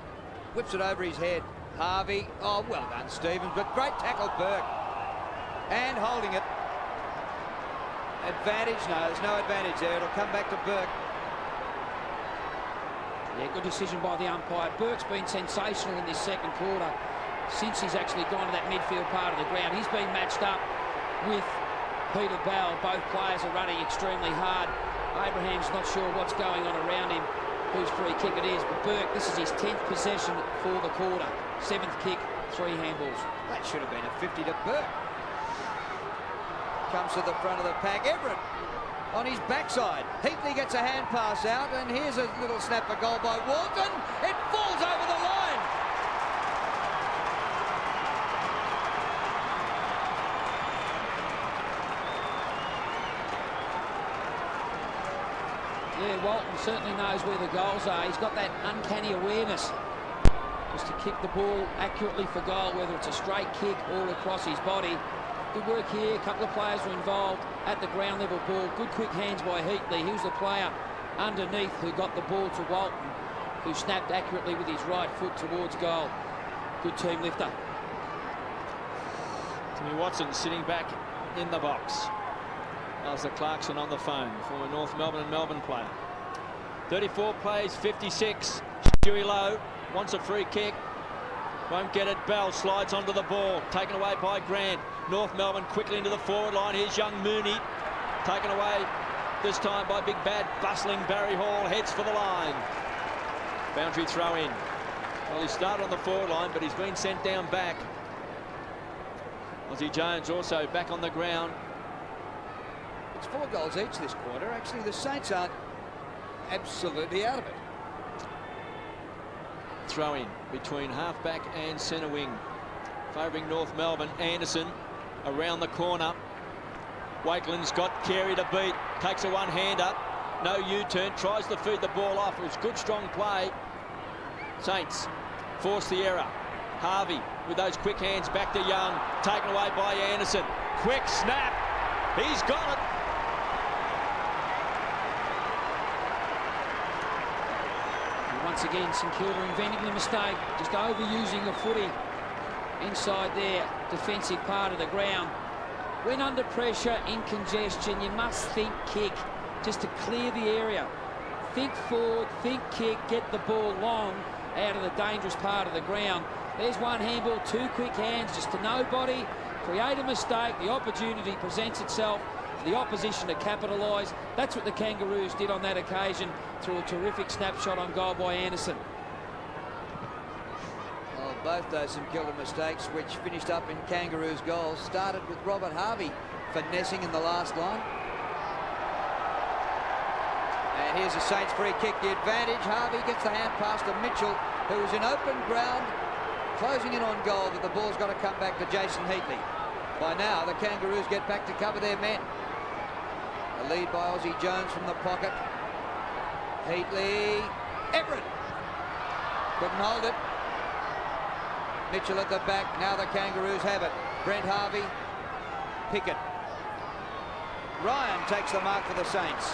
whips it over his head. Harvey, oh, well done, Stevens, but great tackle, Burke. And holding it. Advantage? No, there's no advantage there. It'll come back to Burke. Yeah, good decision by the umpire. Burke's been sensational in this second quarter since he's actually gone to that midfield part of the ground. He's been matched up with Peter Bell. Both players are running extremely hard. Abraham's not sure what's going on around him, whose free kick it is, but Burke, this is his 10th possession for the quarter. 7th kick, 3 handballs. That should have been a 50 to Burke. Comes to the front of the pack. Everett on his backside. Heatley gets a hand pass out, and here's a little snap for goal by Walton. It falls over the line. Yeah, Walton certainly knows where the goals are. He's got that uncanny awareness just to kick the ball accurately for goal, whether it's a straight kick or across his body. Good work here. A couple of players were involved at the ground level ball. Good quick hands by Heatley. He was the player underneath who got the ball to Walton, who snapped accurately with his right foot towards goal. Good team lifter. Timmy Watson sitting back in the box. Alistair Clarkson on the phone, former North Melbourne and Melbourne player. 34 plays, 56. Stewie Lowe wants a free kick. Won't get it. Bell slides onto the ball. Taken away by Grant. North Melbourne quickly into the forward line. Here's young Mooney. Taken away this time by big bad bustling Barry Hall. Heads for the line. Boundary throw in. Well, he started on the forward line, but he's been sent down back. Ozzie Jones also back on the ground. It's 4 goals each this quarter. Actually, the Saints aren't absolutely out of it. Throw in between halfback and centre wing, favouring North Melbourne. Anderson around the corner. Wakeland's got Carey to beat. Takes a one-hander. No U-turn. Tries to feed the ball off. It was good, strong play. Saints force the error. Harvey with those quick hands back to Young. Taken away by Anderson. Quick snap. He's got it. Once again, St Kilda inventing the mistake, just overusing the footy inside their defensive part of the ground. When under pressure, in congestion, you must think kick just to clear the area. Think forward, think kick, get the ball long out of the dangerous part of the ground. There's one handball, 2 quick hands, just to nobody. Create a mistake, the opportunity presents itself for the opposition to capitalise. That's what the Kangaroos did on that occasion through a terrific snapshot on goal by Anderson. Well, both those St Kilda mistakes, which finished up in Kangaroos goals, started with Robert Harvey finessing in the last line. And here's a Saints free kick. The advantage. Harvey gets the hand pass to Mitchell, who was in open ground, closing in on goal, but the ball's got to come back to Jason Heatley. By now, the Kangaroos get back to cover their men. A lead by Aussie Jones from the pocket. Heatley. Everett. Couldn't hold it. Mitchell at the back. Now the Kangaroos have it. Brent Harvey. Pickett. Ryan takes the mark for the Saints.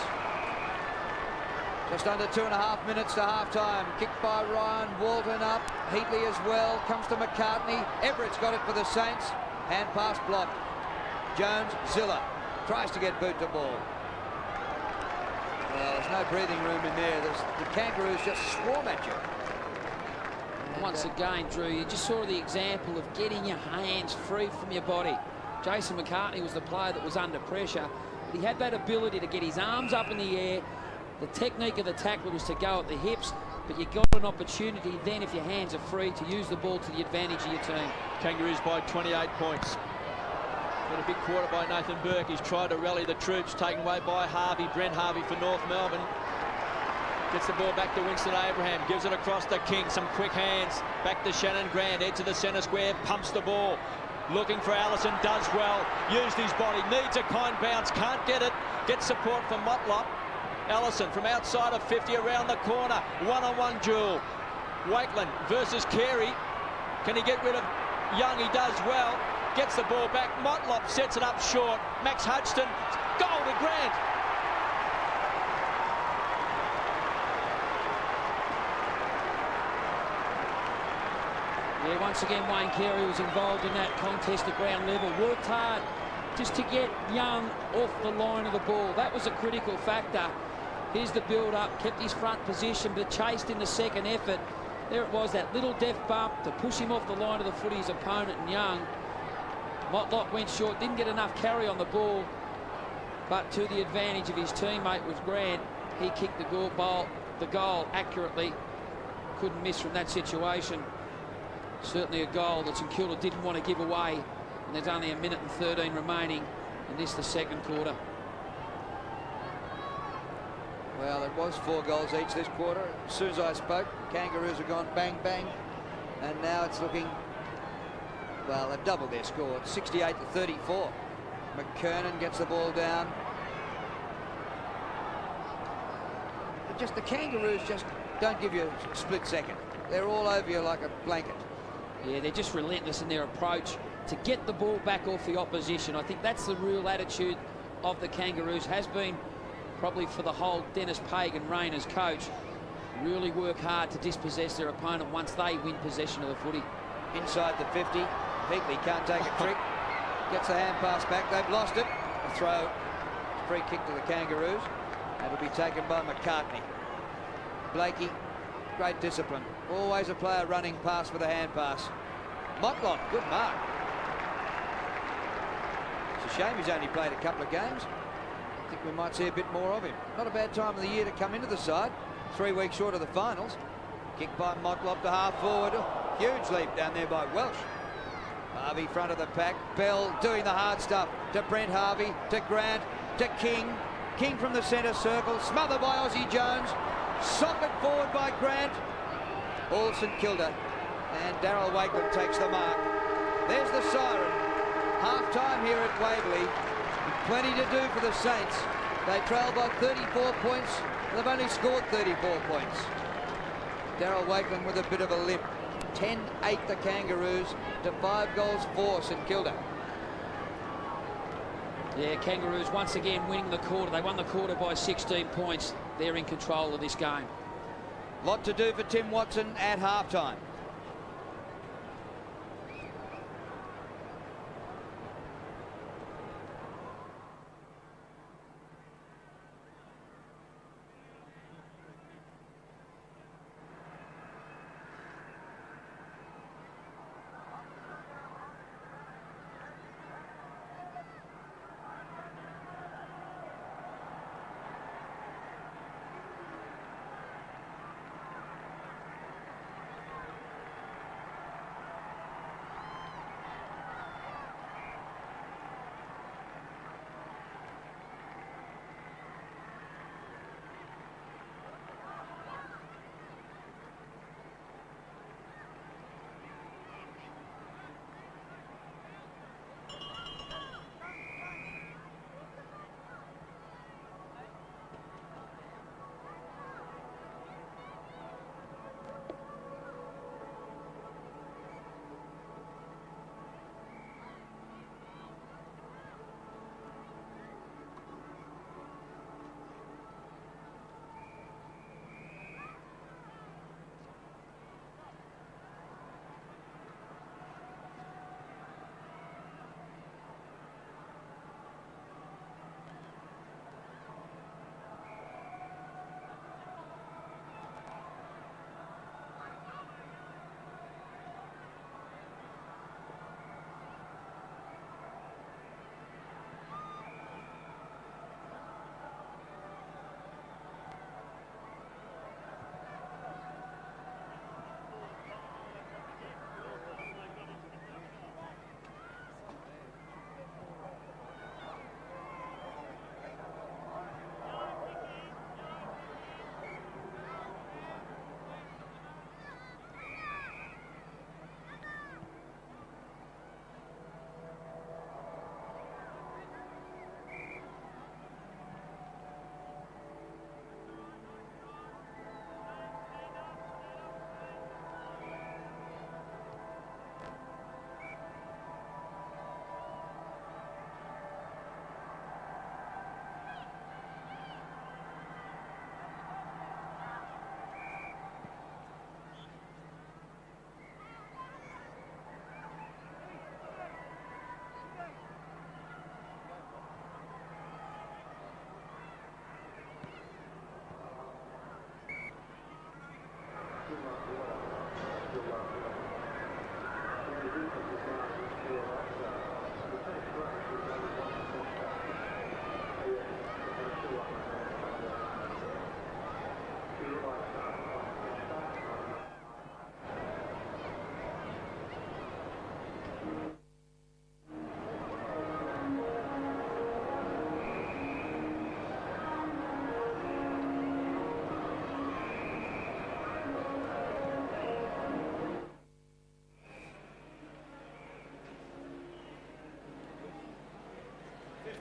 Just under 2.5 minutes to half-time. Kicked by Ryan. Walton up. Heatley as well. Comes to McCartney. Everett's got it for the Saints. Hand pass blocked. Jones. Zilla. Tries to get boot to ball. Well, there's no breathing room in there. The Kangaroos just swarm at you. Once again, Drew, you just saw the example of getting your hands free from your body. Jason McCartney was the player that was under pressure. But he had that ability to get his arms up in the air. The technique of the tackler was to go at the hips, but you got an opportunity then, if your hands are free, to use the ball to the advantage of your team. Kangaroos by 28 points. Got a big quarter by Nathan Burke. He's tried to rally the troops, taken away by Harvey. Brent Harvey for North Melbourne. Gets the ball back to Winston Abraham. Gives it across to King. Some quick hands. Back to Shannon Grant. Edge of the centre square. Pumps the ball. Looking for Allison. Does well. Used his body. Needs a kind bounce. Can't get it. Gets support from Motlop. Allison from outside of 50 around the corner. One-on-one duel. Wakeland versus Carey. Can he get rid of Young? He does well. Gets the ball back. Motlop sets it up short. Max Hudson. Goal to Grant. Yeah, once again, Wayne Carey was involved in that contest at ground level. Worked hard just to get Young off the line of the ball. That was a critical factor. Here's the build-up. Kept his front position, but chased in the second effort. There it was, that little deft bump to push him off the line of the footy, his opponent, and Young. Motlop went short, didn't get enough carry on the ball, but to the advantage of his teammate was Grant. He kicked the goal accurately. Couldn't miss from that situation. Certainly a goal that St Kilda didn't want to give away, and there's only 1 minute and 13 remaining in this, the second quarter. Well, it was 4 goals each this quarter. As soon as I spoke, Kangaroos have gone bang, bang. And now it's looking, well, they've doubled their score. It's 68-34. McKernan gets the ball down. The Kangaroos just don't give you a split second. They're all over you like a blanket. Yeah, they're just relentless in their approach to get the ball back off the opposition. I think that's the real attitude of the Kangaroos, has been probably for the whole Denis Pagan reign as coach. Really work hard to dispossess their opponent once they win possession of the footy. Inside the 50, Heatley can't take a trick. Gets the hand pass back. They've lost it. A throw. Free kick to the Kangaroos. That'll be taken by McCartney. Blakey, great discipline. Always a player running past for the hand pass. Motlop, good mark. It's a shame he's only played a couple of games. I think we might see a bit more of him. Not a bad time of the year to come into the side. 3 weeks short of the finals. Kicked by Motlop to half forward. Oh, huge leap down there by Welsh. Harvey front of the pack. Bell doing the hard stuff to Brent Harvey, to Grant, to King. King from the centre circle, smothered by Aussie Jones. Socket forward by Grant. All St Kilda. And Darryl Wakeland takes the mark. There's the siren. Half-time here at Waverley. Plenty to do for the Saints. They trail by 34 points. They've only scored 34 points. Darryl Wakeland with a bit of a limp. 10-8 the Kangaroos to 5 goals for St Kilda. Yeah, Kangaroos once again winning the quarter. They won the quarter by 16 points. They're in control of this game. Lot to do for Tim Watson at halftime.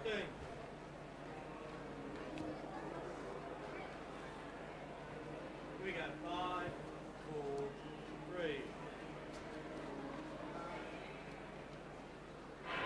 15. Here we go. 5, 4, 3.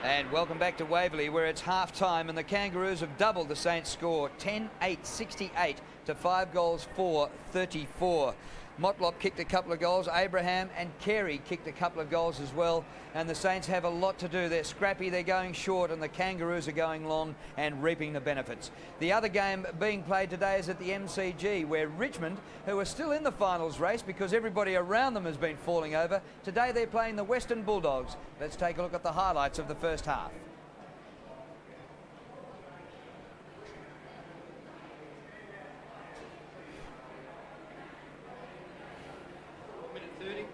And welcome back to Waverley, where it's half-time and the Kangaroos have doubled the Saints' score, 10-8-68 to 5 goals for 34. Motlop kicked a couple of goals, Abraham and Carey kicked a couple of goals as well, and the Saints have a lot to do. They're scrappy, they're going short, and the Kangaroos are going long and reaping the benefits. The other game being played today is at the MCG, where Richmond, who are still in the finals race because everybody around them has been falling over, today they're playing the Western Bulldogs. Let's take a look at the highlights of the first half. Minute 30.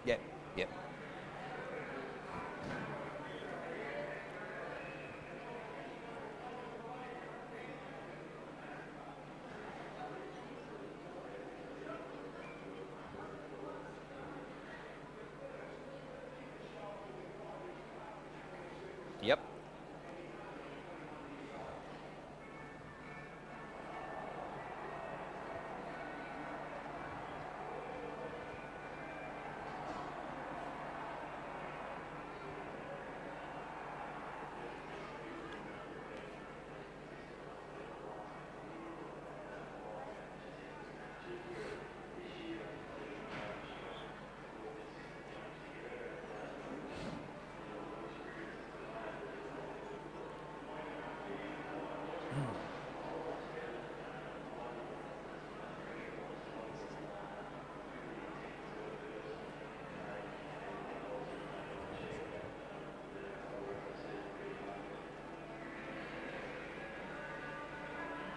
Yep, yep. Yep.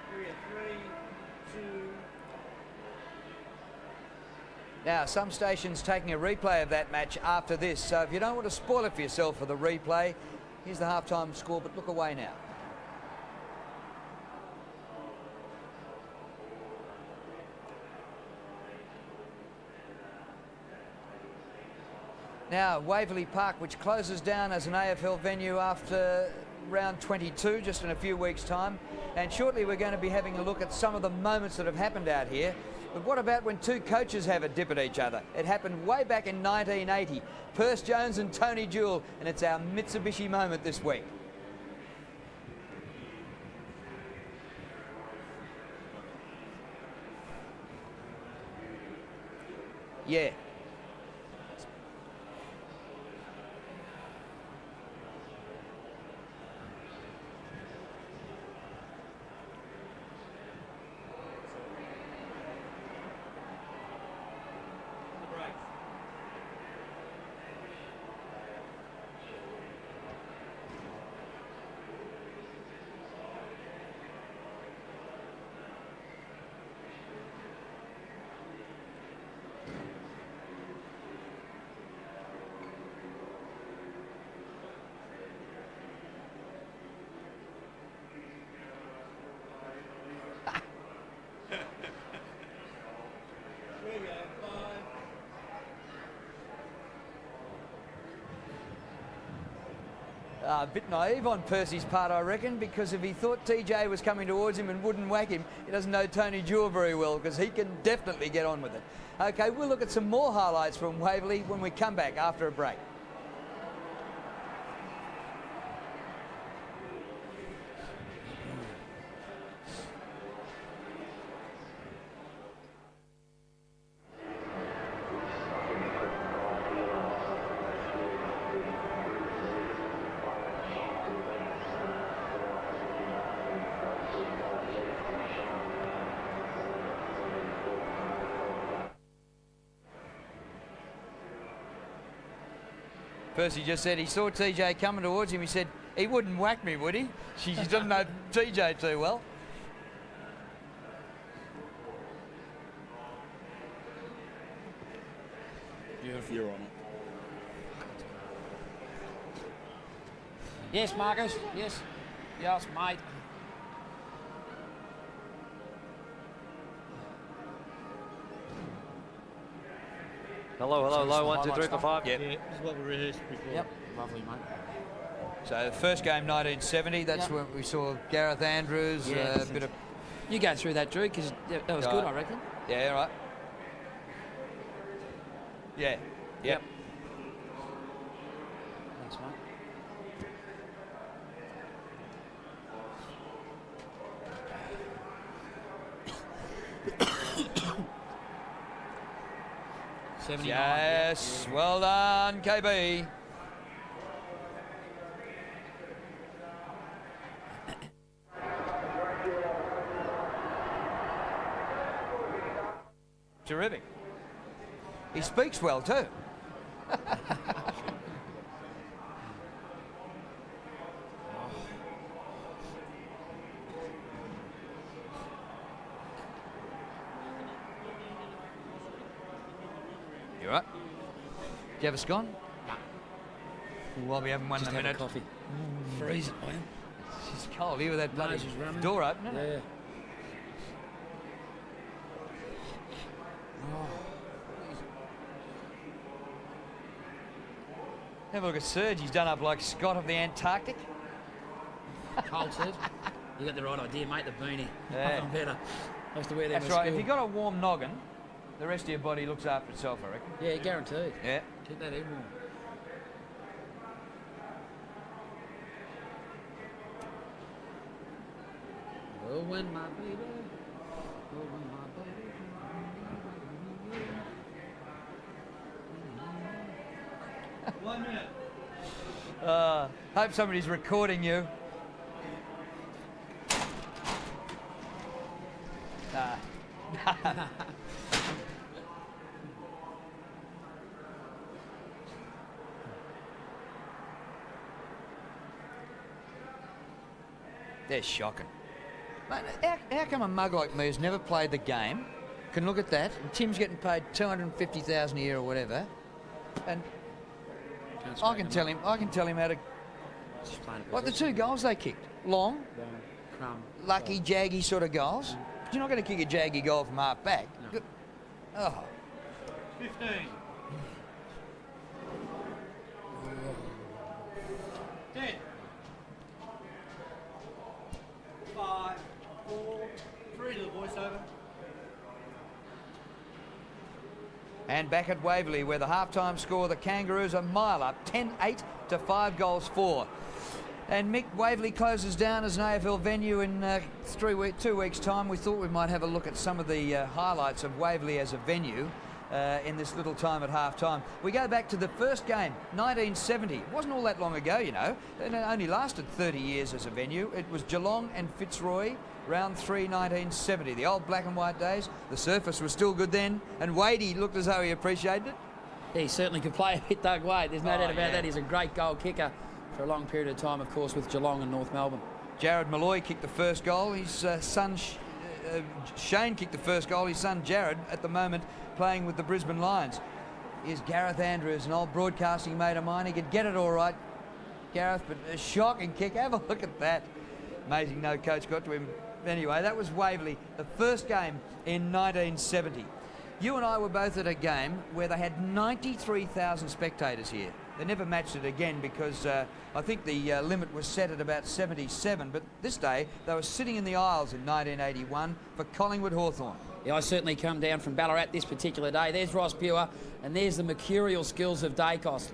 Here we go. 3, 2. Now, some stations taking a replay of that match after this, so if you don't want to spoil it for yourself for the replay, here's the halftime score, but look away now. Now, Waverley Park, which closes down as an AFL venue after round 22, just in a few weeks' time. And shortly we're going to be having a look at some of the moments that have happened out here. But what about when two coaches have a dip at each other? It happened way back in 1980. Perce Jones and Tony Jewell, and it's our Mitsubishi moment this week. Yeah. A bit naive on Percy's part, I reckon, because if he thought TJ was coming towards him and wouldn't whack him, he doesn't know Tony Jewell very well, because he can definitely get on with it. OK, we'll look at some more highlights from Waverley when we come back after a break. Percy just said he saw TJ coming towards him. He said he wouldn't whack me, would he? She doesn't know TJ too well. Beautiful. You're on it. Yes, Marcus. Yes. Yes, mate. Hello, hello, So low. it's 1, the 2, 3, highlight 4, stuff? 5. Yep. Yeah, this is what we rehearsed before. Yep. Lovely, mate. So the first game, 1970, that's Yep. when we saw Gareth Andrews, Yeah, a bit of... You go through that, Drew, because that was good, I reckon. Yeah, right. Yeah. Yep. Thanks, mate. Yes, well done, KB. Terrific. He speaks well too. You right? Do you have a scone? No. We'll be having one Just in a have a minute. coffee. Freezing, I am. It's cold here with that bloody Nose is running. door open, isn't Yeah. it? Have a look at Serge. He's done up like Scott of the Antarctic. Cold, Serge. You got the right idea, mate, the beanie. Yeah. Nothing better. I used to wear them That's at right. school. If you've got a warm noggin, the rest of your body looks after itself, I reckon. Yeah, guaranteed. Yeah. Keep that head warm. Oh, when my baby. Oh, when my baby. 1 minute. Hope somebody's recording you. Nah. They're shocking. Mate, how come a mug like me who's never played the game can look at that, and Tim's getting paid $250,000 a year or whatever, and I can tell him how to... Like the two goals they kicked, long, Crumb. lucky, jaggy sort of goals. But you're not going to kick a jaggy goal from half back. No. Good. Oh, 15. 10. 5, 4, 3 to the voiceover. and back at Waverley, where the half-time score, the Kangaroos a mile up, 10-8 to 5 goals 4. And Mick, Waverley closes down as an AFL venue in 2 weeks' time. We thought we might have a look at some of the highlights of Waverley as a venue in this little time at half-time. We go back to the first game, 1970. It wasn't all that long ago, you know. It only lasted 30 years as a venue. It was Geelong and Fitzroy, round 3, 1970. The old black and white days. The surface was still good then, and Wadey looked as though he appreciated it. Yeah, he certainly could play a bit, Doug Wade. There's no doubt about yeah. that. He's a great goal kicker for a long period of time, of course, with Geelong and North Melbourne. Jared Malloy kicked the first goal. His son Shane kicked the first goal. His son Jared, at the moment, playing with the Brisbane Lions. Here's Gareth Andrews, an old broadcasting mate of mine. He could get it all right, Gareth, but a shocking kick. Have a look at that. Amazing no coach got to him. Anyway, that was Waverley, the first game in 1970. You and I were both at a game where they had 93,000 spectators here. They never matched it again because I think the limit was set at about 77, but this day they were sitting in the aisles in 1981 for Collingwood Hawthorn. Yeah, I certainly come down from Ballarat this particular day. There's Ross Pure, and there's the mercurial skills of Dacos.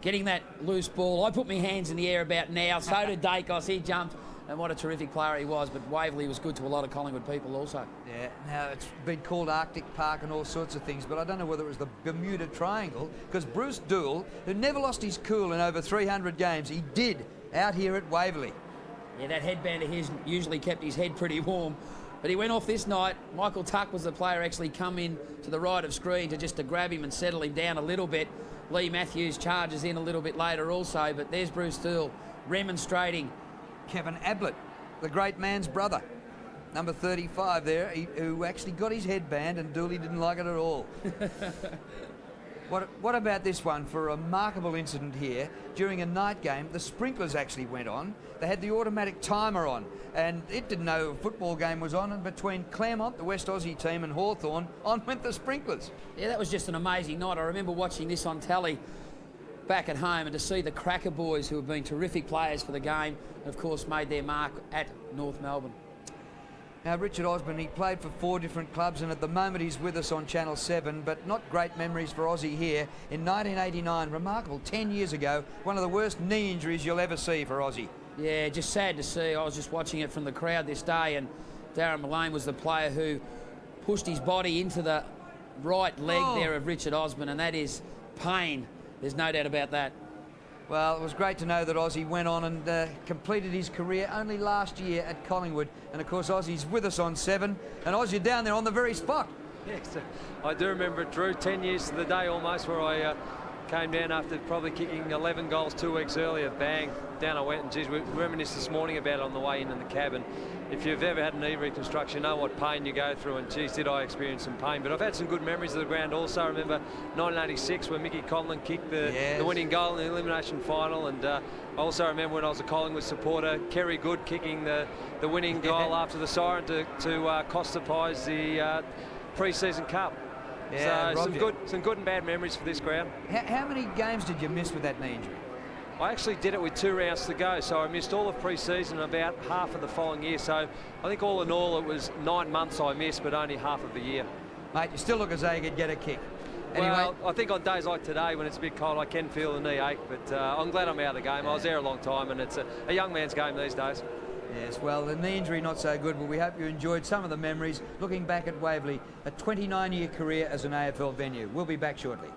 Getting that loose ball. I put my hands in the air about now. So did Dacos. He jumped, and what a terrific player he was. But Waverley was good to a lot of Collingwood people also. Yeah, now it's been called Arctic Park and all sorts of things, but I don't know whether it was the Bermuda Triangle, because Bruce Dool, who never lost his cool in over 300 games, he did out here at Waverley. Yeah, that headband of his usually kept his head pretty warm. But he went off this night. Michael Tuck was the player actually come in to the right of screen to grab him and settle him down a little bit. Lee Matthews charges in a little bit later also, but there's Bruce Dool remonstrating. Kevin Ablett, the great man's brother, number 35 there, who actually got his headband, and Dooley didn't like it at all. What about this one? For a remarkable incident here, during a night game, the sprinklers actually went on. They had the automatic timer on, and it didn't know a football game was on, and between Claremont, the West Aussie team, and Hawthorn, on went the sprinklers. Yeah, that was just an amazing night. I remember watching this on telly back at home, and to see the Cracker boys, who have been terrific players for the game, and of course made their mark at North Melbourne. Now, Richard Osborne, he played for 4 different clubs, and at the moment he's with us on Channel 7, but not great memories for Aussie here. In 1989, remarkable, 10 years ago, one of the worst knee injuries you'll ever see for Aussie. Yeah, just sad to see. I was just watching it from the crowd this day, and Darren Malone was the player who pushed his body into the right leg there of Richard Osborne, and that is pain. There's no doubt about that. Well, it was great to know that Aussie went on and completed his career only last year at Collingwood. And of course, Aussie's with us on 7, and Aussie down there on the very spot. Yes, I do remember it, Drew. 10 years to the day almost, where I came down after probably kicking 11 goals 2 weeks earlier. Bang, down I went. And geez, we reminisced this morning about it on the way in the cabin. If you've ever had a knee reconstruction, you know what pain you go through, and geez, did I experience some pain. But I've had some good memories of the ground also. I remember 1986 when Mickey Conlon kicked the winning goal in the elimination final, and I also remember when I was a Collingwood supporter, Kerry Good kicking the winning goal after the siren to cost the Pies the pre-season cup. Yeah, so some good and bad memories for this ground. How many games did you miss with that knee injury? I actually did it with 2 rounds to go, so I missed all of pre-season and about half of the following year. So I think all in all it was 9 months I missed, but only half of the year. Mate, you still look as though you could get a kick. Anyway, well, I think on days like today when it's a bit cold, I can feel the knee ache, but I'm glad I'm out of the game. I was there a long time, and it's a young man's game these days. yes, well, the knee injury not so good, but we hope you enjoyed some of the memories looking back at Waverley, a 29-year career as an AFL venue. We'll be back shortly.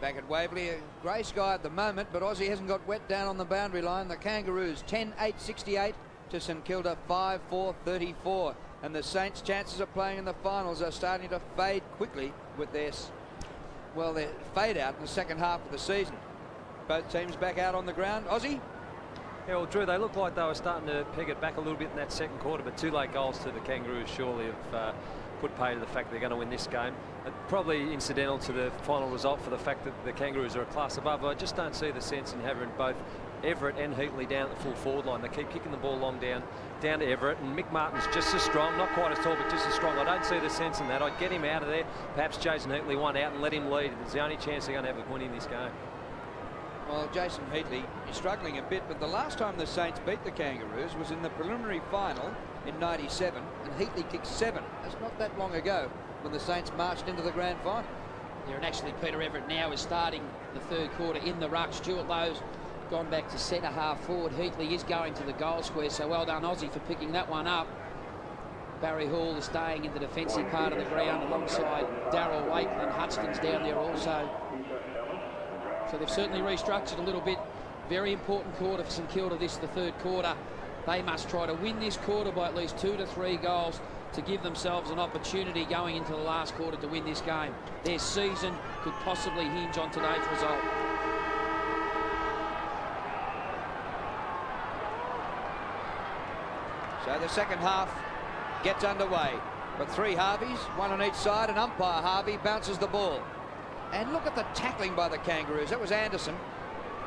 Back at Waverley, a grey sky at the moment, but Aussie hasn't got wet down on the boundary line. The Kangaroos 10-8-68 to St Kilda 5-4-34. And the Saints' chances of playing in the finals are starting to fade quickly with their fade out in the second half of the season. Both teams back out on the ground. Aussie? Yeah, well, Drew, they look like they were starting to peg it back a little bit in that second quarter, but 2 late goals to the Kangaroos surely have put pay to the fact they're going to win this game. Probably incidental to the final result for the fact that the Kangaroos are a class above. I just don't see the sense in having both Everett and Heatley down at the full forward line. They keep kicking the ball long down to Everett, and Mick Martin's just as strong, not quite as tall, but just as strong. I don't see the sense in that. I'd get him out of there, perhaps Jason Heatley one out and let him lead. It's the only chance they're going to have of winning this game. Well, Jason Heatley is struggling a bit, but the last time the Saints beat the Kangaroos was in the preliminary final in '97, and Heatley kicked 7. That's not that long ago when the Saints marched into the grand final. Yeah, and actually Peter Everett now is starting the third quarter in the ruck. Stuart Lowe's gone back to centre half forward. Heatley is going to the goal square, so well done Aussie for picking that one up. Barry Hall is staying in the defensive part of the ground alongside Darryl Wakeland. Hutchins down there also. So they've certainly restructured a little bit. Very important quarter for St Kilda, this the third quarter. They must try to win this quarter by at least 2 to 3 goals to give themselves an opportunity going into the last quarter to win this game. Their season could possibly hinge on today's result. So the second half gets underway. But 3 Harveys, 1 on each side, and umpire Harvey bounces the ball. And look at the tackling by the Kangaroos. That was Anderson.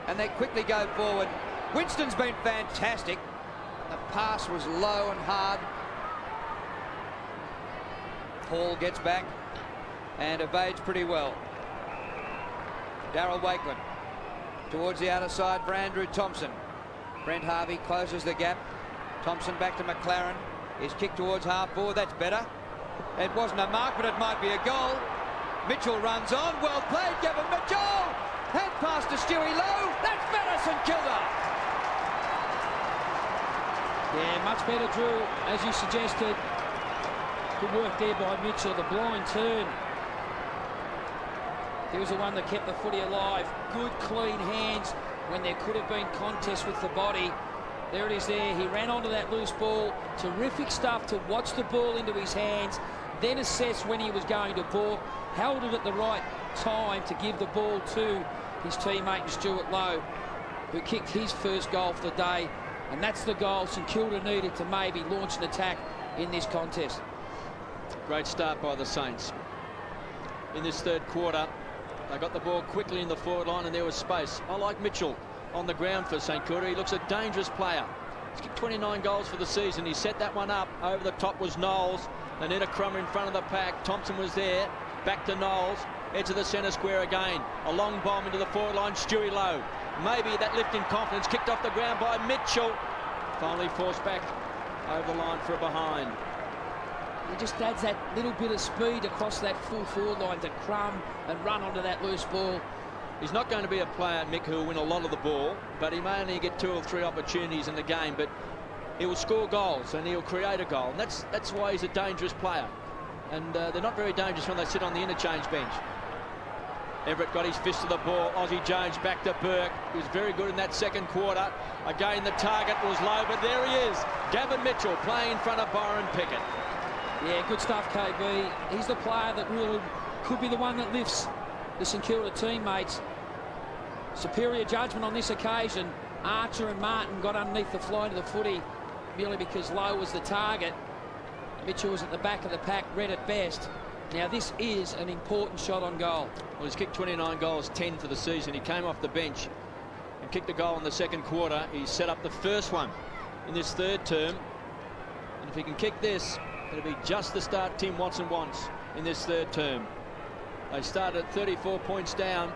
And they quickly go forward. Winston's been fantastic. The pass was low and hard. Paul gets back and evades pretty well. Darryl Wakeland towards the outer side for Andrew Thompson. Brent Harvey closes the gap. Thompson back to McLaren. His kick towards half forward. That's better. It wasn't a mark, but it might be a goal. Mitchell runs on. Well played, Gavin Mitchell. Hand pass to Stewie Lowe. That's better, St Kilda. Yeah, much better, Drew, as you suggested. Good work there by Mitchell. The blind turn. He was the one that kept the footy alive. Good, clean hands when there could have been contest with the body. There it is there. He ran onto that loose ball. Terrific stuff to watch the ball into his hands, then assess when he was going to balk. Held it at the right time to give the ball to his teammate Stuart Lowe, who kicked his first goal for the day. And that's the goal St Kilda needed to maybe launch an attack in this contest. Great start by the Saints. In this third quarter, they got the ball quickly in the forward line and there was space. I like Mitchell on the ground for St Kilda. He looks a dangerous player. He's kicked 29 goals for the season. He set that one up. Over the top was Knowles. Anita Crummer in front of the pack. Thompson was there. Back to Knowles. Edge of the centre square again. A long bomb into the forward line. Stewie Lowe. Maybe that lift in confidence. Kicked off the ground by Mitchell. Finally forced back over the line for a behind. He just adds that little bit of speed across that full forward line to crumb and run onto that loose ball. He's not going to be a player, Mick, who will win a lot of the ball, but he may only get 2 or 3 opportunities in the game, but he will score goals and he'll create a goal. And that's why he's a dangerous player. And they're not very dangerous when they sit on the interchange bench. Everett got his fist to the ball. Aussie Jones back to Burke. He was very good in that second quarter. Again, the target was low, but there he is. Gavin Mitchell playing in front of Byron Pickett. Yeah, good stuff, KB. He's the player that really could be the one that lifts the St Kilda teammates. Superior judgment on this occasion. Archer and Martin got underneath the fly to the footy merely because Lowe was the target. Mitchell was at the back of the pack, read at best. Now this is an important shot on goal. Well, he's kicked 29 goals, 10 for the season. He came off the bench and kicked a goal in the second quarter. He set up the first one in this third term. And if he can kick this, it'll be just the start Tim Watson wants in this third term. They started at 34 points down.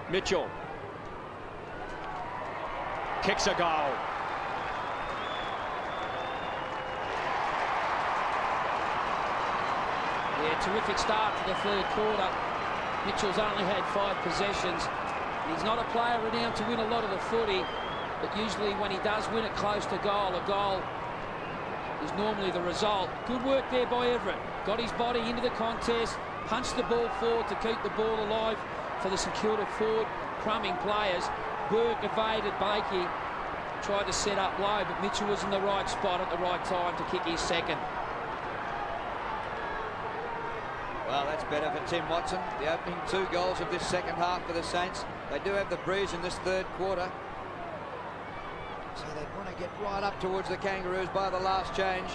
Mitchell kicks a goal. Yeah, terrific start to the third quarter. Mitchell's only had 5 possessions. He's not a player renowned to win a lot of the footy, but usually when he does win it close to goal, a goal is normally the result. Good work there by Everett. Got his body into the contest, punched the ball forward to keep the ball alive for the St Kilda forward crumbing players. Burke evaded Blakey, tried to set up low, but Mitchell was in the right spot at the right time to kick his second. Well, that's better for Tim Watson. The opening 2 goals of this second half for the Saints. They do have the breeze in this third quarter. So they want to get right up towards the Kangaroos by the last change.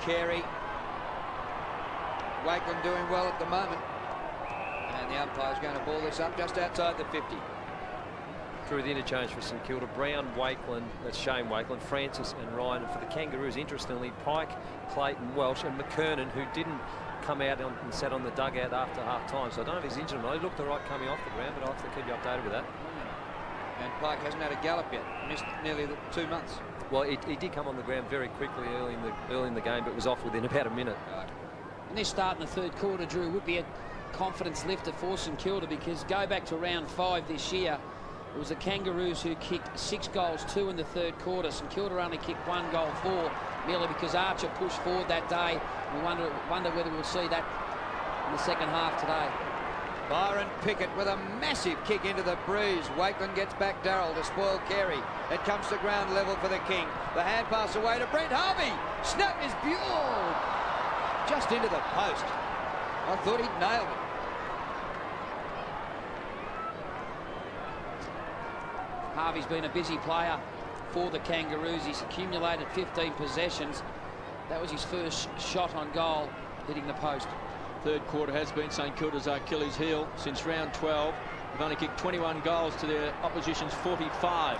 Carey. Wakeland doing well at the moment. And the umpire's going to ball this up just outside the 50. Through the interchange for St Kilda, Brown, Wakeland, that's Shane Wakeland, Francis and Ryan. And for the Kangaroos, interestingly, Pike, Clayton, Welsh and McKernan, who didn't come out and sat on the dugout after half-time. So I don't know if he's injured or not. He looked all right coming off the ground, but I'll have to keep you updated with that. And Pike hasn't had a gallop yet. Missed nearly 2 months. Well, he did come on the ground very quickly early in the game, but was off within about a minute. Right. And this start in the third quarter, Drew, would be a confidence lifter for St Kilda, because go back to round 5 this year, it was the Kangaroos who kicked 6 goals, 2 in the third quarter. St Kilda only kicked 1 goal, 4, merely because Archer pushed forward that day. We wonder whether we'll see that in the second half today. Byron Pickett with a massive kick into the breeze. Wakeland gets back Darrell to spoil Carey. It comes to ground level for the King. The hand pass away to Brent Harvey. Snap is beautiful. Just into the post. I thought he'd nailed it. Harvey's been a busy player for the Kangaroos. He's accumulated 15 possessions. That was his first shot on goal, hitting the post. Third quarter has been St Kilda's Achilles heel since round 12. They've only kicked 21 goals to their opposition's 45.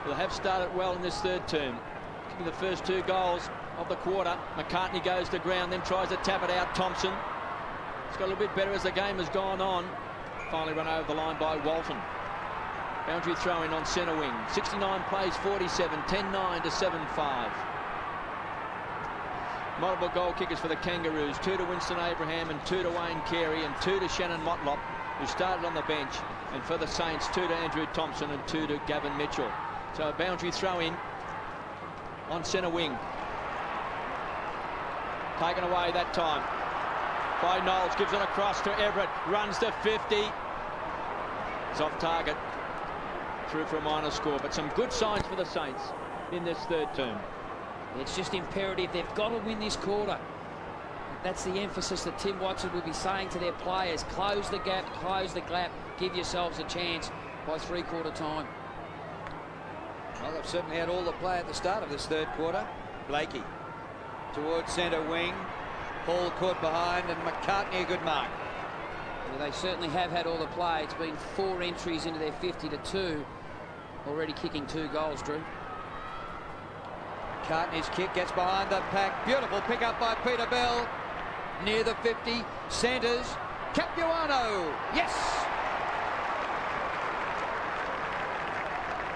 They have started well in this third term, kicking the first 2 goals of the quarter. McCartney goes to ground, then tries to tap it out. Thompson. It's got a little bit better as the game has gone on. Finally run over the line by Walton. Boundary throw in on centre wing. 69 plays 47, 10-9 to 7-5. Multiple goal kickers for the Kangaroos. 2 to Winston Abraham and 2 to Wayne Carey and 2 to Shannon Motlop, who started on the bench. And for the Saints, 2 to Andrew Thompson and 2 to Gavin Mitchell. So a boundary throw in on centre wing. Taken away that time by Knowles. Gives it across to Everett. Runs to 50. It's off target. Through for a minor score, but some good signs for the Saints in this third term. It's just imperative. They've got to win this quarter. That's the emphasis that Tim Watson will be saying to their players. Close the gap, give yourselves a chance by 3/4 time. Well, they've certainly had all the play at the start of this third quarter. Blakey towards centre wing. Paul caught behind, and McCartney a good mark. Well, they certainly have had all the play. It's been 4 entries into their 50-2. Already kicking 2 goals, Drew. McCartney's kick gets behind the pack. Beautiful pick up by Peter Bell. Near the 50. Centres. Capuano. Yes!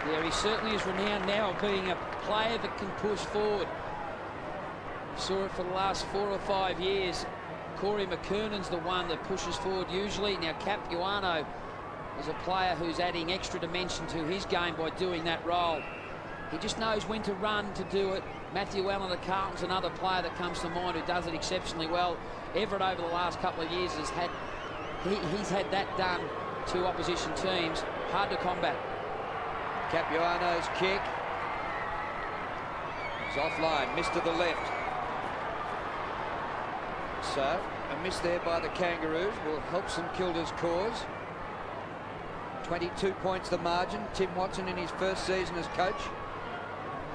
Yeah, he certainly is renowned now of being a player that can push forward. We saw it for the last 4 or 5 years. Corey McKernan's the one that pushes forward usually. Now Capuano is a player who's adding extra dimension to his game by doing that role. He just knows when to run to do it. Matthew Allen of Carlton's another player that comes to mind who does it exceptionally well. Everett over the last couple of years has had he's had that done to opposition teams. Hard to combat. Capuano's kick is offline, missed to the left. So a miss there by the Kangaroos will help St Kilda's cause. 22 points the margin. Tim Watson in his first season as coach.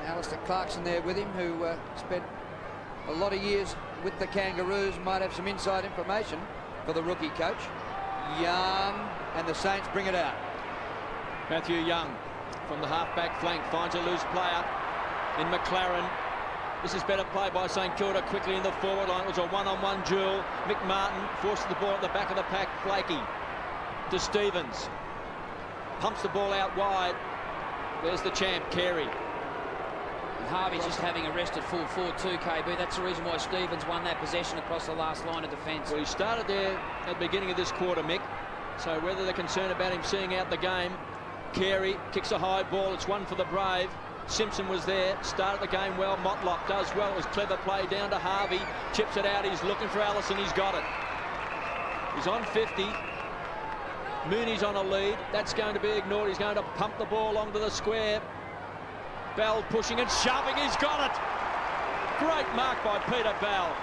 Alistair Clarkson there with him, who spent a lot of years with the Kangaroos, might have some inside information for the rookie coach. Young, and the Saints bring it out. Matthew Young from the half-back flank finds a loose player in McLaren. This is better play by St Kilda quickly in the forward line. It was a one-on-one duel. Mick Martin forces the ball at the back of the pack. Blakey to Stevens. Pumps the ball out wide. There's the champ, Carey. And Harvey's just having a rest at full forward too, KB. That's the reason why Stevens won that possession across the last line of defence. Well, he started there at the beginning of this quarter, Mick. So whether they're concerned about him seeing out the game, Carey kicks a high ball. It's one for the Brave. Simpson was there, started the game well. Motlop does well. It was clever play down to Harvey. Chips it out. He's looking for Allison. He's got it. He's on 50. Mooney's on a lead. That's going to be ignored. He's going to pump the ball onto the square. Bell pushing and shoving. He's got it. Great mark by Peter Bell.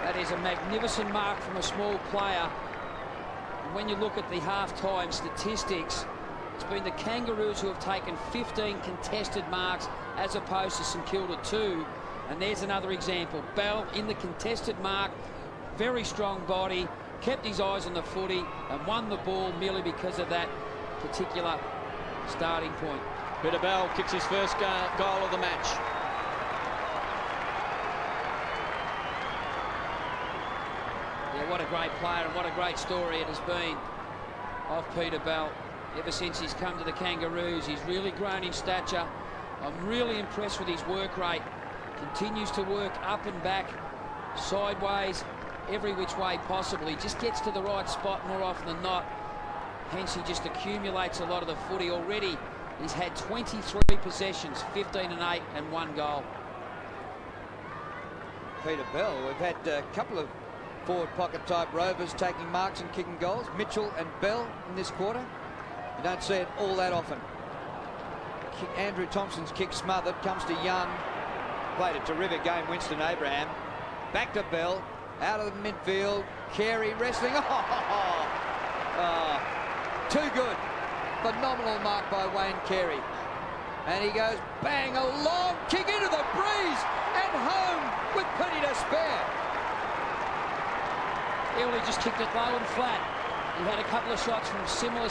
That is a magnificent mark from a small player. And when you look at the half-time statistics, it's been the Kangaroos who have taken 15 contested marks as opposed to St Kilda 2. And there's another example. Bell in the contested mark, very strong body, kept his eyes on the footy and won the ball merely because of that particular starting point. Peter Bell kicks his first goal of the match. Yeah, what a great player and what a great story it has been of Peter Bell. Ever since he's come to the Kangaroos, he's really grown in stature. I'm really impressed with his work rate. Continues to work up and back, sideways, every which way possible. He just gets to the right spot more often than not. Hence, he just accumulates a lot of the footy already. He's had 23 possessions, 15 and 8 and 1 goal. Peter Bell, we've had a couple of forward pocket type rovers taking marks and kicking goals. Mitchell and Bell in this quarter. You don't see it all that often. Andrew Thompson's kick smothered, comes to Young. Played a terrific game, Winston Abraham. Back to Bell, out of the midfield. Carey wrestling. Too good. Phenomenal mark by Wayne Carey. And he goes bang, a long kick into the breeze and home with plenty to spare. He just kicked it low and flat. He had a couple of shots from similarly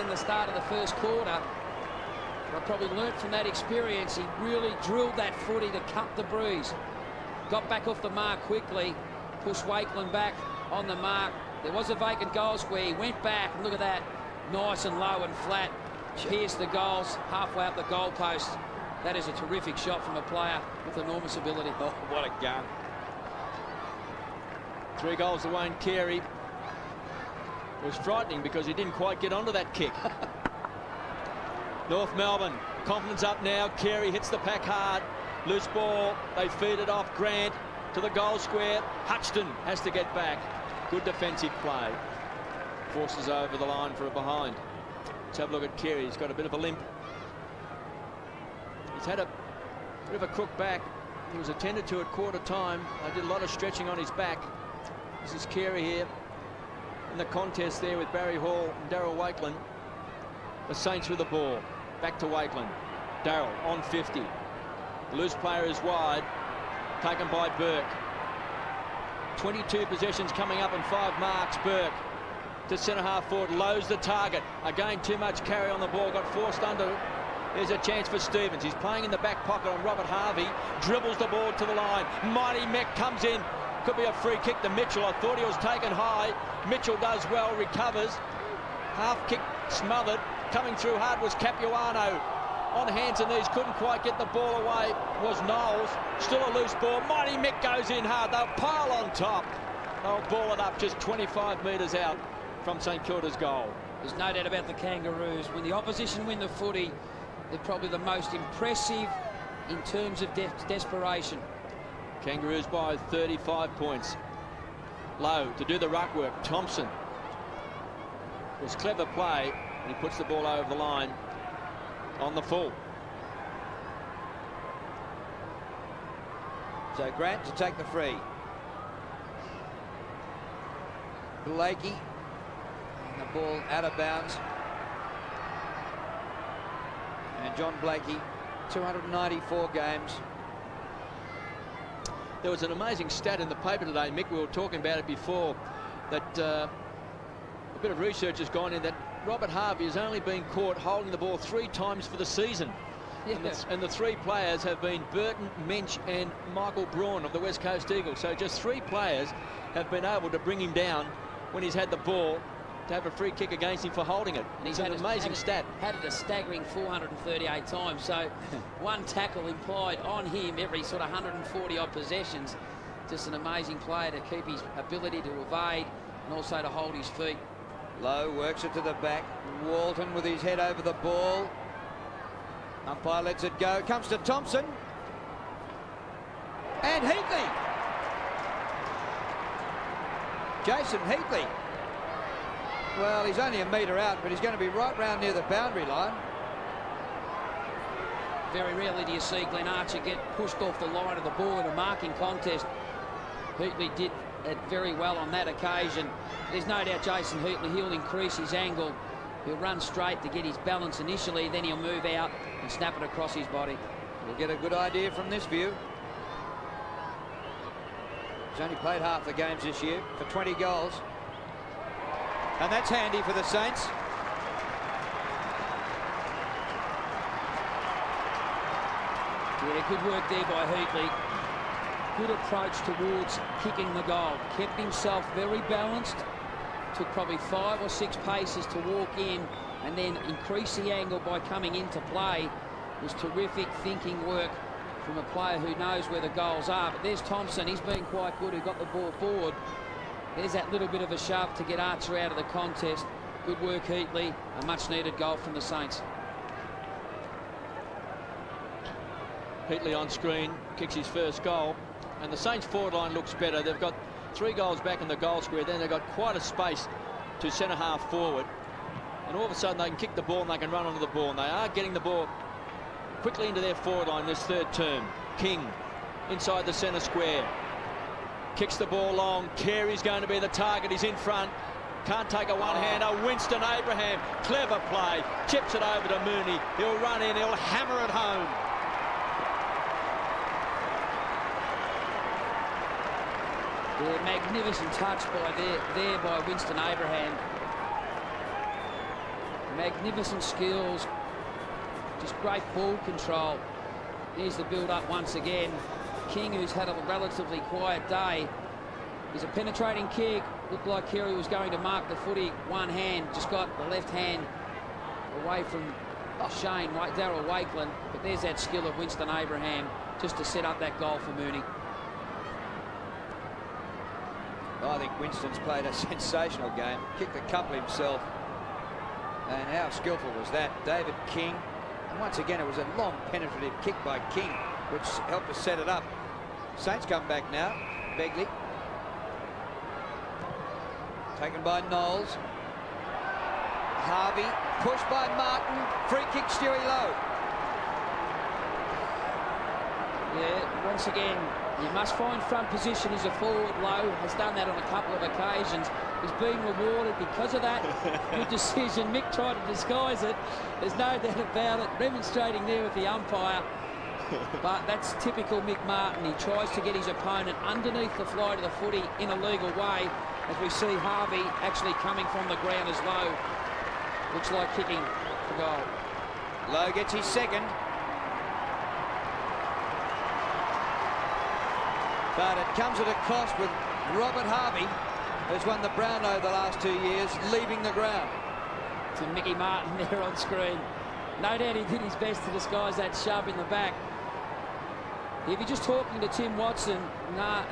in the start of the first quarter. I probably learnt from that experience. He really drilled that footy to cut the breeze. Got back off the mark quickly, pushed Wakeland back on the mark. There was a vacant goal square. He went back, and look at that. Nice and low and flat. Pierced the goals halfway up the goalpost. That is a terrific shot from a player with enormous ability. Oh, what a gun. 3 goals to Wayne Carey. It was frightening because he didn't quite get onto that kick. North Melbourne, confidence up now. Carey hits the pack hard. Loose ball. They feed it off. Grant to the goal square. Hutchton has to get back. Good defensive play. Forces over the line for a behind. Let's have a look at Carey. He's got a bit of a limp. He's had a bit of a crook back. He was attended to at quarter time. They did a lot of stretching on his back. This is Carey here in the contest there with Barry Hall and Darryl Wakeland. The Saints with the ball. Back to Wakeland. Darryl on 50. The loose player is wide. Taken by Burke. 22 possessions coming up and 5 marks. Burke to centre half forward. Lows the target. Again, too much carry on the ball. Got forced under. There's a chance for Stevens. He's playing in the back pocket on Robert Harvey. Dribbles the ball to the line. Mighty Mech comes in. Could be a free kick to Mitchell. I thought he was taken high. Mitchell does well, recovers. Half kick smothered. Coming through hard was Capuano. On hands and knees, couldn't quite get the ball away. Was Knowles. Still a loose ball. Mighty Mick goes in hard. They'll pile on top. They'll ball it up just 25 metres out from St Kilda's goal. There's no doubt about the Kangaroos. When the opposition win the footy, they're probably the most impressive in terms of desperation. Kangaroos by 35 points. Low to do the ruck work. Thompson. It was clever play, and he puts the ball over the line on the full. So Grant to take the free. Blakey. And the ball out of bounds. And John Blakey, 294 games. There was an amazing stat in the paper today, Mick. We were talking about it before, that a bit of research has gone in that Robert Harvey has only been caught holding the ball 3 times for the season. Yeah. And the 3 players have been Burton, Mensch and Michael Braun of the West Coast Eagles. So just 3 players have been able to bring him down when he's had the ball to have a free kick against him for holding it. And he's an amazing stat. Had it a staggering 438 times. So 1 tackle implied on him every sort of 140 odd possessions. Just an amazing player to keep his ability to evade and also to hold his feet. Lowe works it to the back. Walton with his head over the ball. Umpire lets it go. Comes to Thompson. And Heatley. Jason Heatley. Well, he's only a metre out, but he's going to be right round near the boundary line. Very rarely do you see Glenn Archer get pushed off the line of the ball in a marking contest. Heatley did it very well on that occasion. There's no doubt Jason Heatley, he'll increase his angle. He'll run straight to get his balance initially, then he'll move out and snap it across his body. We'll get a good idea from this view. He's only played half the games this year for 20 goals. And that's handy for the Saints. Yeah, good work there by Heatley. Good approach towards kicking the goal. Kept himself very balanced. Took probably 5 or 6 paces to walk in and then increase the angle by coming into play. It was terrific thinking work from a player who knows where the goals are. But there's Thompson. He's been quite good, who got the ball forward. There's that little bit of a shove to get Archer out of the contest. Good work, Heatley. A much-needed goal from the Saints. Heatley on screen, kicks his first goal. And the Saints forward line looks better. They've got 3 goals back in the goal square. Then they've got quite a space to centre half forward. And all of a sudden they can kick the ball and they can run onto the ball. And they are getting the ball quickly into their forward line this third term. King inside the centre square. Kicks the ball long. Carey's going to be the target. He's in front. Can't take a one-hander. Winston Abraham. Clever play. Chips it over to Mooney. He'll run in. He'll hammer it home. Yeah, magnificent touch there by Winston Abraham. Magnificent skills. Just great ball control. Here's the build-up once again. King, who's had a relatively quiet day, is a penetrating kick. Looked like Carey was going to mark the footy. One hand, just got the left hand away from Daryl Wakeland. But there's that skill of Winston Abraham just to set up that goal for Mooney. I think Winston's played a sensational game. Kicked a couple himself. And how skillful was that? David King. And once again, it was a long penetrative kick by King, which helped to set it up. Saints come back now. Begley. Taken by Knowles. Harvey. Pushed by Martin. Free kick, Stewie Lowe. Yeah, once again, you must find front position as a forward. Lowe has done that on a couple of occasions. He's been rewarded because of that. Good decision. Mick tried to disguise it. There's no doubt about it. Remonstrating there with the umpire. But that's typical Mick Martin. He tries to get his opponent underneath the fly to the footy in a legal way. As we see Harvey actually coming from the ground as Lowe. Looks like kicking for goal. Lowe gets his second. But it comes at a cost with Robert Harvey, who's won the Brownlow the last 2 years, leaving the ground. To Mickey Martin there on screen. No doubt he did his best to disguise that shove in the back. If you're just talking to Tim Watson,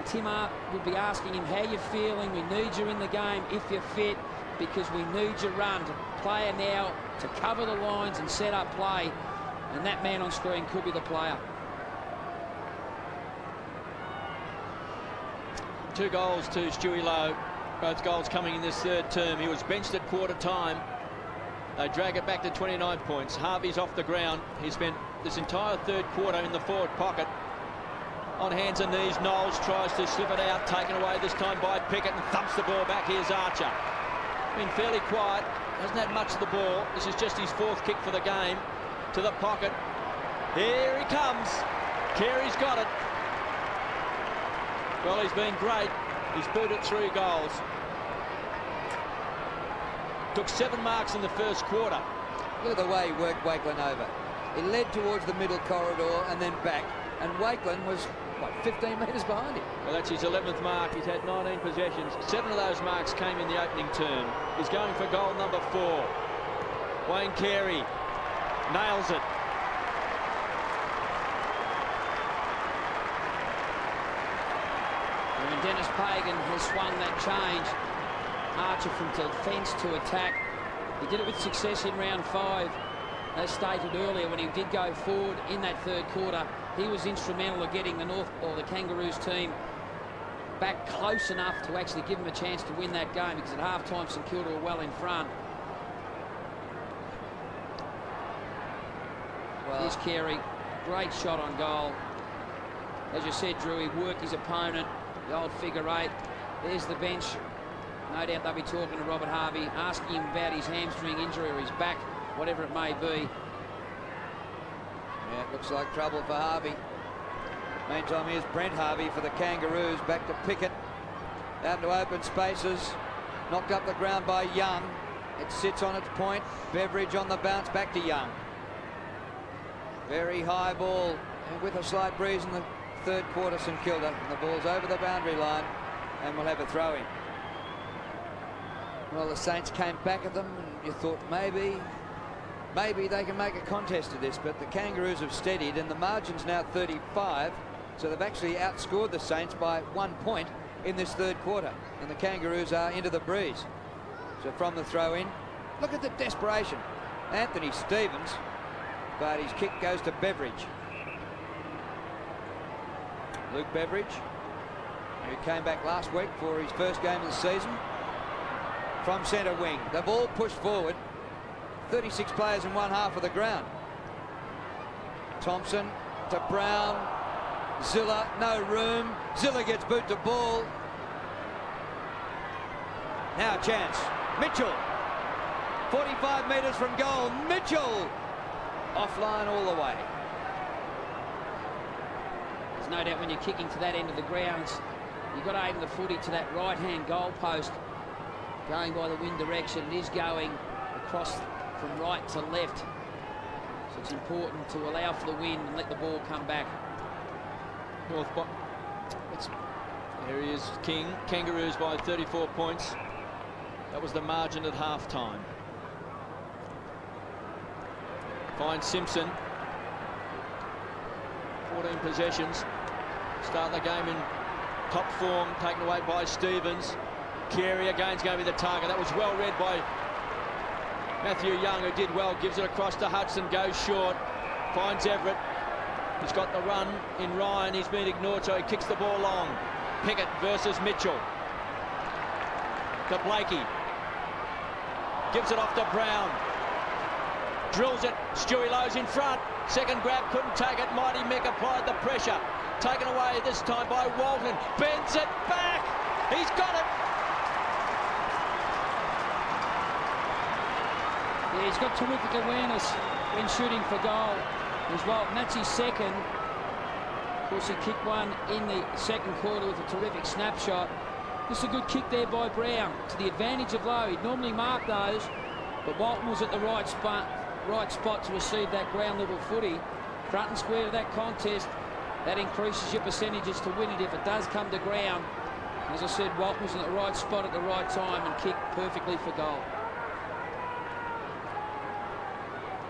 Tim would be asking him how you're feeling. We need you in the game if you're fit, because we need your run to play now to cover the lines and set up play. And that man on screen could be the player. 2 goals to Stewie Lowe. Both goals coming in this third term. He was benched at quarter time. They drag it back to 29 points. Harvey's off the ground. He spent this entire third quarter in the forward pocket. On hands and knees, Knowles tries to slip it out, taken away this time by Pickett, and thumps the ball back. Here's Archer. Been fairly quiet, hasn't had much of the ball. This is just his 4th kick for the game. To the pocket. Here he comes. Carey's got it. Well, he's been great. He's booted 3 goals. Took 7 marks in the first quarter. Look at the way he worked Wakeland over. He led towards the middle corridor and then back. And Wakeland was, what, 15 metres behind him. Well, that's his 11th mark. He's had 19 possessions. 7 of those marks came in the opening term. He's going for goal number 4. Wayne Carey nails it. And Denis Pagan has swung that change. Archer from defence to attack. He did it with success in round 5. As stated earlier, when he did go forward in that third quarter, he was instrumental in getting the Kangaroos team back close enough to actually give them a chance to win that game, because at half-time St Kilda were well in front. Well, here's Carey, great shot on goal. As you said, Drew, he worked his opponent, the old figure eight. There's the bench. No doubt they'll be talking to Robert Harvey, asking him about his hamstring injury or his back, whatever it may be. yeah, it looks like trouble for Harvey. Meantime, here's Brent Harvey for the Kangaroos. Back to Pickett. Out into open spaces. Knocked up the ground by Young. It sits on its point. Beveridge on the bounce. Back to Young. Very high ball. And with a slight breeze in the third quarter, St Kilda. And the ball's over the boundary line. And we'll have a throw-in. Well, the Saints came back at them. And you thought maybe they can make a contest of this. But the Kangaroos have steadied. And the margin's now 35. So they've actually outscored the Saints by 1 point in this third quarter. And the Kangaroos are into the breeze. So from the throw-in, look at the desperation. Anthony Stevens, but his kick goes to Beveridge. Luke Beveridge, who came back last week for his first game of the season. From centre wing, they've all pushed forward. 36 players in one half of the ground. Thompson to Brown. Zilla, no room. Zilla gets boot to ball. Now a chance. Mitchell. 45 metres from goal. Mitchell. Offline all the way. There's no doubt when you're kicking to that end of the grounds, you've got to aim the footy to that right-hand goal post. Going by the wind direction, it is going across from right to left. So it's important to allow for the wind and let the ball come back. There he is, King. Kangaroos by 34 points. That was the margin at half-time. Finds Simpson. 14 possessions. Start the game in top form, taken away by Stevens. Carey again's going to be the target. That was well read by Matthew Young, who did well. Gives it across to Hudson, goes short. Finds Everett. He's got the run in Ryan. He's been ignored, so he kicks the ball long. Pickett versus Mitchell. To Blakey. Gives it off to Brown. Drills it. Stewie Lowe's in front. Second grab, couldn't take it. Mighty Mick applied the pressure. Taken away this time by Walton. Bends it back. He's got it. Yeah, he's got terrific awareness when shooting for goal as well. And that's his second. Of course, he kicked one in the second quarter with a terrific snapshot. This is a good kick there by Brown to the advantage of Lowe. He'd normally mark those, but Walton was at the right spot to receive that ground level footy. Front and square to that contest. That increases your percentages to win it if it does come to ground. As I said, Walton was in the right spot at the right time and kicked perfectly for goal.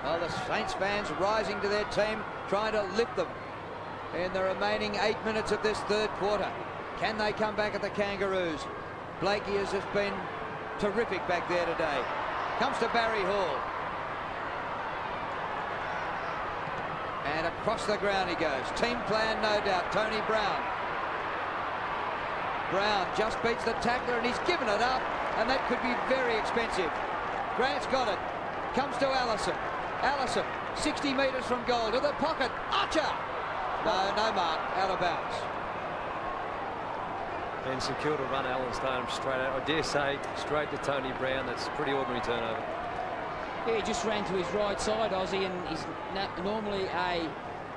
Well, the Saints fans rising to their team, trying to lift them in the remaining 8 minutes of this third quarter. Can they come back at the Kangaroos? Blakey has just been terrific back there today. Comes to Barry Hall. And across the ground he goes. Team plan, no doubt. Tony Brown. Brown just beats the tackler and he's given it up. And that could be very expensive. Grant's got it. Comes to Allison. Allison, 60 metres from goal to the pocket. Archer! No mark. Out of bounds. And St Kilda run Alan Stone straight out. I dare say straight to Tony Brown. That's a pretty ordinary turnover. Yeah, he just ran to his right side, Aussie, and he's normally a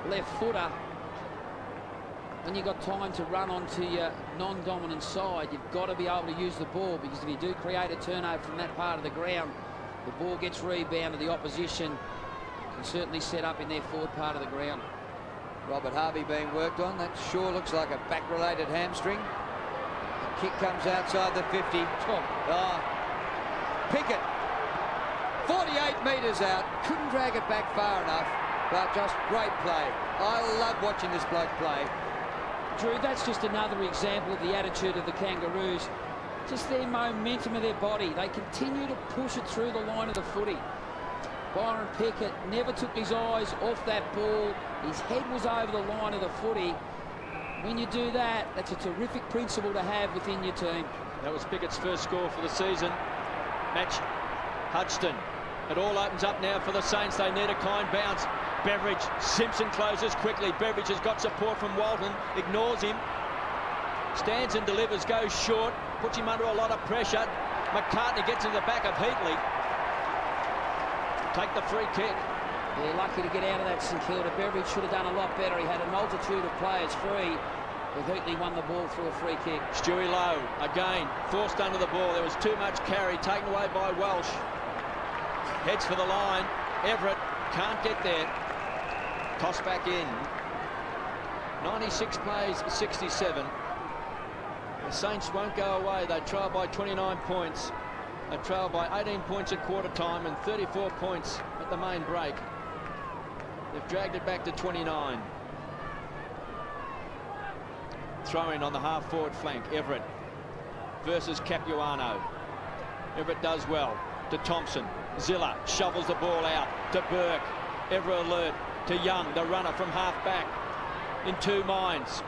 left footer. When you've got time to run onto your non-dominant side, you've got to be able to use the ball, because if you do create a turnover from that part of the ground, the ball gets rebounded. The opposition can certainly set up in their forward part of the ground. Robert Harvey being worked on. That sure looks like a back-related hamstring. The kick comes outside the 50. Pickett. 48 metres out. Couldn't drag it back far enough, but just great play. I love watching this bloke play. Drew, that's just another example of the attitude of the Kangaroos. Just their momentum of their body. They continue to push it through the line of the footy. Byron Pickett never took his eyes off that ball. His head was over the line of the footy. When you do that, that's a terrific principle to have within your team. That was Pickett's first score for the season. Match Hudson. It all opens up now for the Saints. They need a kind bounce. Beveridge, Simpson closes quickly. Beveridge has got support from Walton, ignores him. Stands and delivers, goes short, puts him under a lot of pressure. McCartney gets in the back of Heatley. Take the free kick. They're lucky to get out of that, St Kilda. Beveridge should have done a lot better. He had a multitude of players free. But Heatley won the ball through a free kick. Stewie Lowe, again, forced under the ball. There was too much carry, taken away by Welsh. Heads for the line. Everett can't get there. Toss back in. 96 plays, 67. The Saints won't go away. They trail by 29 points. They trail by 18 points at quarter time and 34 points at the main break. They've dragged it back to 29. Throw in on the half-forward flank. Everett versus Capuano. Everett does well. To Thompson. Zilla shovels the ball out to Burke. Ever alert to Young, the runner from half-back. In two minds.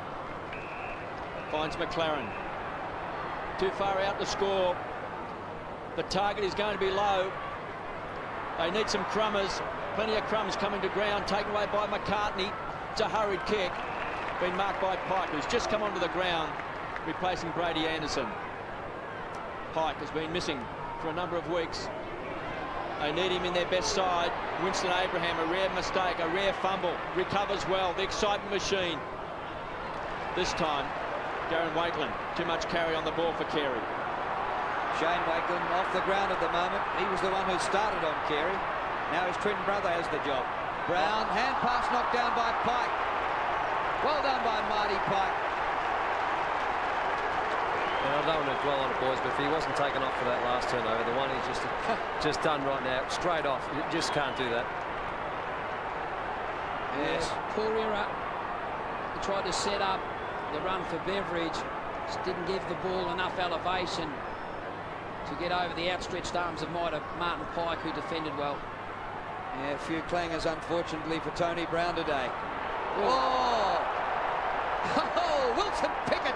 Finds McLaren. Too far out to score. The target is going to be low. They need some crummers. Plenty of crumbs coming to ground. Taken away by McCartney. It's a hurried kick. Been marked by Pike, who's just come onto the ground, replacing Brady Anderson. Pike has been missing for a number of weeks. They need him in their best side. Winston Abraham, a rare mistake, a rare fumble. Recovers well. The excitement machine. This time, Darren Wakelin. Too much carry on the ball for Carey. Shane Wakelin off the ground at the moment. He was the one who started on Carey. Now his twin brother has the job. Brown, hand pass knocked down by Pike. Well done by Marty Pike. And I don't want to dwell on it, boys, but if he wasn't taken off for that last turnover, the one he's just done right now, straight off, you just can't do that. Yes, poor error. He tried to set up the run for Beveridge. Just didn't give the ball enough elevation to get over the outstretched arms of Martin Pike, who defended well. Yeah, a few clangers, unfortunately, for Tony Brown today. Oh! Oh, Wilson Pickett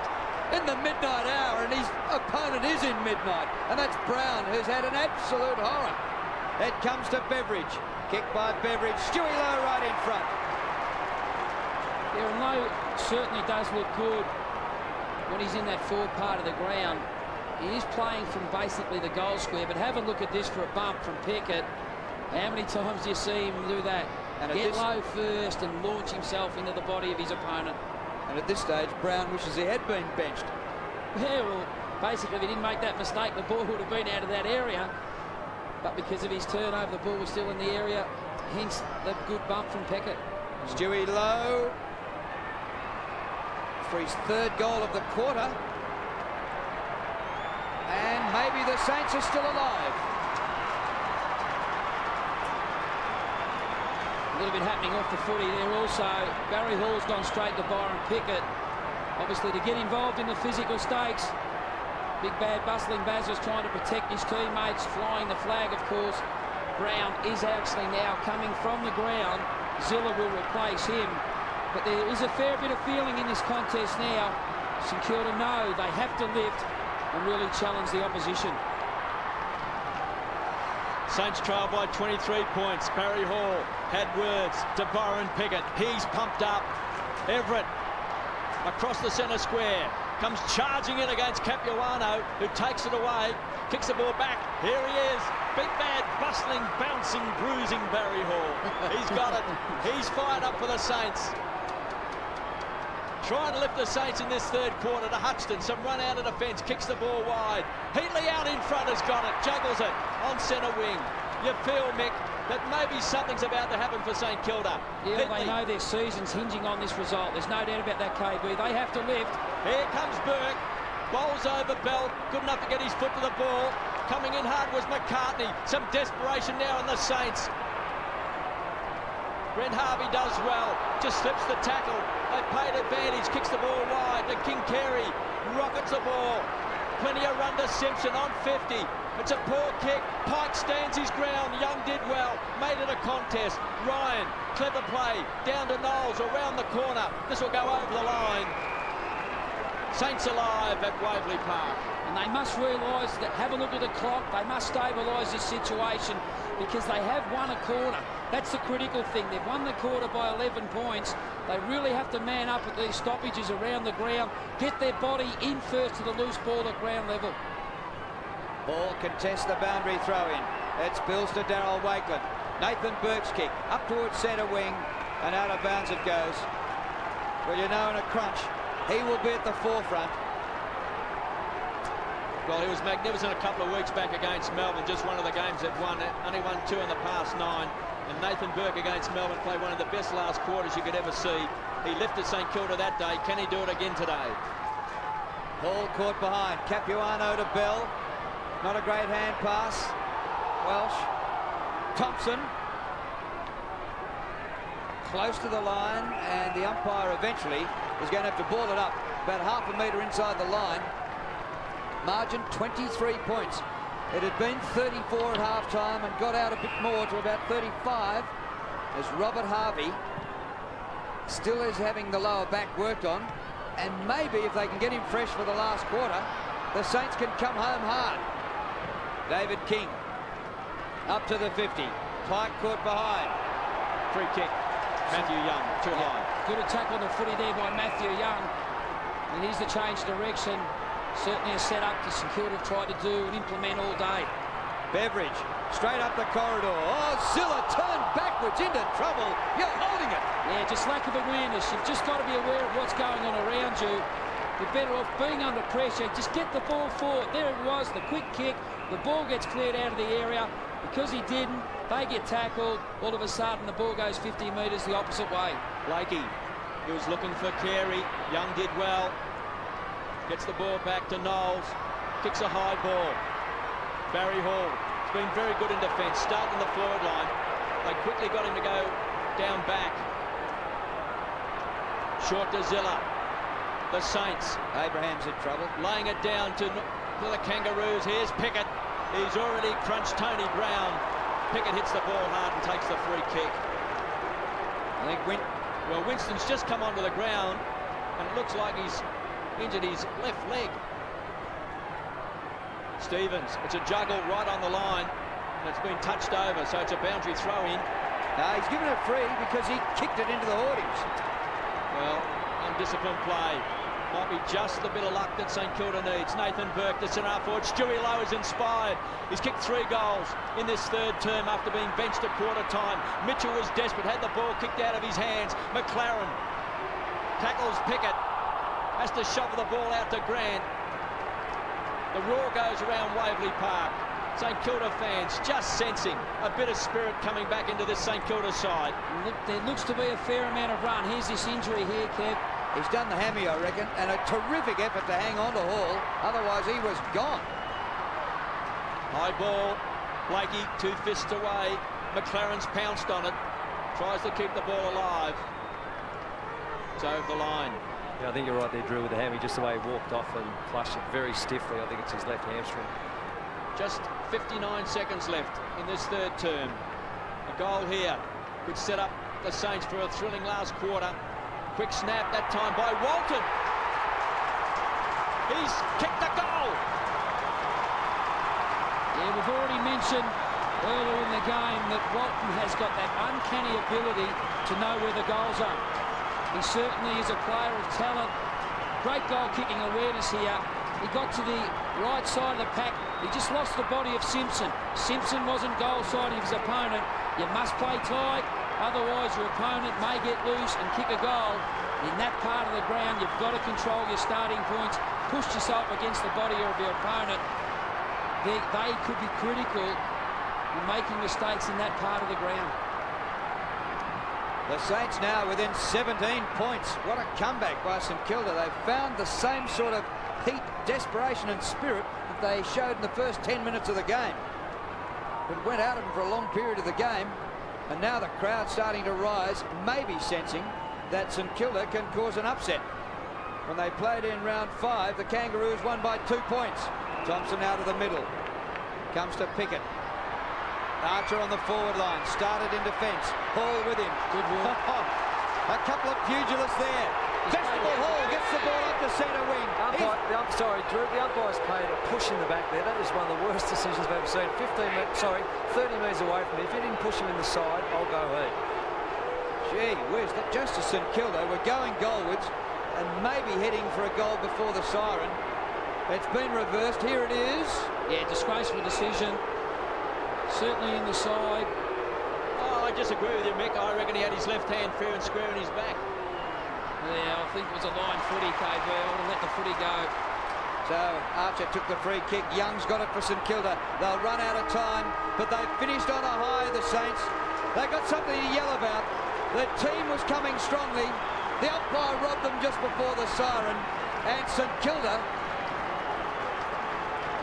in the midnight hour, and his opponent is in midnight, and that's Brown, who's had an absolute horror. It comes to Beveridge. Kicked by Beveridge. Stewie Lowe right in front. Yeah, and Lowe certainly does look good when he's in that forward part of the ground. He is playing from basically the goal square, but have a look at this for a bump from Pickett. How many times do you see him do that? And get low first and launch himself into the body of his opponent. And at this stage, Brown wishes he had been benched. Yeah, well, basically, if he didn't make that mistake, the ball would have been out of that area. But because of his turnover, the ball was still in the area. Hence, the good bump from Pickett. Stewie Lowe for his third goal of the quarter. And maybe the Saints are still alive. A little bit happening off the footy there also. Barry Hall's gone straight to Byron Pickett. Obviously to get involved in the physical stakes. Big bad bustling Baz was trying to protect his teammates, flying the flag of course. Brown is actually now coming from the ground. Zilla will replace him. But there is a fair bit of feeling in this contest now. St Kilda know they have to lift and really challenge the opposition. Saints trail by 23 points. Barry Hall had words to Byron Pickett. He's pumped up. Everett across the centre square. Comes charging in against Capuano, who takes it away. Kicks the ball back. Here he is. Big bad, bustling, bouncing, bruising Barry Hall. He's got it. He's fired up for the Saints. Trying to lift the Saints in this third quarter to Hutchton. Some run out of defence, kicks the ball wide. Heatley out in front has got it, juggles it on centre wing. You feel, Mick, that maybe something's about to happen for St Kilda. Yeah, Heatley. They know their season's hinging on this result. There's no doubt about that, KB. They have to lift. Here comes Burke. Bowls over Bell. Good enough to get his foot to the ball. Coming in hard was McCartney. Some desperation now in the Saints. Brent Harvey does well. Just slips the tackle. They paid advantage. Kicks the ball wide to King Carey. Rockets the ball. Plenty of run to Simpson on 50. It's a poor kick. Pike stands his ground. Young did well. Made it a contest. Ryan, clever play. Down to Knowles around the corner. This will go over the line. Saints alive at Waverley Park. And they must realise that, have a look at the clock, they must stabilise this situation because they have won a quarter. That's the critical thing. They've won the quarter by 11 points. They really have to man up at these stoppages around the ground, get their body in first to the loose ball at ground level. Ball contests the boundary throw-in. It's Bills to Darryl Wakeland. Nathan Burke's kick up towards centre wing, and out of bounds it goes. Well, you know, in a crunch, he will be at the forefront. Well, he was magnificent a couple of weeks back against Melbourne, just one of the games they've won. Only won 2 in the past 9. And Nathan Burke against Melbourne played one of the best last quarters you could ever see. He lifted St Kilda that day. Can he do it again today? Ball caught behind. Capuano to Bell. Not a great hand pass. Welsh. Thompson. Close to the line, and the umpire eventually is going to have to ball it up about half a metre inside the line. Margin 23 points. It had been 34 at half-time and got out a bit more to about 35 as Robert Harvey still is having the lower back worked on, and maybe if they can get him fresh for the last quarter, the Saints can come home hard. David King up to the 50. Pike caught behind. Free kick. Matthew Young, too high. Good attack on the footy there by Matthew Young. And here's the change direction. Certainly a set-up to St Kilda have tried to do and implement all day. Beveridge straight up the corridor. Oh, Zilla turned backwards into trouble. You're holding it. Yeah, just lack of awareness. You've just got to be aware of what's going on around you. You're better off being under pressure. Just get the ball forward. There it was, the quick kick. The ball gets cleared out of the area. Because he didn't, they get tackled. All of a sudden, the ball goes 50 metres the opposite way. Blakey, he was looking for Carey. Young did well. Gets the ball back to Knowles. Kicks a high ball. Barry Hall has been very good in defence, starting the forward line. They quickly got him to go down back. Short to Zilla. The Saints. Abraham's in trouble. Laying it down to the Kangaroos. Here's Pickett. He's already crunched Tony Brown. Pickett hits the ball hard and takes the free kick. I think Winston's just come onto the ground, and it looks like he's injured his left leg. Stevens, it's a juggle right on the line, and it's been touched over, so it's a boundary throw in. He's given it free because he kicked it into the hoardings. Well, undisciplined play. Might be just the bit of luck that St Kilda needs. Nathan Burke, the centre half forward. Stewie Lowe is inspired. He's kicked 3 goals in this third term after being benched at quarter time. Mitchell was desperate, had the ball kicked out of his hands. McLaren tackles Pickett, has to shovel the ball out to Grant. The roar goes around Waverley Park. St Kilda fans just sensing a bit of spirit coming back into this St Kilda side. Look, there looks to be a fair amount of run. Here's this injury here, Kev. He's done the hammy, I reckon, and a terrific effort to hang on to Hall. Otherwise, he was gone. High ball. Blakey, 2 fists away. McLaren's pounced on it. Tries to keep the ball alive. It's over the line. Yeah, I think you're right there, Drew, with the hammy, just the way he walked off and flushed it very stiffly. I think it's his left hamstring. Just 59 seconds left in this third term. A goal here could set up the Saints for a thrilling last quarter. Quick snap that time by Walton. He's kicked the goal. Yeah, we've already mentioned earlier in the game that Walton has got that uncanny ability to know where the goals are. He certainly is a player of talent. Great goal-kicking awareness here. He got to the right side of the pack. He just lost the body of Simpson. Simpson wasn't goal side of his opponent. You must play tight, otherwise your opponent may get loose and kick a goal. In that part of the ground, you've got to control your starting points, push yourself against the body of your opponent. They could be critical in making mistakes in that part of the ground. The Saints now within 17 points. What a comeback by St Kilda. They've found the same sort of heat, desperation and spirit that they showed in the first 10 minutes of the game. It went out of them for a long period of the game, and now the crowd starting to rise, maybe sensing that St Kilda can cause an upset. When they played in round 5, the Kangaroos won by 2 points. Thompson out of the middle. Comes to Pickett. Archer on the forward line, started in defence. Hall with him. Good work. A couple of pugilists there. Festival Hall gets the ball up the centre wing. Sorry, Drew, the umpire's paid a push in the back there. That is one of the worst decisions I've ever seen. 30 metres away from me. If you didn't push him in the side, I'll go he. Gee whiz, that just to St Kilda. We're going goalwards and maybe heading for a goal before the siren. It's been reversed. Here it is. Yeah, disgraceful decision. Certainly in the side. Oh, I disagree with you, Mick. I reckon he had his left hand fair and square in his back. Yeah, I think it was a line footy, KB. I would have let the footy go. So Archer took the free kick. Young's got it for St Kilda. They'll run out of time, but they've finished on a high, the Saints. They've got something to yell about. The team was coming strongly. The umpire robbed them just before the siren, and St Kilda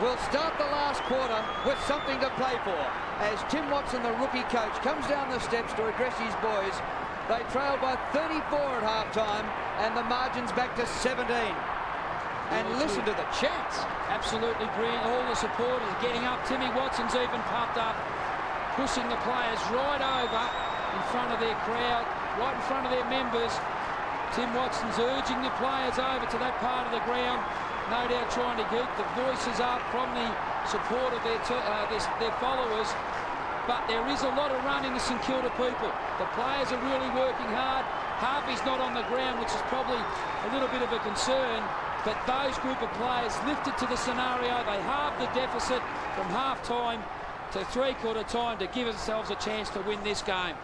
will start the last quarter with something to play for. As Tim Watson, the rookie coach, comes down the steps to address his boys. They trail by 34 at half-time, and the margin's back to 17. And listen to the chants. Absolutely brilliant. All the supporters getting up. Timmy Watson's even pumped up, pushing the players right over in front of their crowd, right in front of their members. Tim Watson's urging the players over to that part of the ground, no doubt trying to get the voices up from the support of their followers. But there is a lot of run in the St Kilda people. The players are really working hard. Harvey's not on the ground, which is probably a little bit of a concern. But those group of players lifted to the scenario. They halved the deficit from half-time to three-quarter time to give themselves a chance to win this game.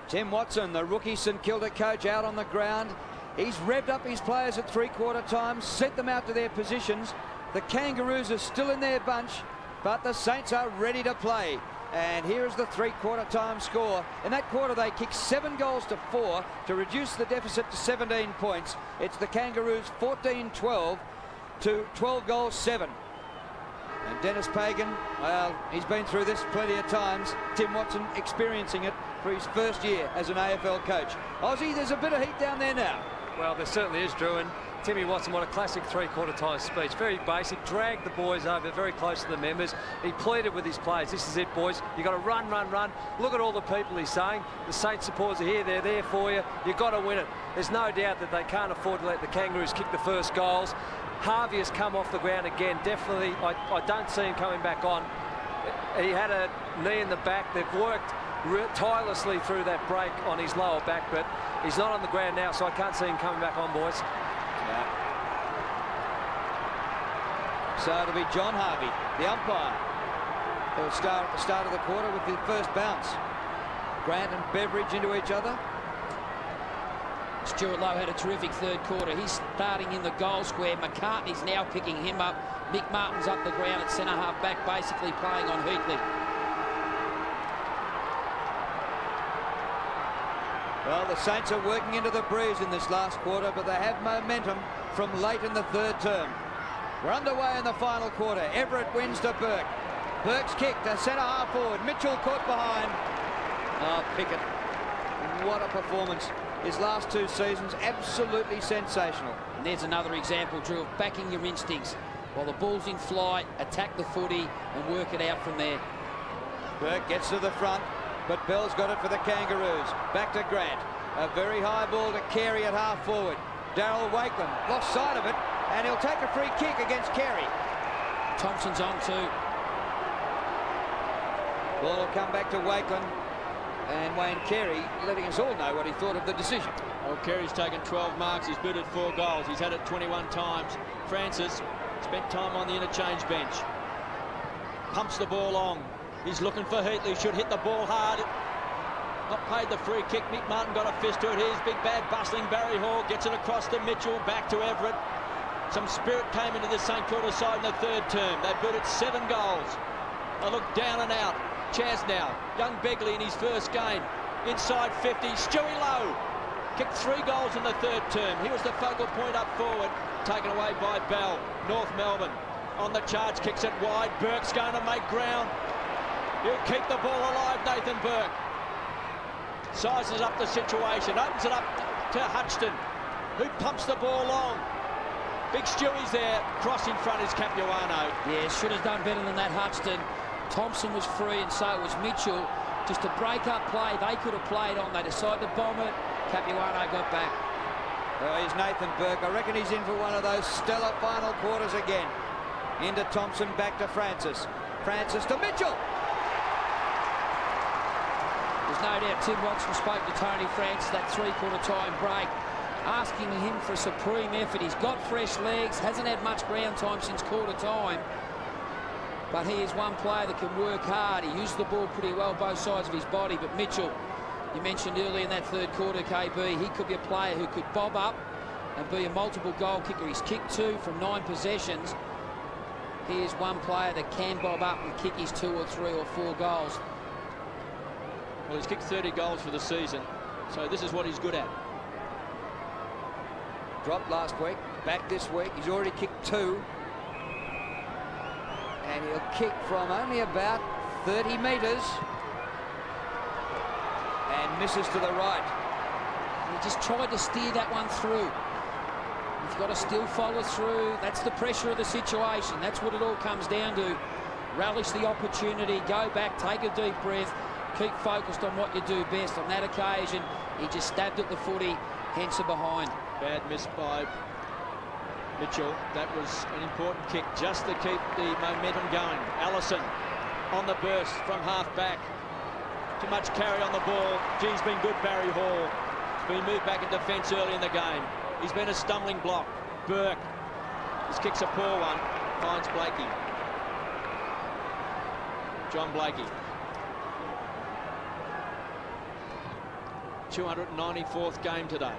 Tim Watson, the rookie St Kilda coach, out on the ground. He's revved up his players at three-quarter time, sent them out to their positions. The Kangaroos are still in their bunch, but the Saints are ready to play. And here is the three-quarter time score. In that quarter, they kicked 7 goals to 4 to reduce the deficit to 17 points. It's the Kangaroos 14-12 to 12 goals 7. And Denis Pagan, well, he's been through this plenty of times. Tim Watson experiencing it for his first year as an AFL coach. Aussie, there's a bit of heat down there now. Well, there certainly is, Drew, and Timmy Watson, what a classic three-quarter time speech. Very basic, dragged the boys over very close to the members. He pleaded with his players, this is it, boys. You've got to run, run, run. Look at all the people he's saying. The Saints supporters are here, they're there for you. You've got to win it. There's no doubt that they can't afford to let the Kangaroos kick the first goals. Harvey has come off the ground again, definitely. I don't see him coming back on. He had a knee in the back. They've worked tirelessly through that break on his lower back, but he's not on the ground now, so I can't see him coming back on, boys. Yeah. So it'll be John Harvey, the umpire, who'll start at the start of the quarter with the first bounce. Grant and Beveridge into each other. Stuart Lowe had a terrific third quarter. He's starting in the goal square. McCartney's now picking him up. Mick Martin's up the ground at centre half back, basically playing on Heatley. Well, the Saints are working into the breeze in this last quarter, but they have momentum from late in the third term. We're underway in the final quarter. Everett wins to Burke. Burke's kick to centre half forward. Mitchell caught behind. Oh, Pickett. What a performance. His last 2 seasons, absolutely sensational. And there's another example, Drew, of backing your instincts. While the ball's in flight, attack the footy and work it out from there. Burke gets to the front, but Bell's got it for the Kangaroos. Back to Grant. A very high ball to Carey at half forward. Darryl Wakeland lost sight of it, and he'll take a free kick against Carey. Thompson's on too. Ball will come back to Wakeland. And Wayne Carey letting us all know what he thought of the decision. Well, Carey's taken 12 marks. He's booted 4 goals. He's had it 21 times. Francis spent time on the interchange bench. Pumps the ball on. He's looking for Heatley. Should hit the ball hard. Not paid the free kick. Mick Martin got a fist to it. Here's big bad bustling Barry Hall. Gets it across to Mitchell. Back to Everett. Some spirit came into the St Kilda side in the third term. They booted 7 goals. They look down and out. Chaz now, young Begley in his first game, inside 50, Stewie Lowe, kicked 3 goals in the third term. He was the focal point up forward, taken away by Bell. North Melbourne on the charge, kicks it wide. Burke's going to make ground. He'll keep the ball alive, Nathan Burke. Sizes up the situation, opens it up to Hutchton, who pumps the ball long. Big Stewie's there, cross in front is Capuano. Yeah, should have done better than that, Hutchton. Thompson was free and so was Mitchell. Just a break-up play they could have played on. They decided to bomb it. Capuano got back. Well, here's Nathan Burke. I reckon he's in for one of those stellar final quarters again. Into Thompson, back to Francis. Francis to Mitchell. There's no doubt Tim Watson spoke to Tony Francis that three-quarter time break, asking him for a supreme effort. He's got fresh legs, hasn't had much ground time since quarter time. But he is one player that can work hard. He used the ball pretty well, both sides of his body. But Mitchell, you mentioned earlier in that third quarter, KB, he could be a player who could bob up and be a multiple goal kicker. He's kicked 2 from 9 possessions. He is one player that can bob up and kick his 2 or 3 or 4 goals. Well, he's kicked 30 goals for the season, so this is what he's good at. Dropped last week, back this week. He's already kicked 2. And he'll kick from only about 30 metres. And misses to the right. He just tried to steer that one through. You've got to still follow through. That's the pressure of the situation. That's what it all comes down to. Relish the opportunity, go back, take a deep breath, keep focused on what you do best. On that occasion, he just stabbed at the footy, hence a behind. Bad miss by Mitchell. That was an important kick just to keep the momentum going. Allison on the burst from half back. Too much carry on the ball. He's been good, Barry Hall. Been moved back in defence early in the game. He's been a stumbling block. Burke. His kick's a poor one. Finds Blakey. John Blakey. 294th game today.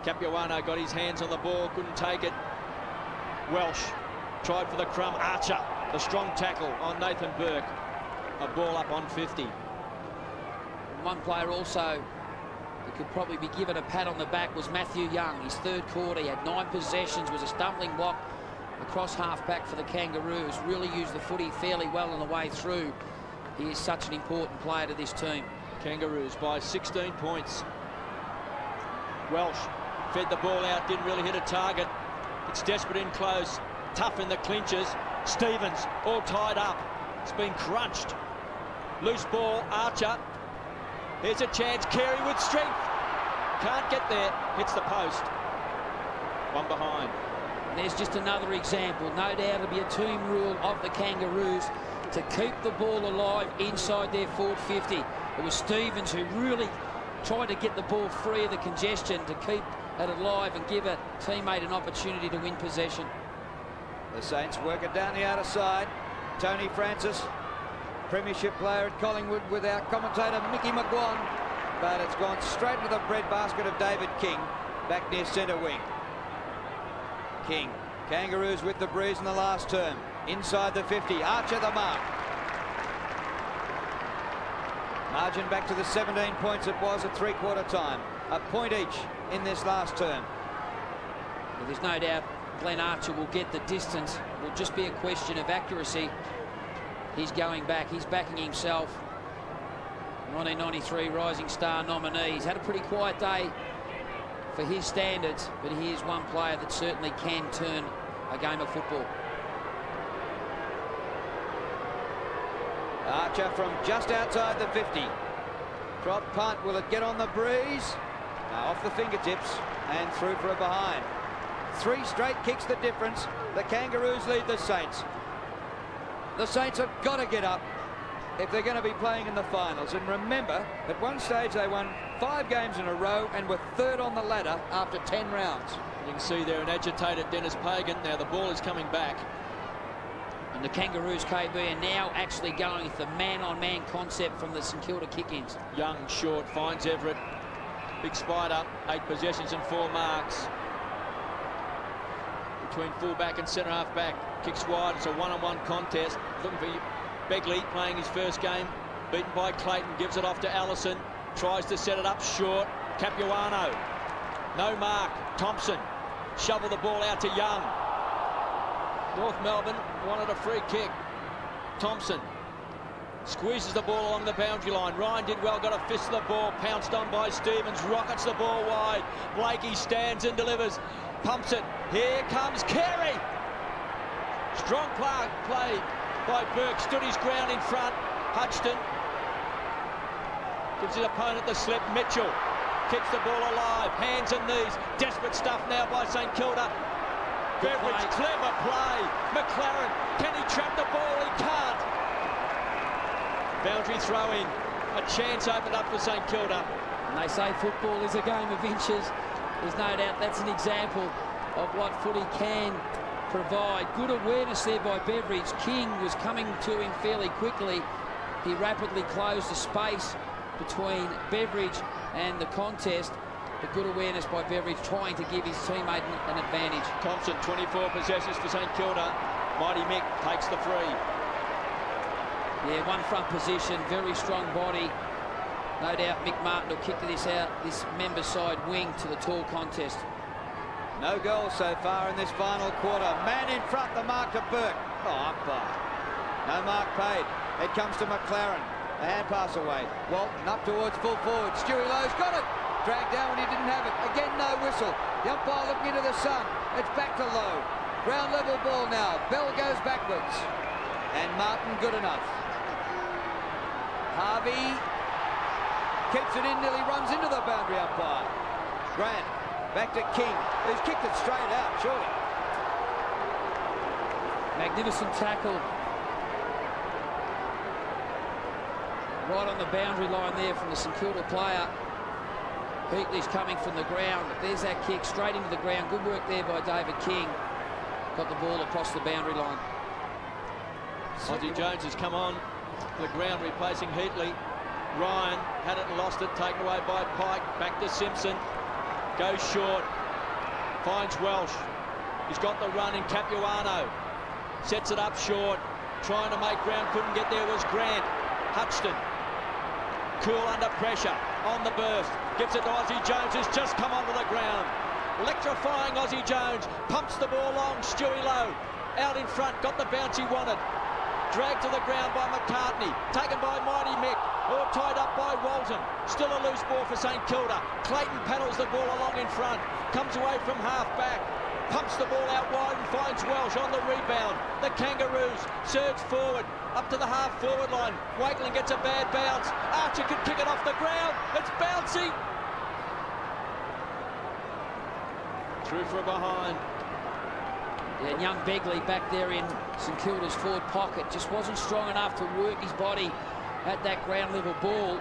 Capuano got his hands on the ball, couldn't take it. Welsh tried for the crumb. Archer, the strong tackle on Nathan Burke. A ball up on 50. One player also that could probably be given a pat on the back was Matthew Young. His third quarter, he had 9 possessions, was a stumbling block across half-back for the Kangaroos. Really used the footy fairly well on the way through. He is such an important player to this team. Kangaroos by 16 points. Welsh fed the ball out, didn't really hit a target. It's desperate in close, tough in the clinches. Stevens all tied up. It's been crunched. Loose ball, Archer. Here's a chance, Carey with strength. Can't get there, hits the post. One behind. And there's just another example. No doubt it'll be a team rule of the Kangaroos to keep the ball alive inside their forward 50. It was Stevens who really tried to get the ball free of the congestion to keep it alive and give a teammate an opportunity to win possession. The Saints work it down the outer side. Tony Francis, premiership player at Collingwood, with our commentator Mickey McGuan, but it's gone straight into the breadbasket of David King, back near centre wing. King, Kangaroos with the breeze in the last term. Inside the 50, Archer the mark. Margin back to the 17 points it was at three-quarter time. A point each in this last term. Well, there's no doubt Glenn Archer will get the distance. It will just be a question of accuracy. He's going back. He's backing himself. 1993 Rising Star nominee. He's had a pretty quiet day for his standards, but he is one player that certainly can turn a game of football. Archer from just outside the 50. Drop punt, will it get on the breeze? No, off the fingertips and through for a behind. 3 straight kicks the difference. The Kangaroos lead the Saints. The Saints have got to get up if they're going to be playing in the finals. And remember, at one stage they won 5 games in a row and were 3rd on the ladder after 10 rounds. You can see there an agitated Denis Pagan. Now the ball is coming back. And the Kangaroos, KB, are now actually going with the man-on-man concept from the St Kilda kick-ins. Young, short, finds Everett. Big spider, 8 possessions and 4 marks. Between full-back and centre-half-back. Kicks wide, it's a one-on-one contest. Looking for Begley, playing his first game. Beaten by Clayton, gives it off to Allison. Tries to set it up short. Capuano. No mark. Thompson. Shovel the ball out to Young. North Melbourne wanted a free kick. Thompson squeezes the ball along the boundary line. Ryan did well, got a fist of the ball, pounced on by Stevens, rockets the ball wide. Blakey stands and delivers, pumps it. Here comes Carey. Strong play by Burke, stood his ground in front. Hutchton gives his opponent the slip. Mitchell kicks the ball alive, hands and knees. Desperate stuff now by St Kilda. Beveridge, clever play. McLaren, can he trap the ball? He can't. Boundary throw in. A chance opened up for St Kilda. And they say football is a game of inches. There's no doubt that's an example of what footy can provide. Good awareness there by Beveridge. King was coming to him fairly quickly. He rapidly closed the space between Beveridge and the contest. But good awareness by Beveridge, trying to give his teammate an advantage. Thompson, 24 possessions for St Kilda. Mighty Mick takes the free. Yeah, one front position, very strong body. No doubt Mick Martin will kick this member's side wing to the tall contest. No goals so far in this final quarter. Man in front, the mark to Burke. Oh, umpire. No mark paid. It comes to McLaren. A hand pass away. Walton up towards full forward. Stewie Lowe's got it. Dragged down when he didn't have it. Again, no whistle. The umpire looking into the sun. It's back to Lowe. Ground level ball now. Bell goes backwards. And Martin good enough. Harvey keeps it in, nearly runs into the boundary umpire. Grant back to King, who's kicked it straight out, surely. Magnificent tackle. Right on the boundary line there from the St Kilda player. Heatley's coming from the ground. There's that kick straight into the ground. Good work there by David King. Got the ball across the boundary line. Ozzie Jones has come on the ground replacing Heatley. Ryan had it and lost it, taken away by Pike. Back to Simpson. Goes short. Finds Welsh. He's got the run in Capuano. Sets it up short. Trying to make ground, couldn't get there was Grant. Hutchton. Cool under pressure. On the burst. Gives it to Aussie Jones, who's just come onto the ground. Electrifying Aussie Jones. Pumps the ball long. Stewie Lowe. Out in front. Got the bounce he wanted. Dragged to the ground by McCartney. Taken by Mighty Mick. All tied up by Walton. Still a loose ball for St Kilda. Clayton paddles the ball along in front. Comes away from half back. Pumps the ball out wide and finds Welsh on the rebound. The Kangaroos surge forward. Up to the half-forward line. Wakeling gets a bad bounce. Archer can kick it off the ground. It's bouncy. Through for a behind. Yeah, and young Begley back there in St Kilda's forward pocket just wasn't strong enough to work his body at that ground level ball.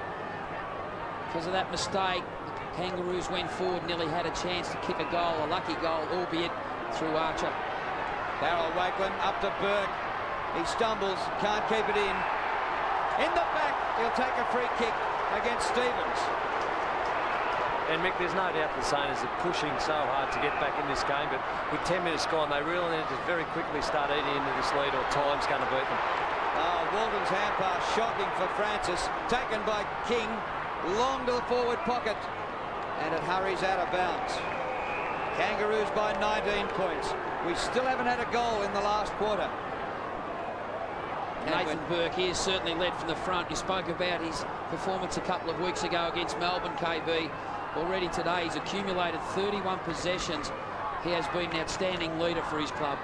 Because of that mistake, the Kangaroos went forward, nearly had a chance to kick a goal, a lucky goal, albeit through Archer. Darryl Wakeling up to Burke. He stumbles, can't keep it in. In the back, he'll take a free kick against Stevens. And Mick, there's no doubt the Saints are pushing so hard to get back in this game, but with 10 minutes gone, they really need to very quickly start eating into this lead or time's going to beat them. Walton's hand pass, shocking for Francis. Taken by King, long to the forward pocket. And it hurries out of bounds. Kangaroos by 19 points. We still haven't had a goal in the last quarter. Nathan Burke here certainly led from the front. You spoke about his performance a couple of weeks ago against Melbourne, KB. Already today, he's accumulated 31 possessions. He has been an outstanding leader for his club.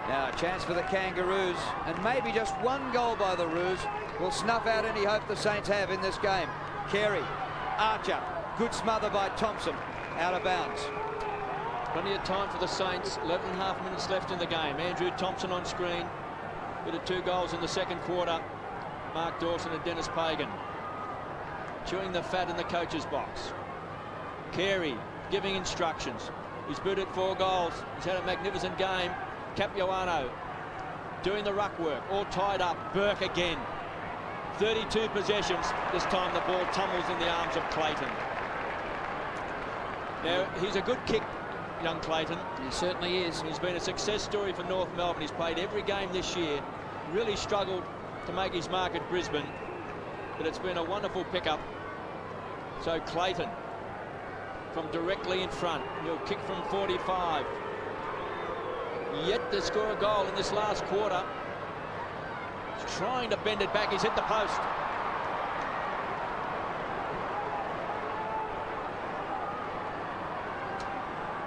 Now a chance for the Kangaroos, and maybe just one goal by the Roos will snuff out any hope the Saints have in this game. Carey, Archer, good smother by Thompson, out of bounds. Plenty of time for the Saints. 11.5 minutes left in the game. Andrew Thompson on screen. Bit of 2 goals in the second quarter. Mark Dawson and Denis Pagan chewing the fat in the coach's box. Carey giving instructions. He's booted 4 goals. He's had a magnificent game. Capuano doing the ruck work, all tied up. Burke again. 32 possessions. This time the ball tumbles in the arms of Clayton. Now, he's a good kick, young Clayton. He certainly is. He's been a success story for North Melbourne. He's played every game this year. Really struggled to make his mark at Brisbane, but it's been a wonderful pickup. So Clayton from directly in front. He'll kick from 45. Yet to score a goal in this last quarter. He's trying to bend it back. He's hit the post.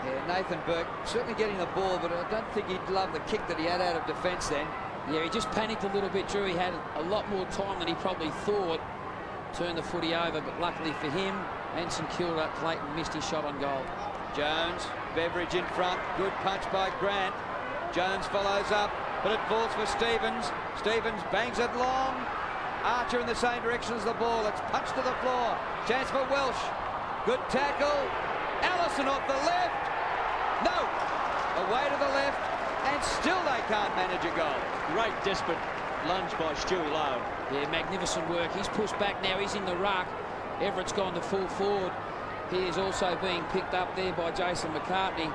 Yeah, Nathan Burke certainly getting the ball, but I don't think he'd love the kick that he had out of defence then. Yeah, he just panicked a little bit, Drew. He had a lot more time than he probably thought. Turned the footy over, but luckily for him and St Kilda, Clayton missed his shot on goal. Jones, Beveridge in front, good punch by Grant. Jones follows up, but it falls for Stevens. Stevens bangs it long. Archer in the same direction as the ball. It's punched to the floor. Chance for Welsh. Good tackle. Allison off the left. No. Away to the left. And still they can't manage a goal. Great desperate lunge by Stewie Lowe. Yeah, magnificent work. He's pushed back now. He's in the ruck. Everett's gone to full forward. He is also being picked up there by Jason McCartney.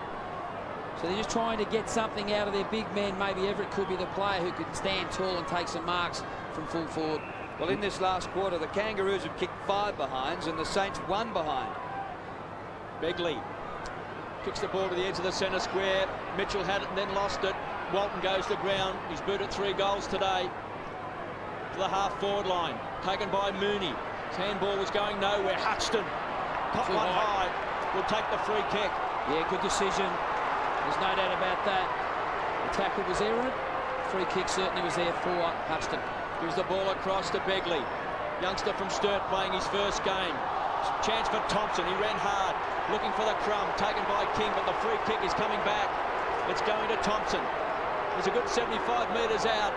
So they're just trying to get something out of their big man. Maybe Everett could be the player who could stand tall and take some marks from full forward. Well, in this last quarter, the Kangaroos have kicked 5 behinds and the Saints 1 behind. Begley kicks the ball to the edge of the centre square. Mitchell had it and then lost it. Walton goes to ground. He's booted 3 goals today. To the half-forward line. Taken by Mooney. His handball was going nowhere. Hutchton caught one high. Will take the free kick. Yeah, good decision. There's no doubt about that. The tackle was errant. Free kick certainly was there for Hutchton. Gives the ball across to Begley. Youngster from Sturt playing his first game. Chance for Thompson. He ran hard. Looking for the crumb. Taken by King, but the free kick is coming back. It's going to Thompson. He's a good 75 metres out.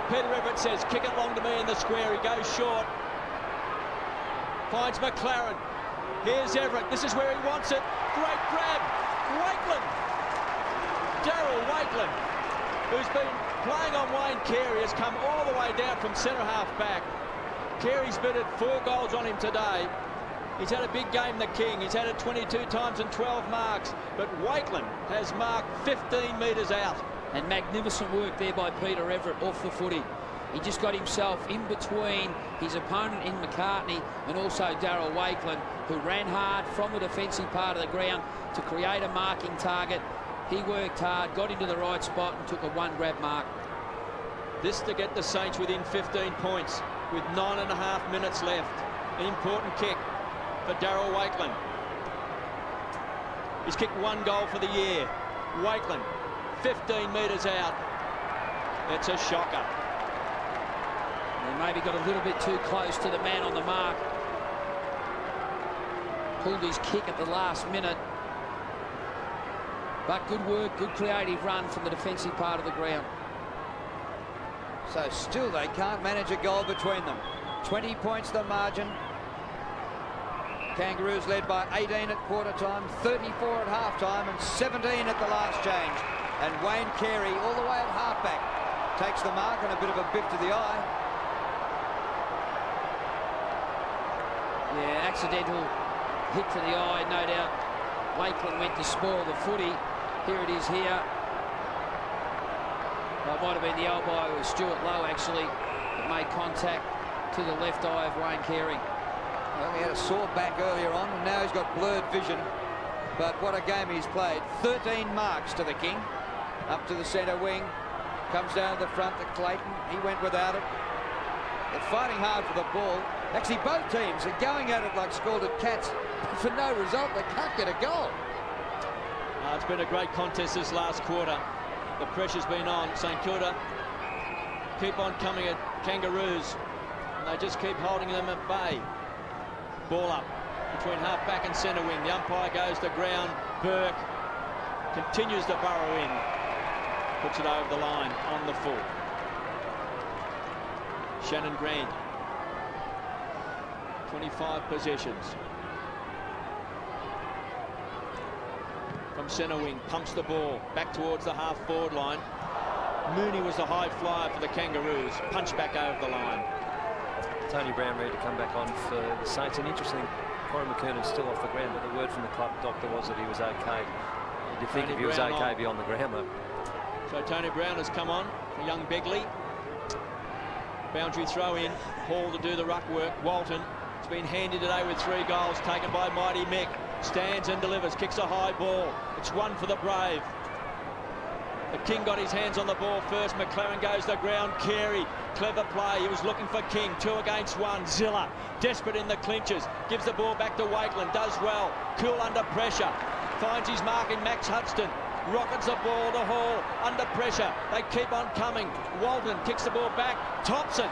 Peter Everett says, kick it long to me in the square. He goes short. Finds McLaren. Here's Everett. This is where he wants it. Great grab. Wakeling. Darryl Wakeling, who's been playing on Wayne Carey, has come all the way down from centre half back. Carey's bitted 4 goals on him today. He's had a big game, the King. He's had it 22 times and 12 marks. But Wakeland has marked 15 metres out. And magnificent work there by Peter Everett off the footy. He just got himself in between his opponent in McCartney and also Darryl Wakeland, who ran hard from the defensive part of the ground to create a marking target. He worked hard, got into the right spot and took a 1-grab mark. This to get the Saints within 15 points with 9.5 minutes left. An important kick for Darryl Wakeland. He's kicked 1 goal for the year. Wakeland, 15 metres out. It's a shocker. They maybe got a little bit too close to the man on the mark. Pulled his kick at the last minute. But good work, good creative run from the defensive part of the ground. So still they can't manage a goal between them. 20 points the margin. Kangaroos led by 18 at quarter time, 34 at half time and 17 at the last change. And Wayne Carey all the way at halfback takes the mark and a bit of a biff to the eye. Yeah, accidental hit to the eye, no doubt. Wakeland went to spoil the footy. Here it is here. Well, it might have been the elbow of Stuart Lowe, actually, that made contact to the left eye of Wayne Carey. Well, he had a sore back earlier on, and now he's got blurred vision. But what a game he's played. 13 marks to the King. Up to the centre wing. Comes down to the front to Clayton. He went without it. They're fighting hard for the ball. Actually, both teams are going at it like scalded cats. For no result, they can't get a goal. It's been a great contest this last quarter. The pressure's been on. St Kilda keep on coming at Kangaroos, and they just keep holding them at bay. Ball up between half-back and centre wing. The umpire goes to ground. Burke continues to burrow in. Puts it over the line on the full. Shannon Green. 25 possessions. From centre wing, pumps the ball back towards the half-forward line. Mooney was the high flyer for the Kangaroos. Punch back over the line. Tony Brown ready to come back on for the Saints. And interesting, Corey McKernan's still off the ground, but the word from the club doctor was that he was okay. You'd think if he was okay beyond the ground, though. So Tony Brown has come on for young Begley. Boundary throw in. Hall to do the ruck work. Walton has been handy today with 3 goals taken by Mighty Mick. Stands and delivers. Kicks a high ball. It's 1 for the Brave. The King got his hands on the ball first. McLaren goes to ground. Carey, clever play. He was looking for King. 2 against 1. Zilla, desperate in the clinches. Gives the ball back to Wakeland. Does well. Cool under pressure. Finds his mark in Max Hudson. Rockets the ball to Hall. Under pressure. They keep on coming. Walton kicks the ball back. Thompson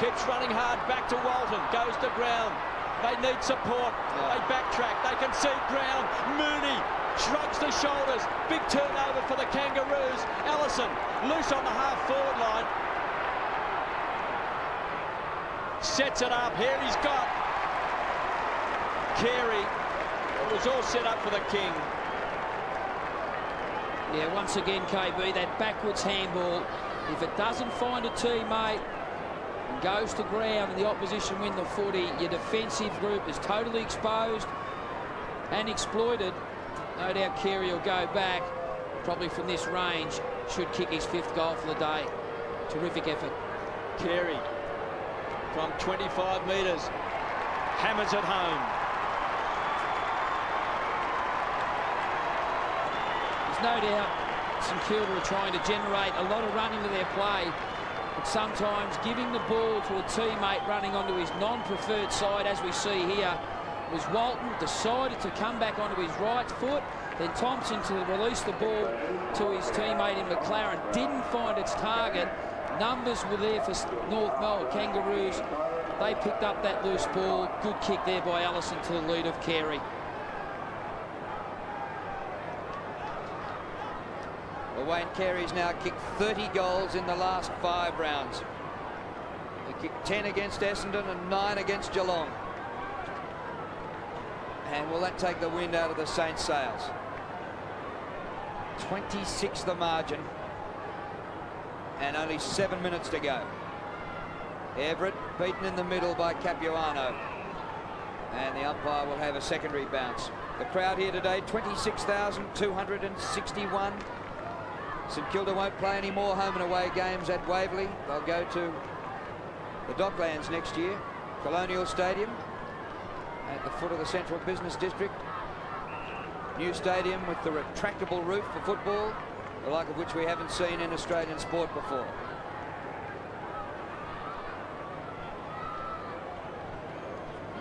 keeps running hard. Back to Walton. Goes to ground. They need support. They backtrack. They can see ground. Mooney shrugs the shoulders. Big turnover for the Kangaroos. Allison loose on the half-forward line. Sets it up. Here he's got Carey. It was all set up for the King. Yeah, once again, KB, that backwards handball. If it doesn't find a teammate and goes to ground and the opposition win the footy, your defensive group is totally exposed and exploited. No doubt Carey will go back, probably from this range, should kick his 5th goal for the day. Terrific effort. Carey from 25 metres hammers it home. There's no doubt St Kilda are trying to generate a lot of run into their play, but sometimes giving the ball to a teammate running onto his non-preferred side, as we see here, was Walton. Decided to come back onto his right foot, then Thompson to release the ball to his teammate in McLaren. Didn't find its target. Numbers were there for North Melbourne Kangaroos. They picked up that loose ball. Good kick there by Allison to the lead of Carey. Well, Wayne Carey's now kicked 30 goals in the last 5 rounds. He kicked 10 against Essendon and 9 against Geelong. And will that take the wind out of the Saints' sails? 26 the margin. And only 7 minutes to go. Everett beaten in the middle by Capuano. And the umpire will have a secondary bounce. The crowd here today, 26,261. St Kilda won't play any more home and away games at Waverley. They'll go to the Docklands next year, Colonial Stadium at the foot of the Central Business District. New stadium with the retractable roof for football, the like of which we haven't seen in Australian sport before.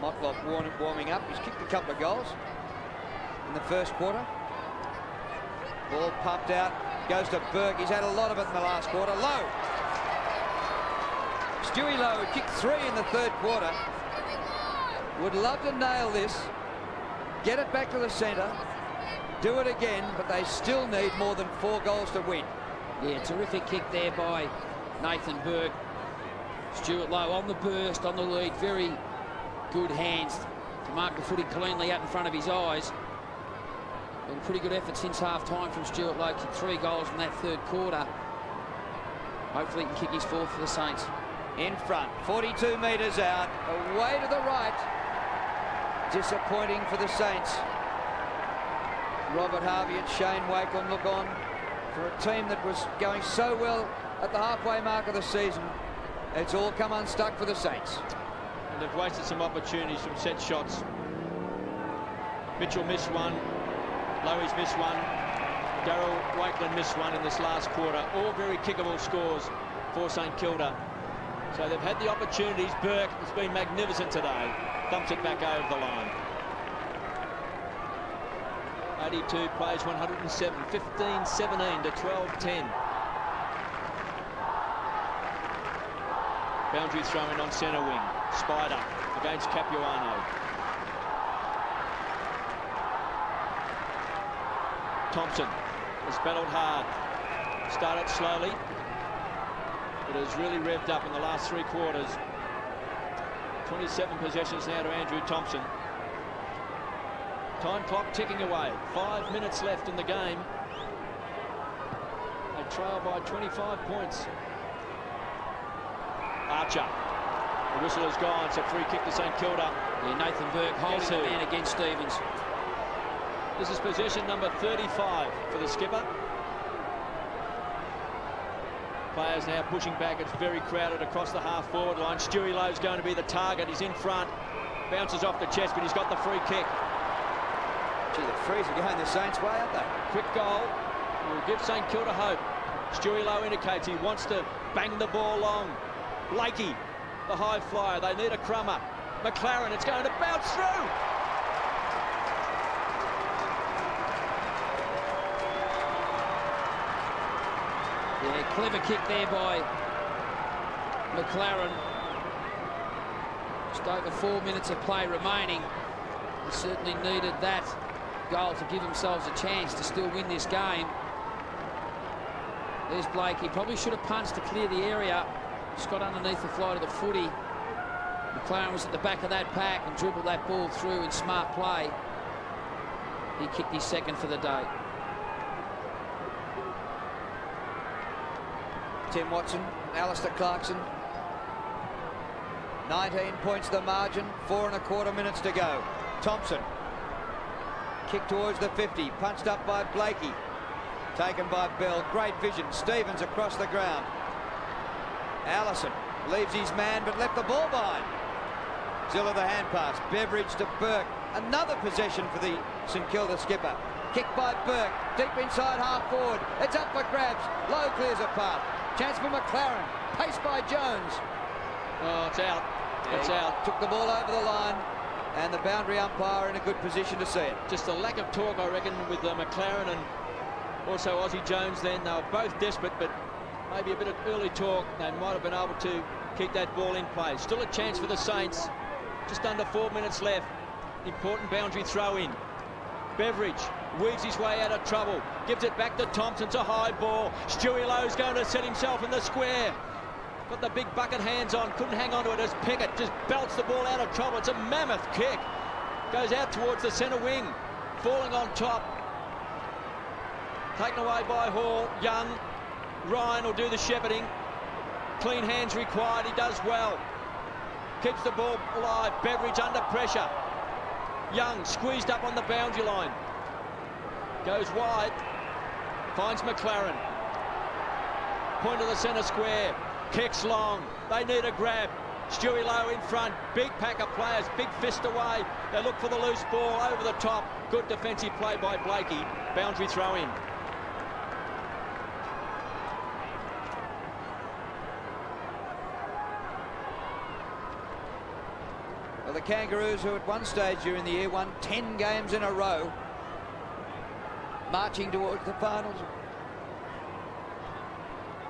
Motlop warming up. He's kicked a couple of goals in the first quarter. Ball pumped out, goes to Burke. He's had a lot of it in the last quarter. Lowe. Stewie Lowe kicked 3 in the third quarter. Would love to nail this, get it back to the centre, do it again, but they still need more than 4 goals to win. Yeah, terrific kick there by Nathan Burke. Stuart Lowe on the burst, on the lead, very good hands to mark the footy cleanly out in front of his eyes. Been a pretty good effort since half-time from Stuart Lowe. Kicked 3 goals in that third quarter. Hopefully he can kick his 4th for the Saints. In front, 42 metres out, away to the right. Disappointing for the Saints. Robert Harvey and Shane Wakelin look on for a team that was going so well at the halfway mark of the season. It's all come unstuck for the Saints. And they've wasted some opportunities from set shots. Mitchell missed one, Lowy's missed one, Darryl Wakelin missed one in this last quarter. All very kickable scores for St Kilda. So they've had the opportunities. Burke has been magnificent today. Dumps it back over the line. 82 plays 107, 15-17 to 12-10. Boundary throw-in on centre wing. Spider against Capuano. Thompson has battled hard. Started slowly, but has really revved up in the last 3 quarters. 27 possessions now to Andrew Thompson. Time clock ticking away. 5 minutes left in the game. They trail by 25 points. Archer. The whistle is gone. It's a free kick to St Kilda. Yeah, Nathan Burke holding the man against Stevens. This is possession number 35 for the skipper. Players now pushing back. It's very crowded across the half-forward line. Stewie Lowe's going to be the target. He's in front. Bounces off the chest, but he's got the free kick. Gee, the frees are going the Saints' way, aren't they? Quick goal will give St Kilda hope. Stewie Lowe indicates he wants to bang the ball long. Blakey, the high flyer. They need a crummer. McLaren, it's going to bounce through. Yeah, clever kick there by McLaren. Just over 4 minutes of play remaining. They certainly needed that goal to give themselves a chance to still win this game. There's Blake. He probably should have punched to clear the area. Just got underneath the flight of the footy. McLaren was at the back of that pack and dribbled that ball through in smart play. He kicked his 2nd for the day. Tim Watson, Alistair Clarkson. 19 points the margin, 4 1/4 minutes to go. Thompson. Kick towards the 50, punched up by Blakey. Taken by Bell, great vision. Stevens across the ground. Allison leaves his man but left the ball behind. Zilla the hand pass. Beveridge to Burke. Another possession for the St Kilda skipper. Kicked by Burke, deep inside half forward. It's up for grabs. Lowe clears a path. Chance for McLaren. Paced by Jones. Oh, it's out. It's out. Took the ball over the line, and the boundary umpire in a good position to see it. Just a lack of talk, I reckon, with McLaren and also Aussie Jones then. They were both desperate, but maybe a bit of early talk. They might have been able to keep that ball in play. Still a chance for the Saints. Just under 4 minutes left. Important boundary throw in. Beveridge weaves his way out of trouble. Gives it back to Thompson. It's a high ball. Stewie Lowe's going to set himself in the square. Got the big bucket hands on. Couldn't hang on to it as Pickett just belts the ball out of trouble. It's a mammoth kick. Goes out towards the centre wing. Falling on top. Taken away by Hall. Young. Ryan will do the shepherding. Clean hands required. He does well. Keeps the ball alive. Beveridge under pressure. Young squeezed up on the boundary line. Goes wide. Finds McLaren. Point of the centre square. Kicks long. They need a grab. Stewie Lowe in front. Big pack of players. Big fist away. They look for the loose ball over the top. Good defensive play by Blakey. Boundary throw in. Well, the Kangaroos, who at one stage during the year won 10 games in a row, marching towards the finals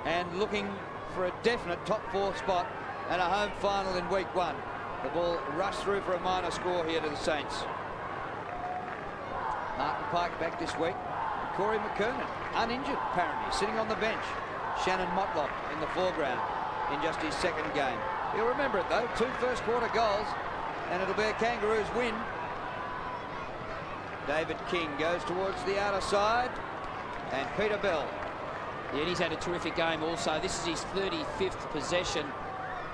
and looking for a definite top 4 spot and a home final in week 1. The ball rushed through for a minor score here to the Saints. Martin Pike back this week. Corey McKernan, uninjured apparently, sitting on the bench. Shannon Motlop in the foreground in just his 2nd game. You'll remember it though, 2 first-quarter goals, and it'll be a Kangaroos win. David King goes towards the outer side, and Peter Bell. Yeah, and he's had a terrific game also. This is his 35th possession.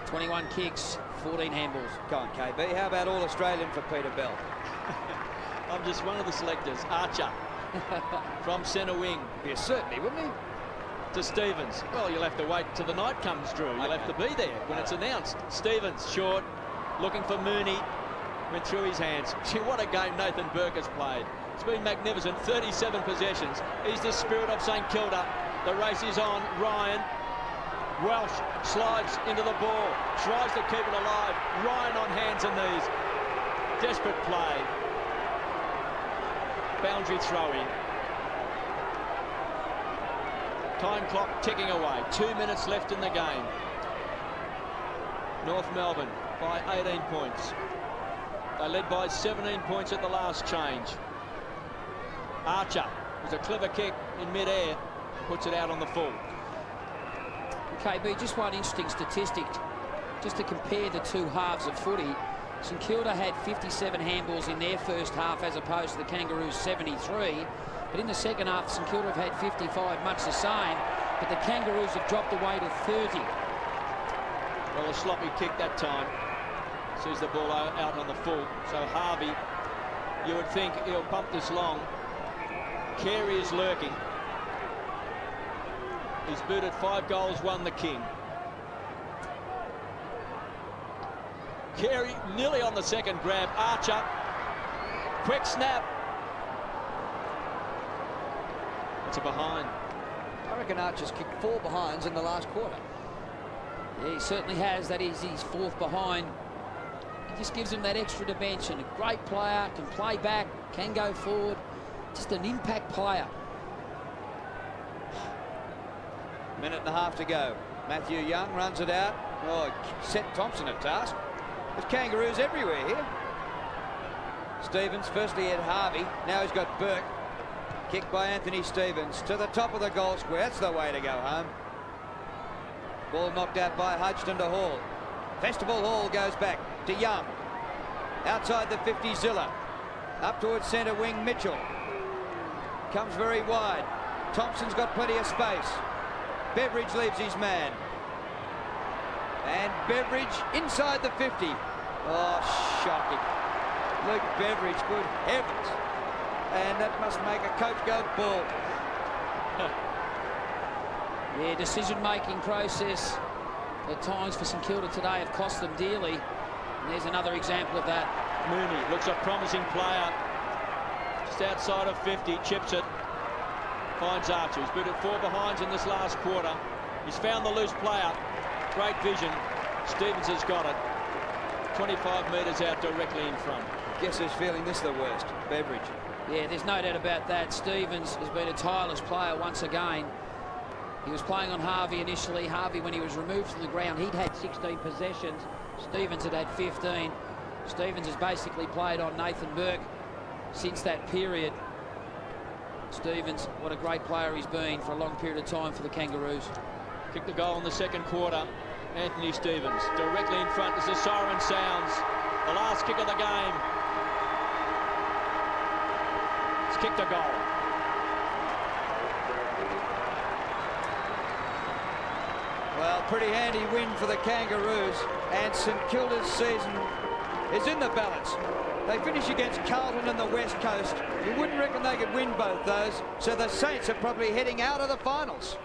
21 kicks, 14 handballs. Go on, KB. How about All-Australian for Peter Bell? I'm just one of the selectors. Archer from centre wing. Yes, certainly, wouldn't he? To Stevens. Well, you'll have to wait till the night comes, Drew. You'll have to be there when it's announced. Stevens, short, looking for Mooney. Went through his hands. Gee, what a game Nathan Burke has played. It's been magnificent. 37 possessions. He's the spirit of St Kilda. The race is on. Ryan. Welsh slides into the ball. Tries to keep it alive. Ryan on hands and knees. Desperate play. Boundary throw in. Time clock ticking away. 2 minutes left in the game. North Melbourne by 18 points. They led by 17 points at the last change. Archer was a clever kick in mid-air. Puts it out on the full. KB, just one interesting statistic, just to compare the 2 halves of footy. St Kilda had 57 handballs in their first half as opposed to the Kangaroos 73. But in the second half, St Kilda have had 55, much the same. But the Kangaroos have dropped away to 30. Well, a sloppy kick that time. Sees the ball out on the full. So Harvey, you would think he'll pump this long. Carey is lurking. He's booted 5 goals, won the king. Carey nearly on the second grab. Archer, quick snap. It's a behind. I reckon Archer's kicked 4 behinds in the last quarter. Yeah, he certainly has. That is his 4th behind. He just gives him that extra dimension. A great player, can play back, can go forward. Just an impact player. Minute and a half to go. Matthew Young runs it out. Oh, set Thompson a task. There's Kangaroos everywhere here. Stevens firstly had Harvey. Now he's got Burke. Kicked by Anthony Stevens to the top of the goal square. That's the way to go home. Ball knocked out by Hodgson to Hall. Festival Hall goes back to Young. Outside the 50, Zilla. Up towards centre wing, Mitchell. Comes very wide. Thompson's got plenty of space. Beveridge leaves his man. And Beveridge inside the 50. Oh, shocking. Luke Beveridge, good heavens. And that must make a coach go ball. Yeah, decision-making process at times for St Kilda today have cost them dearly. And there's another example of that. Mooney looks a promising player. Just outside of 50, chips it. Finds Archer. He's booted 4 behinds in this last quarter. He's found the loose player. Great vision. Stevens has got it. 25 metres out directly in front. Guess who's feeling this the worst? Beveridge. Yeah, there's no doubt about that. Stevens has been a tireless player once again. He was playing on Harvey initially. Harvey, when he was removed from the ground, he'd had 16 possessions. Stevens had had 15. Stevens has basically played on Nathan Burke since that period. Stevens, what a great player he's been for a long period of time for the Kangaroos. Kicked the goal in the second quarter. Anthony Stevens directly in front as the siren sounds. The last kick of the game. It's kicked a goal. Well, pretty handy win for the Kangaroos, and St Kilda's season is in the balance. They finish against Carlton and the West Coast. You wouldn't reckon they could win both those, so the Saints are probably heading out of the finals.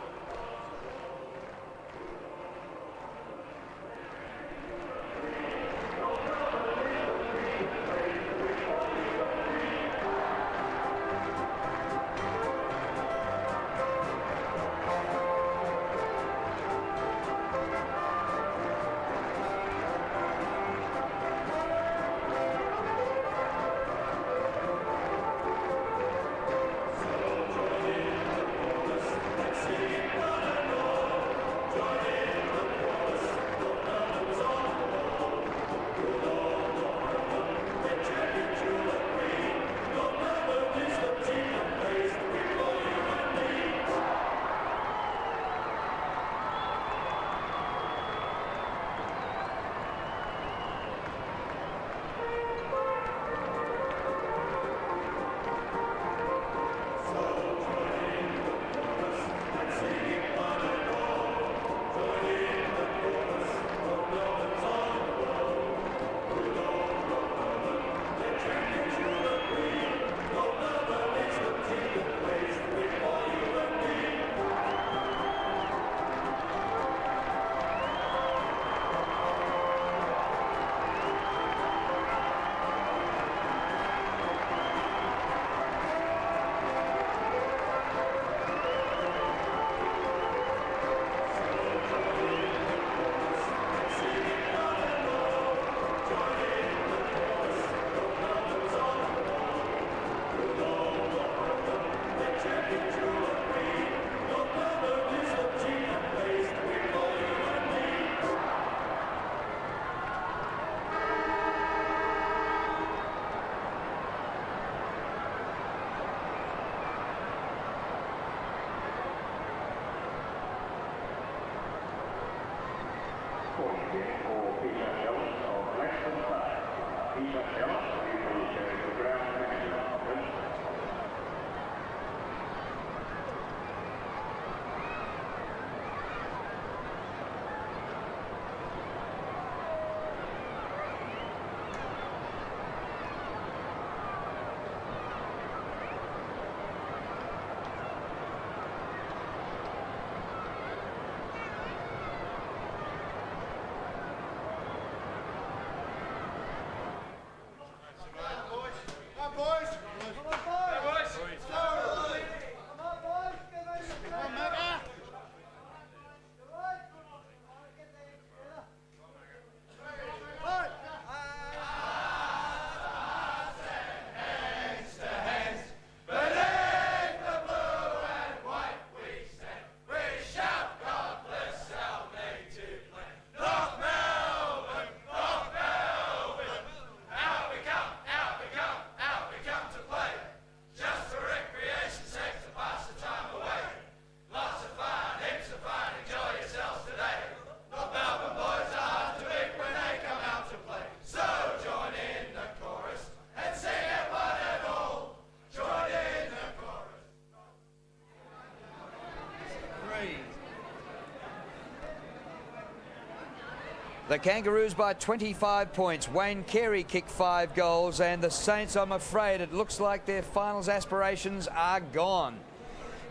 The Kangaroos by 25 points. Wayne Carey kicked 5 goals, and the Saints, I'm afraid, it looks like their finals aspirations are gone.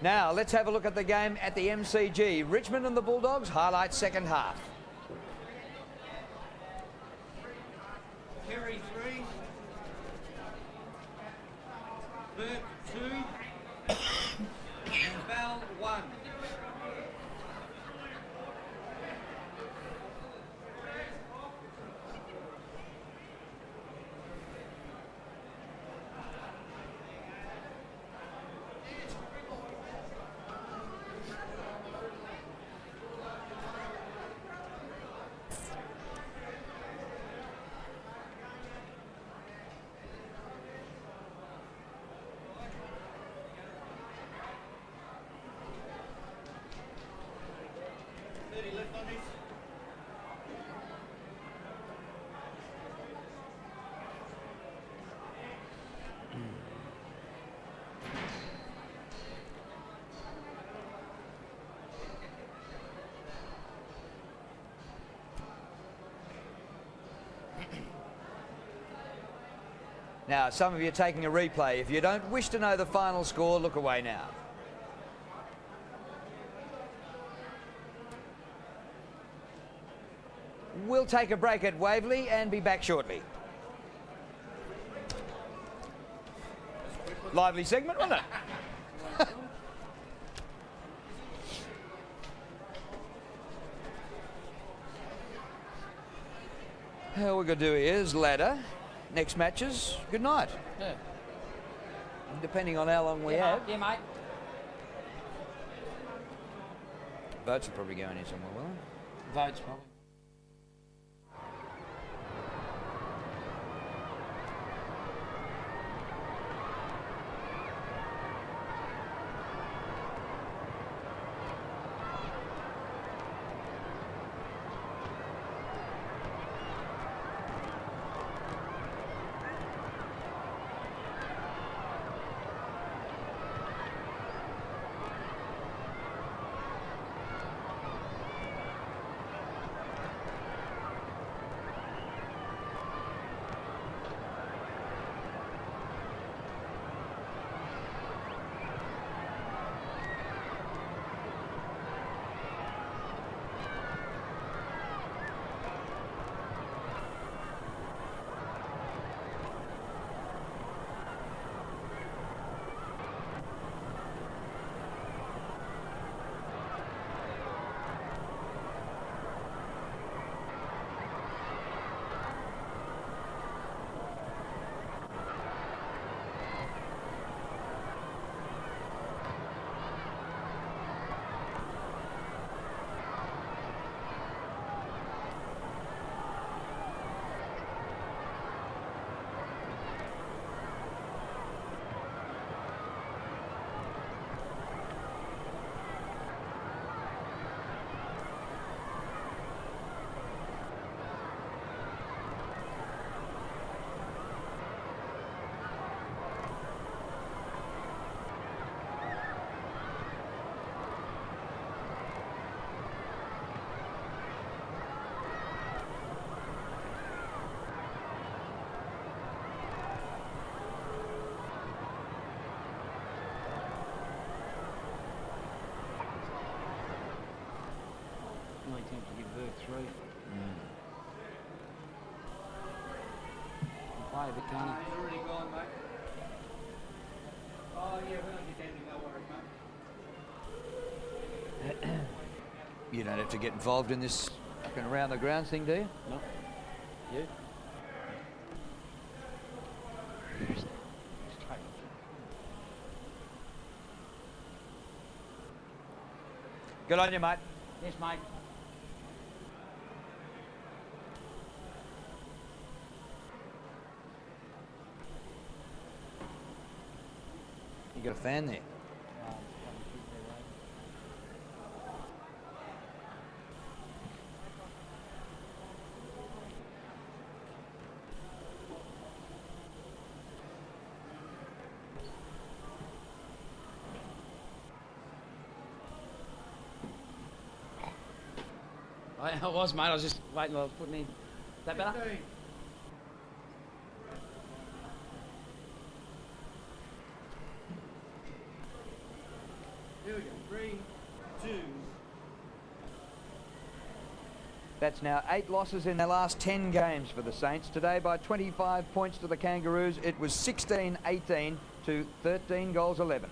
Now, let's have a look at the game at the MCG. Richmond and the Bulldogs, highlight second half. Carey 3. Burke 2. And Bell 1. Now, some of you are taking a replay. If you don't wish to know the final score, look away now. We'll take a break at Waverley and be back shortly. Lively segment, wasn't it? All we're going to do here is ladder. Next matches, good night. Yeah. Depending on how long we have. Yeah, mate. Votes are probably going in somewhere, will they? Votes, probably. Only attempt to give Burke 3. Play a bit, can't he? He's already gone, mate. Oh, yeah, we're not defending, no worries, mate. You don't have to get involved in this fucking around the grounds thing, do you? No. You? Good on you, mate. Yes, mate. You got a fan there. I was, mate. I was just waiting while I was putting in. Is that better? 15. Here we go. 3, 2. That's now 8 losses in their last 10 games for the Saints. Today by 25 points to the Kangaroos. It was 16-18 to 13 goals 11.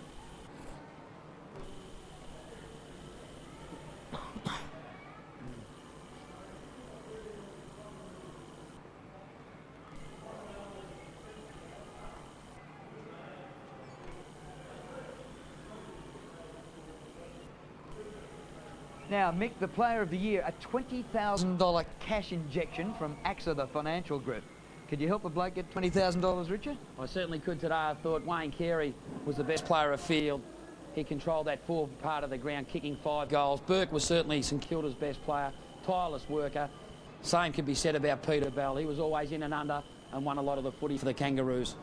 Now, Mick, the Player of the Year, a $20,000 cash injection from AXA, the financial group. Could you help a bloke get $20,000, Richard? I certainly could today. I thought Wayne Carey was the best player of field. He controlled that forward part of the ground, kicking 5 goals. Burke was certainly St Kilda's best player, tireless worker. Same can be said about Peter Bell. He was always in and under and won a lot of the footy for the Kangaroos.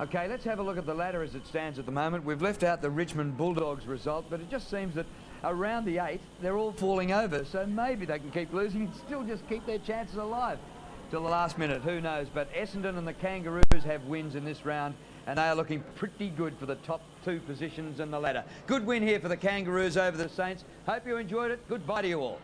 OK, let's have a look at the ladder as it stands at the moment. We've left out the Richmond Bulldogs result, but it just seems that around the 8, they're all falling over, so maybe they can keep losing and still just keep their chances alive. till the last minute. Who knows? But Essendon and the Kangaroos have wins in this round, and they are looking pretty good for the top 2 positions in the ladder. Good win here for the Kangaroos over the Saints. Hope you enjoyed it. Goodbye to you all.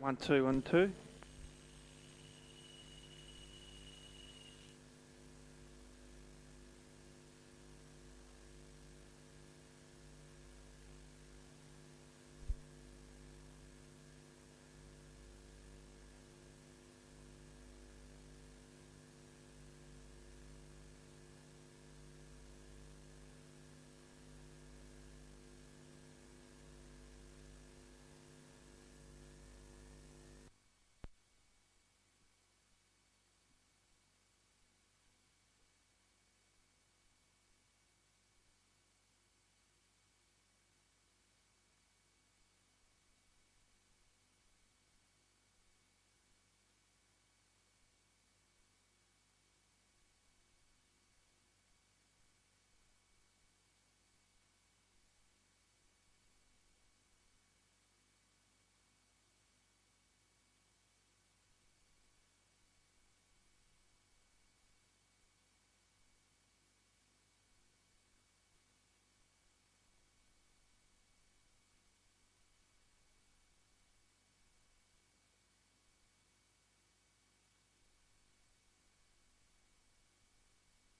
1, 2, 1, 2.